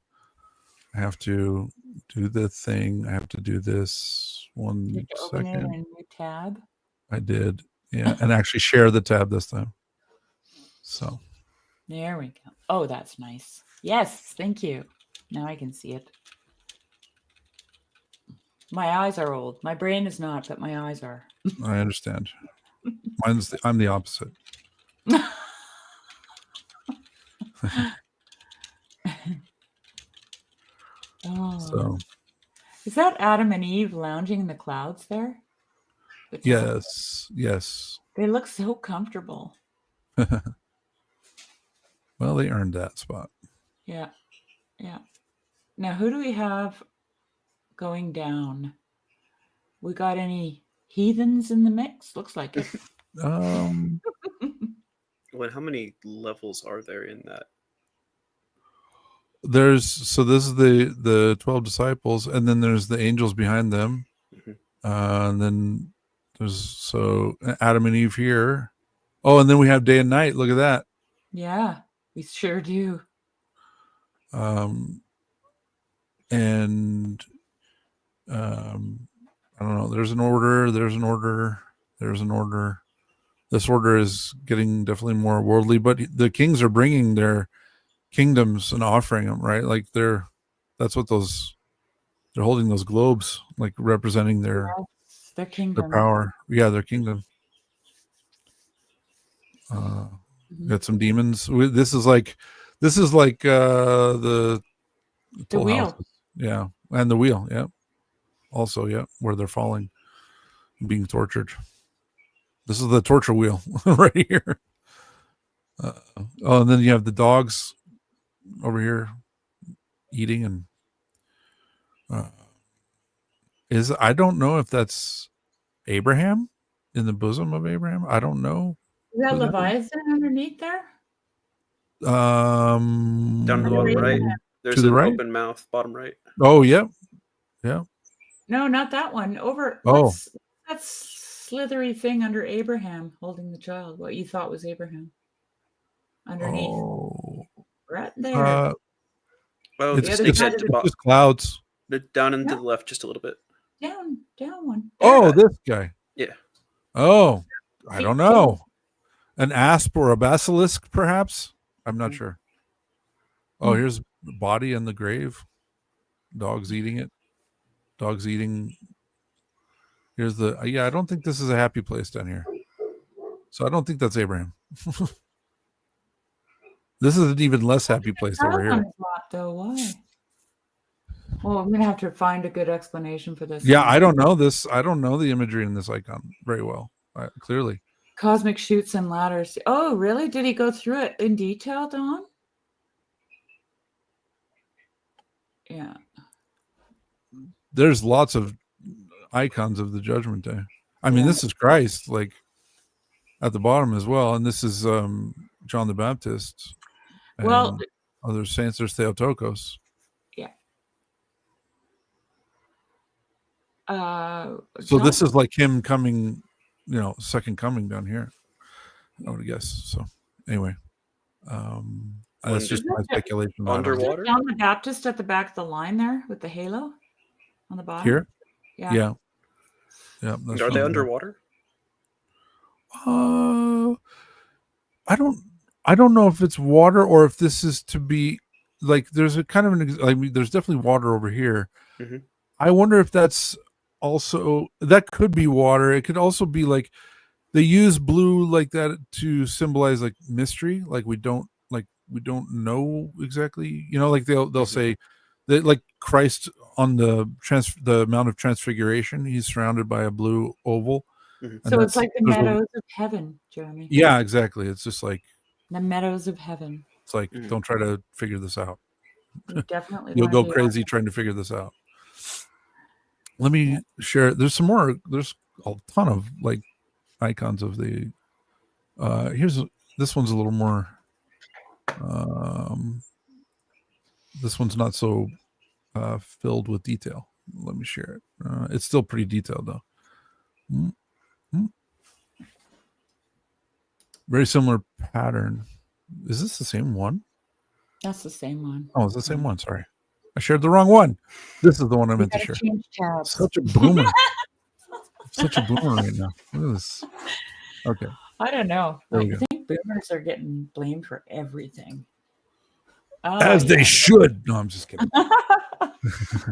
I have to do the thing. I have to do this one Did you open it in a second. new tab? I did. Yeah. And actually share the tab this time. So There we go. Oh, that's nice. Yes, thank you. Now I can see it. My eyes are old. My brain is not, but my eyes are. I understand. I'm the opposite. Oh. So Is that Adam and Eve lounging in the clouds there? yes. They look so comfortable. Well, they earned that spot. Yeah. Now, who do we have going down? We got any heathens in the mix? Looks like it. Well, how many levels are there in that? This is the 12 disciples, and then there's the angels behind them. Mhm. And then there's Adam and Eve here. Oh, and then we have day and night. Look at that. Yeah, we sure do. And I don't know. There's an order. This order is getting definitely more worldly, but the kings are bringing their kingdoms and offering them, right? Like they're holding those globes, like representing their kingdom. their power. Yeah, their kingdom. Got some demons. This is like the wheel. Houses. Yeah, and the wheel. Yeah, also where they're falling, being tortured. This is the torture wheel right here. And then you have the dogs over here eating, and I don't know if that's Abraham in the bosom of Abraham. I don't know. Is that Leviathan underneath there? Down the bottom right. There's an open mouth, bottom right. Oh, yeah. No, not that one. Over. Oh. What's that slithery thing under Abraham holding the child? What you thought was Abraham? Underneath. Oh. Right there. Well, it's just clouds. Down and to the left just a little bit. Down one. Oh, this guy. Yeah. Oh, I don't know. An asp or a basilisk, perhaps? I'm not sure. Oh, here's the body in the grave. Dogs eating it. Dogs eating. Here's the. I don't think this is a happy place down here. So I don't think that's Abraham. This is an even less happy place over Crown on here. his lap, though. Why? Well, I'm gonna have to find a good explanation for this. Yeah, I don't know this. I don't know the imagery in this icon very well. Clearly, Cosmic chutes and ladders. Oh, really? Did he go through it in detail, Don? Yeah. there's lots of icons of the Judgment Day. I mean, Yeah. this is Christ, like at the bottom as well, and this is John the Baptist. And Well, other saints. There's Theotokos. yeah. So this is like him coming, second coming down here, I would guess. So anyway, that's just my speculation. Underwater? John the Baptist at the back of the line there with the halo on the bottom. Here? Yeah. Yeah. Are they underwater? I don't know if it's water or if this is to be like, there's a kind of there's definitely water over here. Mm-hmm. I wonder if that's also, that could be water. It could also be like they use blue like that to symbolize like mystery. Like we don't know exactly, like they'll say that, like Christ on the Mount of Transfiguration, he's surrounded by a blue oval. Mm-hmm. So it's like the meadows of heaven, Jeremy. Yeah, exactly. It's just like the meadows of heaven. It's like, don't try to figure this out. Definitely. You'll go crazy trying to figure this out. Let me share. There's some more. There's a ton of like icons of the. This one's a little more. This one's not so filled with detail. Let me share it. It's still pretty detailed though. Very similar pattern. Is this the same one? That's the same one. Oh, it's the same one. Sorry. I shared the wrong one. This is the one I meant to share. Such a boomer. Such a boomer right now. Look at this. Okay. I don't know. I think boomers are getting blamed for everything. As they should. No, I'm just kidding. All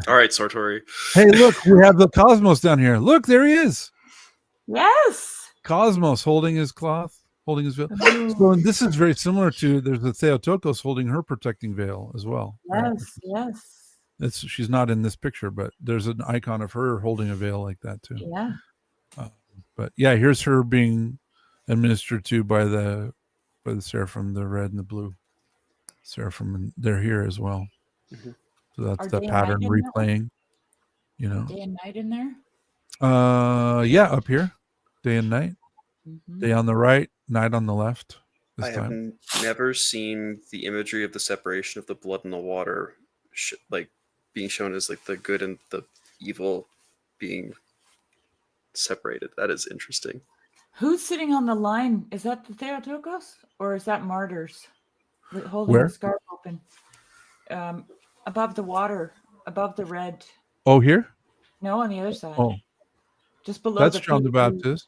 right, Sartori. Hey, look, we have the Cosmos down here. Look, there he is. Yes. Cosmos holding his cloth, holding his veil. So this is very similar to, there's the Theotokos holding her protecting veil as well. Yes, right? Yes. She's not in this picture, but there's an icon of her holding a veil like that too. Yeah. But yeah, here's her being administered to by the seraphim, the red and the blue seraphim, and they're here as well. Mm-hmm. So that's the pattern replaying. Day and night in there. Yeah, up here, day and night. Mm-hmm. Day on the right, night on the left. I have never seen the imagery of the separation of the blood and the water, like being shown as like the good and the evil being separated. That is interesting. Who's sitting on the line? Is that the Theotokos or is that martyrs holding the scarf open? Above the water, above the red. Oh, here? No, on the other side. Oh, just below. That's John the Baptist.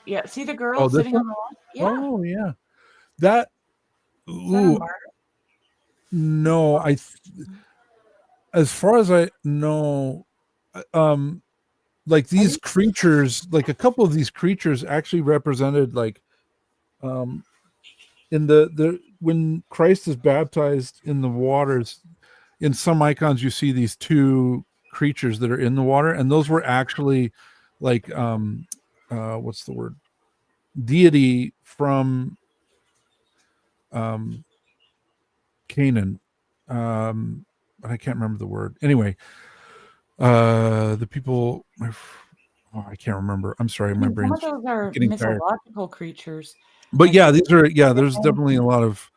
Yeah, see the girl sitting on the line? Yeah. Oh, yeah. That. Ooh. No, as far as I know, like these creatures, like a couple of these creatures actually represented like, in the when Christ is baptized in the waters, in some icons you see these two creatures that are in the water, and those were actually like what's the word? Deity from Canaan. But I can't remember the word. Anyway, the people, I can't remember. I'm sorry, my brain's some of those are getting mythological creatures. But yeah, these are there's definitely a lot of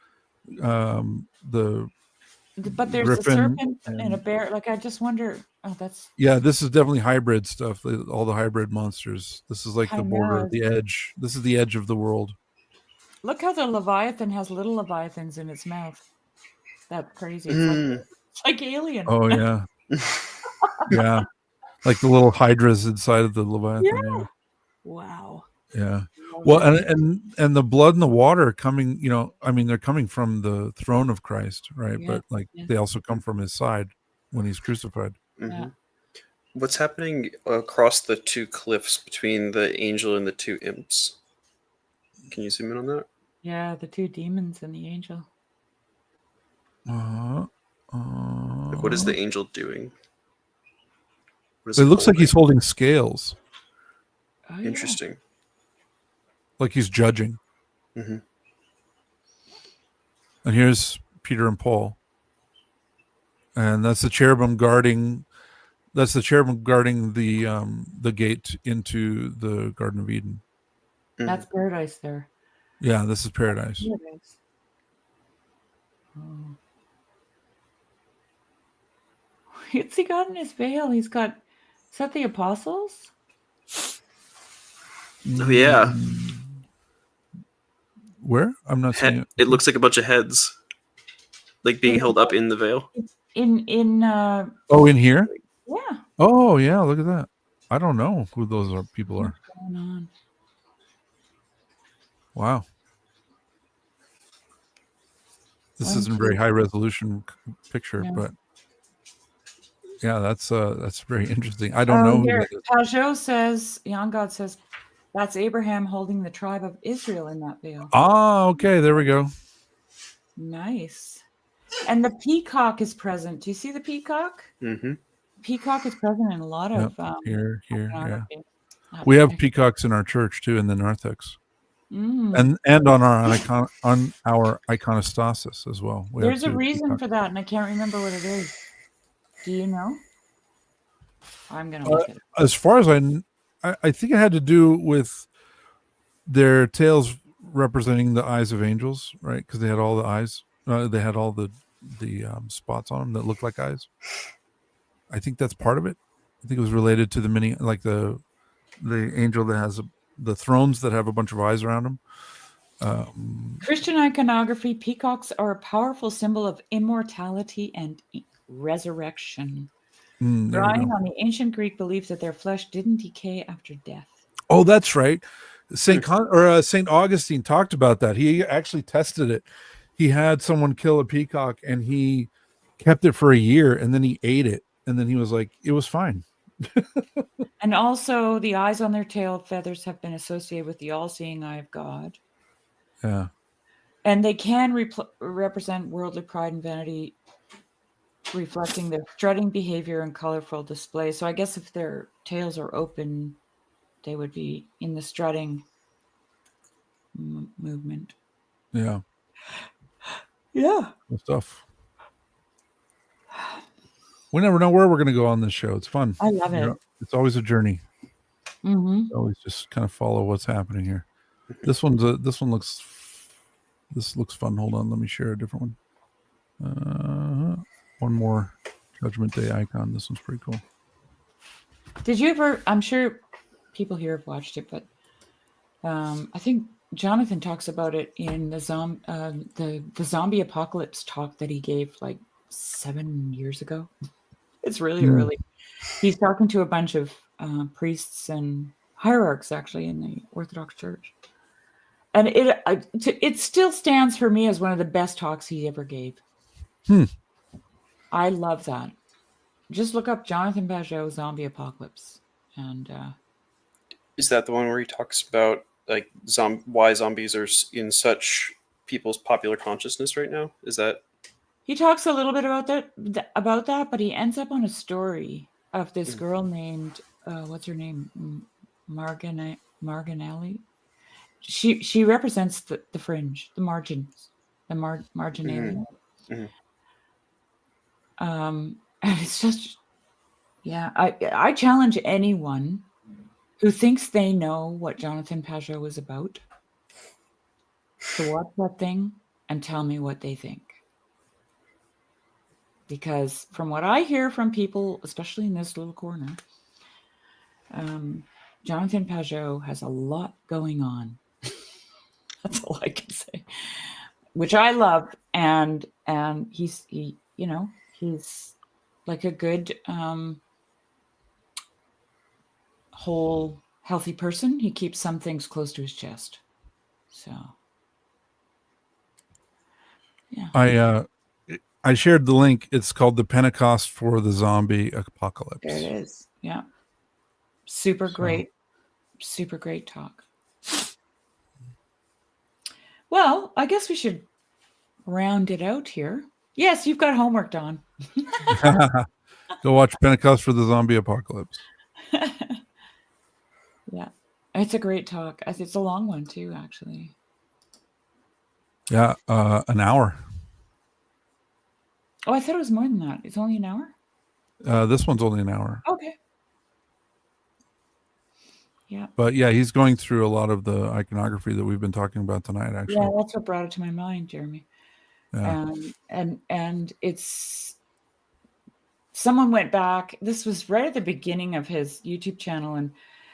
but there's a serpent and a bear. Like I just wonder. Oh, that's this is definitely hybrid stuff. All the hybrid monsters. This is like the border, the edge. This is the edge of the world. Look how the Leviathan has little Leviathans in its mouth. That's crazy. It's like Alien. Oh yeah, yeah, like the little hydras inside of the Leviathan. Yeah. Wow. Yeah. Well, and the blood and the water coming, I mean, they're coming from the throne of Christ, right? Yeah, but like they also come from his side when he's crucified. Mm-hmm. Yeah. What's happening across the two cliffs between the angel and the two imps? Can you zoom in on that? Yeah, the two demons and the angel. Like, what is the angel doing? What is It looks like holding? he's holding scales, Oh, yeah. Interesting. like he's judging. Mhm. And here's Peter and Paul, and that's the cherubim guarding. That's the cherubim guarding the gate into the Garden of Eden. That's paradise there. Yeah, this is paradise. Paradise. Oh. What's he got in his veil? Is that the apostles? Oh yeah. Where? I'm not seeing it. It looks like a bunch of heads, like being held up in the veil. In Oh, in here? yeah. Oh, yeah. Look at that. I don't know who those people are. What's going on? Wow. This One, isn't a two. very high resolution picture, No. but yeah, that's very interesting. I don't know who Here, that is. Pajot says, Young God says, that's Abraham holding the tribe of Israel in that veil. Ah, okay, there we go. Nice. And the peacock is present. Do you see the peacock? Mm-hmm. Peacock is present in a lot of Here, yeah. iconography. We have peacocks in our church too, in the narthex, Mm. and on our iconostasis as well. We There's have a two reason peacocks. for that, and I can't remember what it is. Do you know? I'm gonna look at it. As far as I think it had to do with their tails representing the eyes of angels, right? Because they had all the eyes. They had all the spots on them that looked like eyes. I think that's part of it. I think it was related to the the angel that has the thrones that have a bunch of eyes around them. Christian iconography, peacocks are a powerful symbol of immortality and resurrection, drawing on the ancient Greek belief that their flesh didn't decay after death. Oh, that's right. Saint Augustine talked about that. He actually tested it. He had someone kill a peacock, and he kept it for a year, and then he ate it, and then he was like, it was fine. And also, the eyes on their tail feathers have been associated with the all-seeing eye of God. Yeah. And they can represent worldly pride and vanity, reflecting their strutting behavior and colorful display. So I guess if their tails are open, they would be in the strutting movement. Yeah. Yeah. Good stuff. We never know where we're going to go on this show. It's fun. I love it. It's always a journey. Mm-hmm. Always just kind of follow what's happening here. This one looks fun. Hold on, let me share a different one. One more Judgment Day icon. This one's pretty cool. Did you ever? I'm sure people here have watched it, but I think Jonathan talks about it in the zombie apocalypse talk that he gave like 7 years ago. It's really early. He's talking to a bunch of priests and hierarchs actually in the Orthodox Church, and it still stands for me as one of the best talks he ever gave. I love that. Just look up Jonathan Pajot zombie apocalypse, and is that the one where he talks about like why zombies are in such people's popular consciousness right now? Is that? He talks a little bit about that, but he ends up on a story of this girl named what's her name, Marginelli. She represents the fringe, the margins, the marginalia. Mm-hmm. And it's just, yeah. I challenge anyone who thinks they know what Jonathan Pajot was about to watch that thing and tell me what they think. Because from what I hear from people, especially in this little corner, Jonathan Pajot has a lot going on. That's all I can say. Which I love, and he's like a good whole healthy person. He keeps some things close to his chest. So yeah. I shared the link. It's called The Pentecost for the Zombie Apocalypse. There it is. Yeah. Super great talk. Well, I guess we should round it out here. Yes, you've got homework, Don. Go watch Pentecost for the Zombie Apocalypse. Yeah, it's a great talk. It's a long one too, actually. Yeah, an hour. Oh, I thought it was more than that. It's only an hour? This one's only an hour. Okay. Yeah. But yeah, he's going through a lot of the iconography that we've been talking about tonight, actually. Yeah, that's what brought it to my mind, Jeremy. Yeah. And it's someone went back. This was right at the beginning of his YouTube channel, and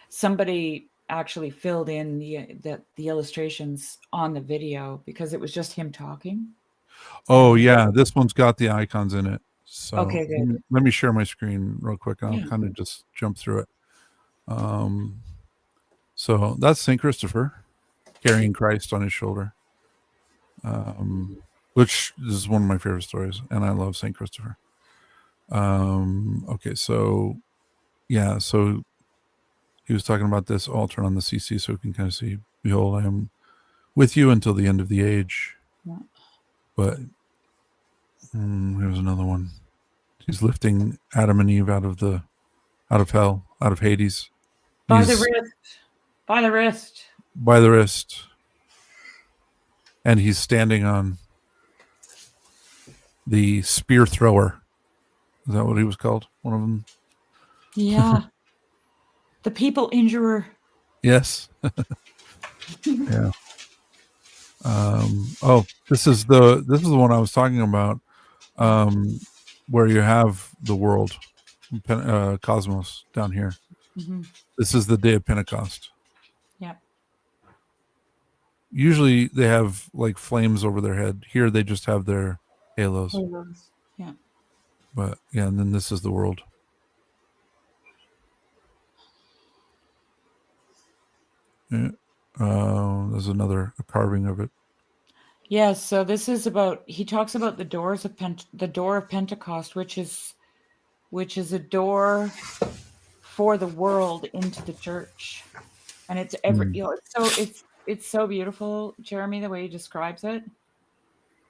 somebody actually filled in the illustrations on the video because it was just him talking. Oh yeah, this one's got the icons in it. So Okay, good. let me share my screen real quick, and I'll Yeah. kind of just jump through it. So that's Saint Christopher carrying Christ on his shoulder, which is one of my favorite stories, and I love Saint Christopher. Okay, so yeah, so he was talking about this. I'll turn on the CC so we can kind of see. Behold, I am with you until the end of the age. Yeah. But here's another one. He's lifting Adam and Eve out of hell, out of Hades. By the wrist. By the wrist. By the wrist. And he's standing on the spear thrower. Is that what he was called? One of them? Yeah. The people injurer. Yes. Yeah. This is the one I was talking about, where you have the world, cosmos down here. Mm-hmm. This is the day of Pentecost. Yeah. Usually they have like flames over their head. Here they just have their halos. Yeah. But yeah, and then this is the world. Yeah. There's another carving of it. Yes, so this is about, he talks about the doors of the door of Pentecost, which is a door for the world into the church. And it's it's so beautiful, Jeremy, the way he describes it.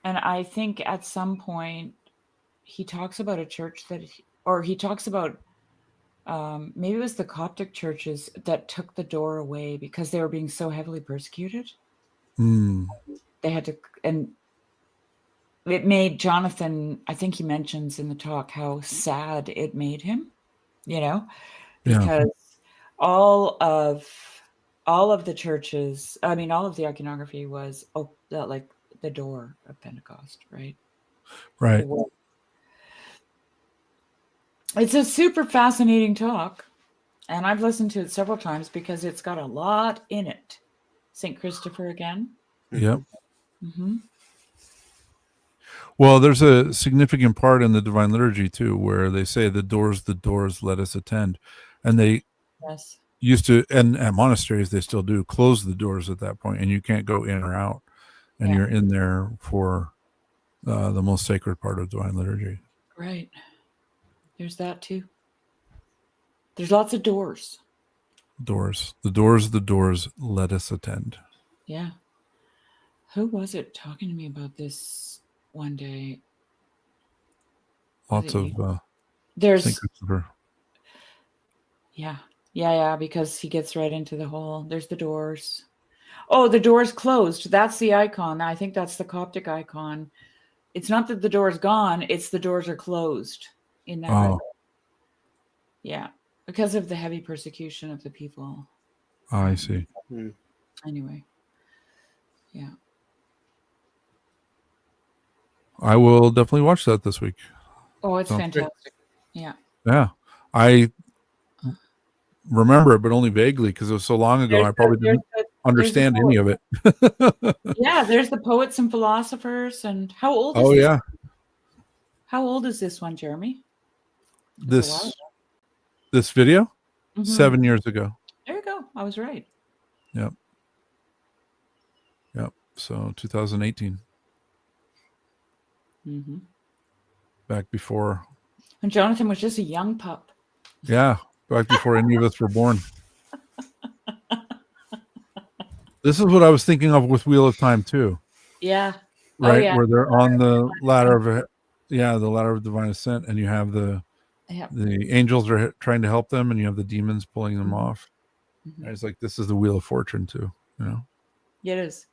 And I think at some point he talks about a church he talks about maybe it was the Coptic churches that took the door away because they were being so heavily persecuted. They had to, and it made Jonathan, I think he mentions in the talk how sad it made him, because all of the churches, I mean, all of the iconography was like the door of Pentecost, right? Right. It's a super fascinating talk, and I've listened to it several times because it's got a lot in it. St. Christopher again. Yep. Mm-hmm. Well, there's a significant part in the Divine Liturgy too, where they say the doors, let us attend. And they used to, and at monasteries, they still do close the doors at that point, and you can't go in or out. And you're in there for the most sacred part of Divine Liturgy. Right. There's that too. There's lots of doors. The doors, let us attend. Yeah. Who was it talking to me about this one day? Lots of there's Saint Christopher. Yeah, because he gets right into the whole, there's the doors. Oh, the door's closed. That's the icon. I think that's the Coptic icon. It's not that the door's gone, it's the doors are closed in that way. Yeah, because of the heavy persecution of the people. I see. Anyway, yeah. I will definitely watch that this week. Oh, it's fantastic. Great. Yeah. Yeah. I remember it, but only vaguely because it was so long ago. I probably didn't understand any of it. Yeah, there's the poets and philosophers. And how old is this? How old is this one, Jeremy? This video? Mm-hmm. 7 years ago. There you go. I was right. Yep. So 2018. Mm-hmm. Back before. And Jonathan was just a young pup. Yeah, back before any of us were born. This is what I was thinking of with Wheel of Time too. Yeah. Right, where they're on the ladder Yeah, the ladder of divine ascent, and you have the Yep. angels are trying to help them, and you have the demons pulling them Mhm. off. Mhm. And it's like this is the wheel of fortune too. You know. It is.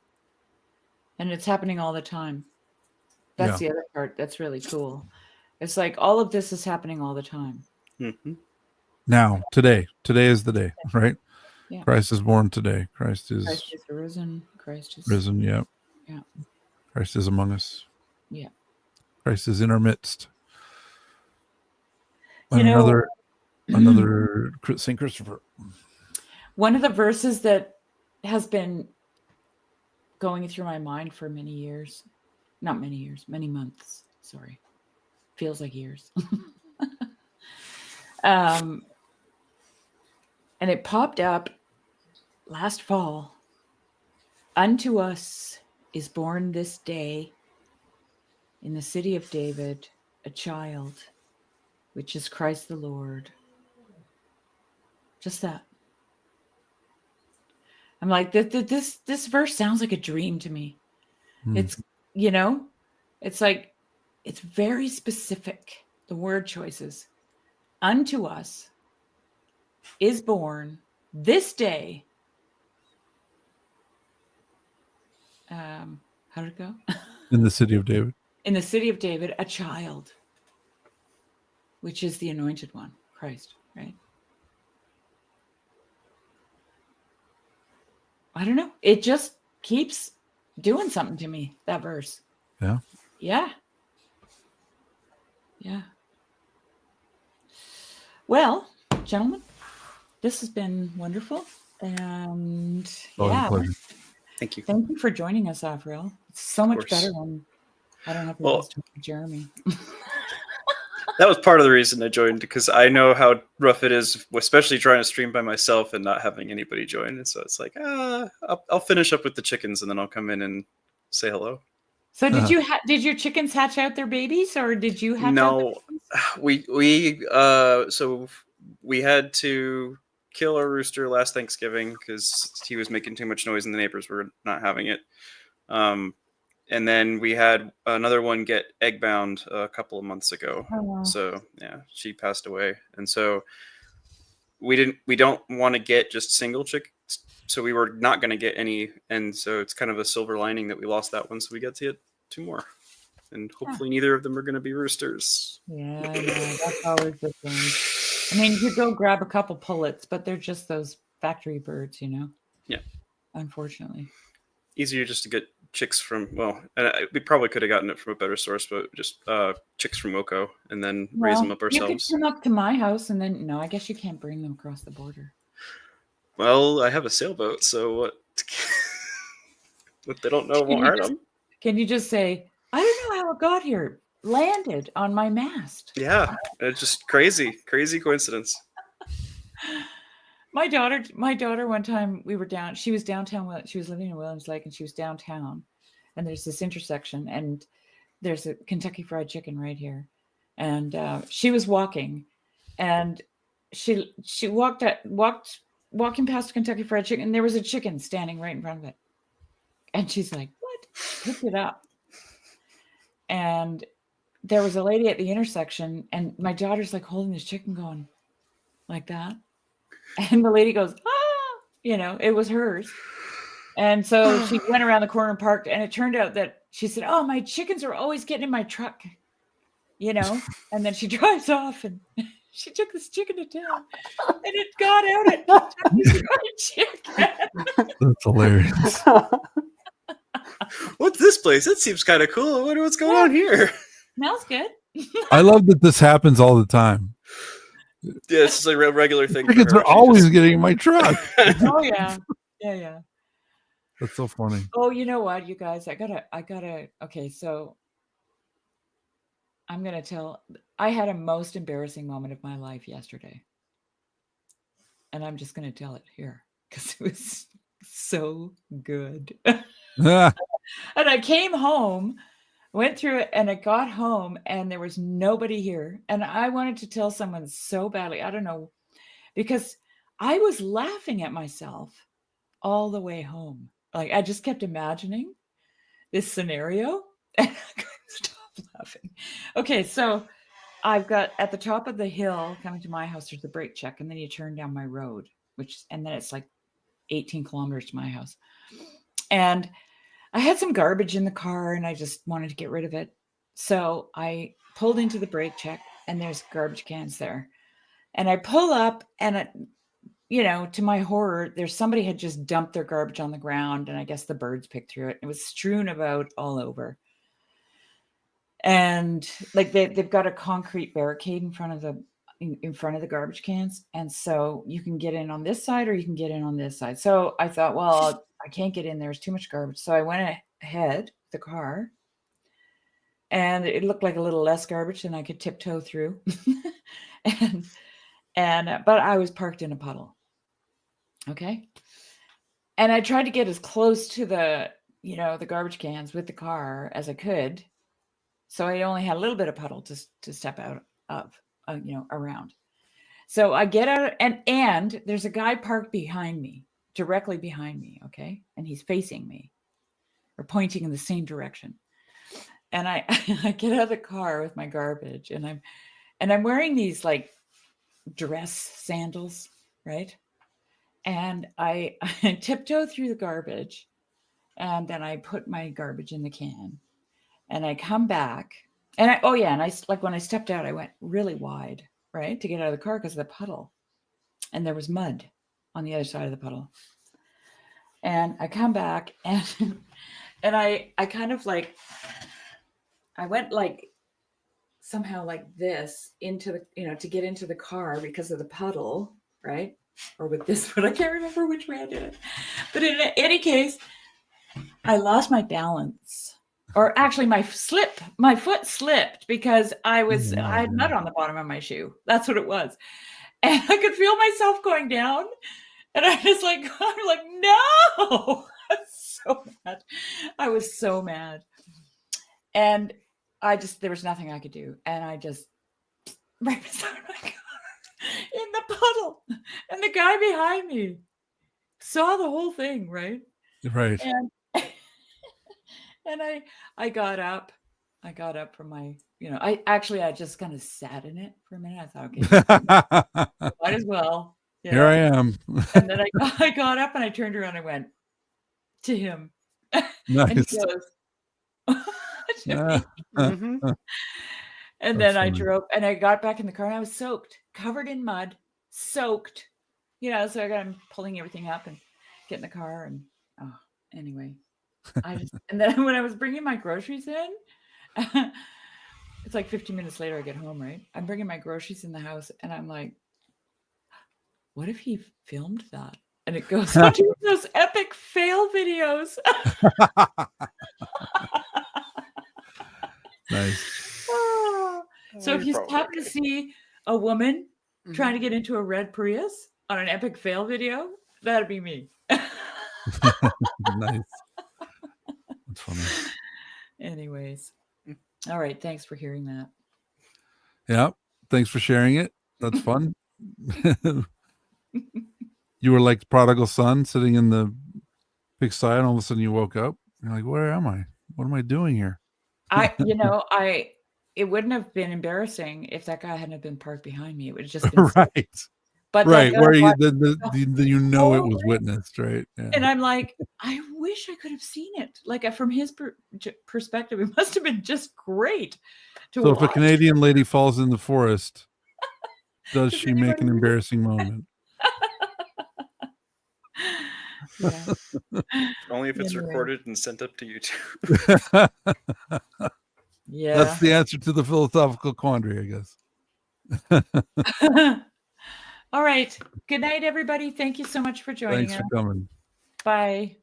And it's happening all the time. That's the other part that's really cool. It's like all of this is happening all the time. Mm-hmm. Now, today is the day, right? Yeah. Christ is born today. Christ is arisen. Christ is risen. Yeah. Yeah. Christ is among us. Yeah. Christ is in our midst. You And know, another Saint Christopher. one of the verses that has been going through my mind for many years, not many years, many months. Sorry, feels like years. And it popped up last fall. Unto us is born this day in the city of David a child, which is Christ the Lord. Just that. I'm like, this verse sounds like a dream to me. It's, it's like, it's very specific, the word choices. Unto us is born this day. How did it go? In the city of David. In the city of David, a child, which is the anointed one, Christ, right? I don't know. It just keeps doing something to me, that verse. Yeah. Yeah. Yeah. Well, gentlemen, this has been wonderful. And Always a pleasure. Thank you. Thank you for joining us, Avril. It's so much better when I don't have to talk to Jeremy. That was part of the reason I joined, because I know how rough it is, especially trying to stream by myself and not having anybody join. And so it's like, I'll finish up with the chickens and then I'll come in and say hello. So did your chickens hatch out their babies, or did you hatch out their babies? So we had to kill our rooster last Thanksgiving because he was making too much noise and the neighbors were not having it. And then we had another one get egg bound a couple of months ago. Oh. So yeah, she passed away. And so we don't want to get just single chickens. So we were not going to get any. And so it's kind of a silver lining that we lost that one. So we got to get 2 more. And hopefully neither of them are going to be roosters. Yeah, I know. That's always the thing. I mean, you go grab a couple pullets, but they're just those factory birds, Yeah. Unfortunately. Easier just to get chicks from, we probably could have gotten it from a better source, but just chicks from Wilco and then raise them up ourselves. You could come up to my house and then, I guess you can't bring them across the border. Well, I have a sailboat, so what? What they don't know won't hurt them. Can you just say, I don't know how it got here, landed on my mast? Yeah, it's just crazy coincidence. My daughter, one time we were down, she was downtown, she was living in Williams Lake and she was downtown, and there's this intersection and there's a Kentucky Fried Chicken right here. And she was walking and she walking past Kentucky Fried Chicken, and there was a chicken standing right in front of it. And she's like, what? Picked it up. And there was a lady at the intersection, and my daughter's like holding this chicken going like that. And the lady goes, it was hers. And so she went around the corner and parked, and it turned out that she said, oh, my chickens are always getting in my truck, and then she drives off and she took this chicken to town and it got out at Kentucky Fried Chicken. That's hilarious. What's this place? It seems kind of cool. I wonder what's going on here. Smells good. I love that this happens all the time. Yeah, it's just a regular thing. Chickens are always getting in my truck. Oh yeah. Yeah. That's so funny. Oh, you know what, you guys? I gotta. Okay, so I'm gonna tell. I had a most embarrassing moment of my life yesterday, and I'm just gonna tell it here because it was so good. And I came home, went through it, and I got home, and there was nobody here, and I wanted to tell someone so badly. I don't know, because I was laughing at myself all the way home. Like I just kept imagining this scenario, and I couldn't stop laughing. Okay, so I've got at the top of the hill coming to my house, there's the brake check, and then you turn down my road, and then it's like 18 kilometers to my house. And I had some garbage in the car and I just wanted to get rid of it. So I pulled into the brake check and there's garbage cans there. And I pull up and, to my horror, somebody had just dumped their garbage on the ground and I guess the birds picked through it. It was strewn about all over. And like they've got a concrete barricade in front of the garbage cans. And so you can get in on this side or you can get in on this side. So I thought, well, I can't get in. There's too much garbage. So I went ahead the car and it looked like a little less garbage than I could tiptoe through. But I was parked in a puddle. Okay. And I tried to get as close to the garbage cans with the car as I could. So I only had a little bit of puddle to step out of, around. So I get out and there's a guy parked behind me, directly behind me. Okay. And he's facing me or pointing in the same direction. And I get out of the car with my garbage and I'm wearing these like dress sandals. Right. And I tiptoe through the garbage and then I put my garbage in the can. And I come back and when I stepped out, I went really wide, right, to get out of the car because of the puddle. And there was mud on the other side of the puddle. And I come back and I kind of like, I went like somehow like this into the, to get into the car because of the puddle, right? Or with this foot. I can't remember which way I did it. But in any case, I lost my balance. Or actually my foot slipped because I had mud on the bottom of my shoe. That's what it was. And I could feel myself going down. And I'm like, no, so mad. I was so mad. And there was nothing I could do. And I just right beside my car in the puddle. And the guy behind me saw the whole thing, right? Right. And I got up. I got up from my, I just kind of sat in it for a minute. I thought, okay, might as well. Here I am. And then I got up and I turned around and went to him. Nice. And he goes, Mm-hmm. and then I drove and I got back in the car and I was soaked, covered in mud, soaked, so I'm pulling everything up and get in the car and anyway. And then when I was bringing my groceries in, it's like 15 minutes later, I get home, right? I'm bringing my groceries in the house and I'm like, what if he filmed that? And it goes into those epic fail videos. Nice. So if you happen to see a woman trying to get into a red Prius on an epic fail video, that'd be me. Nice. That's funny. Anyways. All right. Thanks for hearing that. Yeah. Thanks for sharing it. That's fun. You were like the prodigal son sitting in the pigsty and all of a sudden you woke up. You're like, where am I? What am I doing here? It wouldn't have been embarrassing if that guy hadn't been parked behind me. It would have just been right. But right, where it was witnessed, right? Yeah. And I'm like, I wish I could have seen it. Like from his perspective, it must have been just great to watch. If a Canadian lady falls in the forest, does she make an embarrassing moment? Yeah. Only if it's recorded and sent up to YouTube. Yeah, that's the answer to the philosophical quandary, I guess. All right. Good night, everybody. Thank you so much for joining us. Thanks for coming. Bye.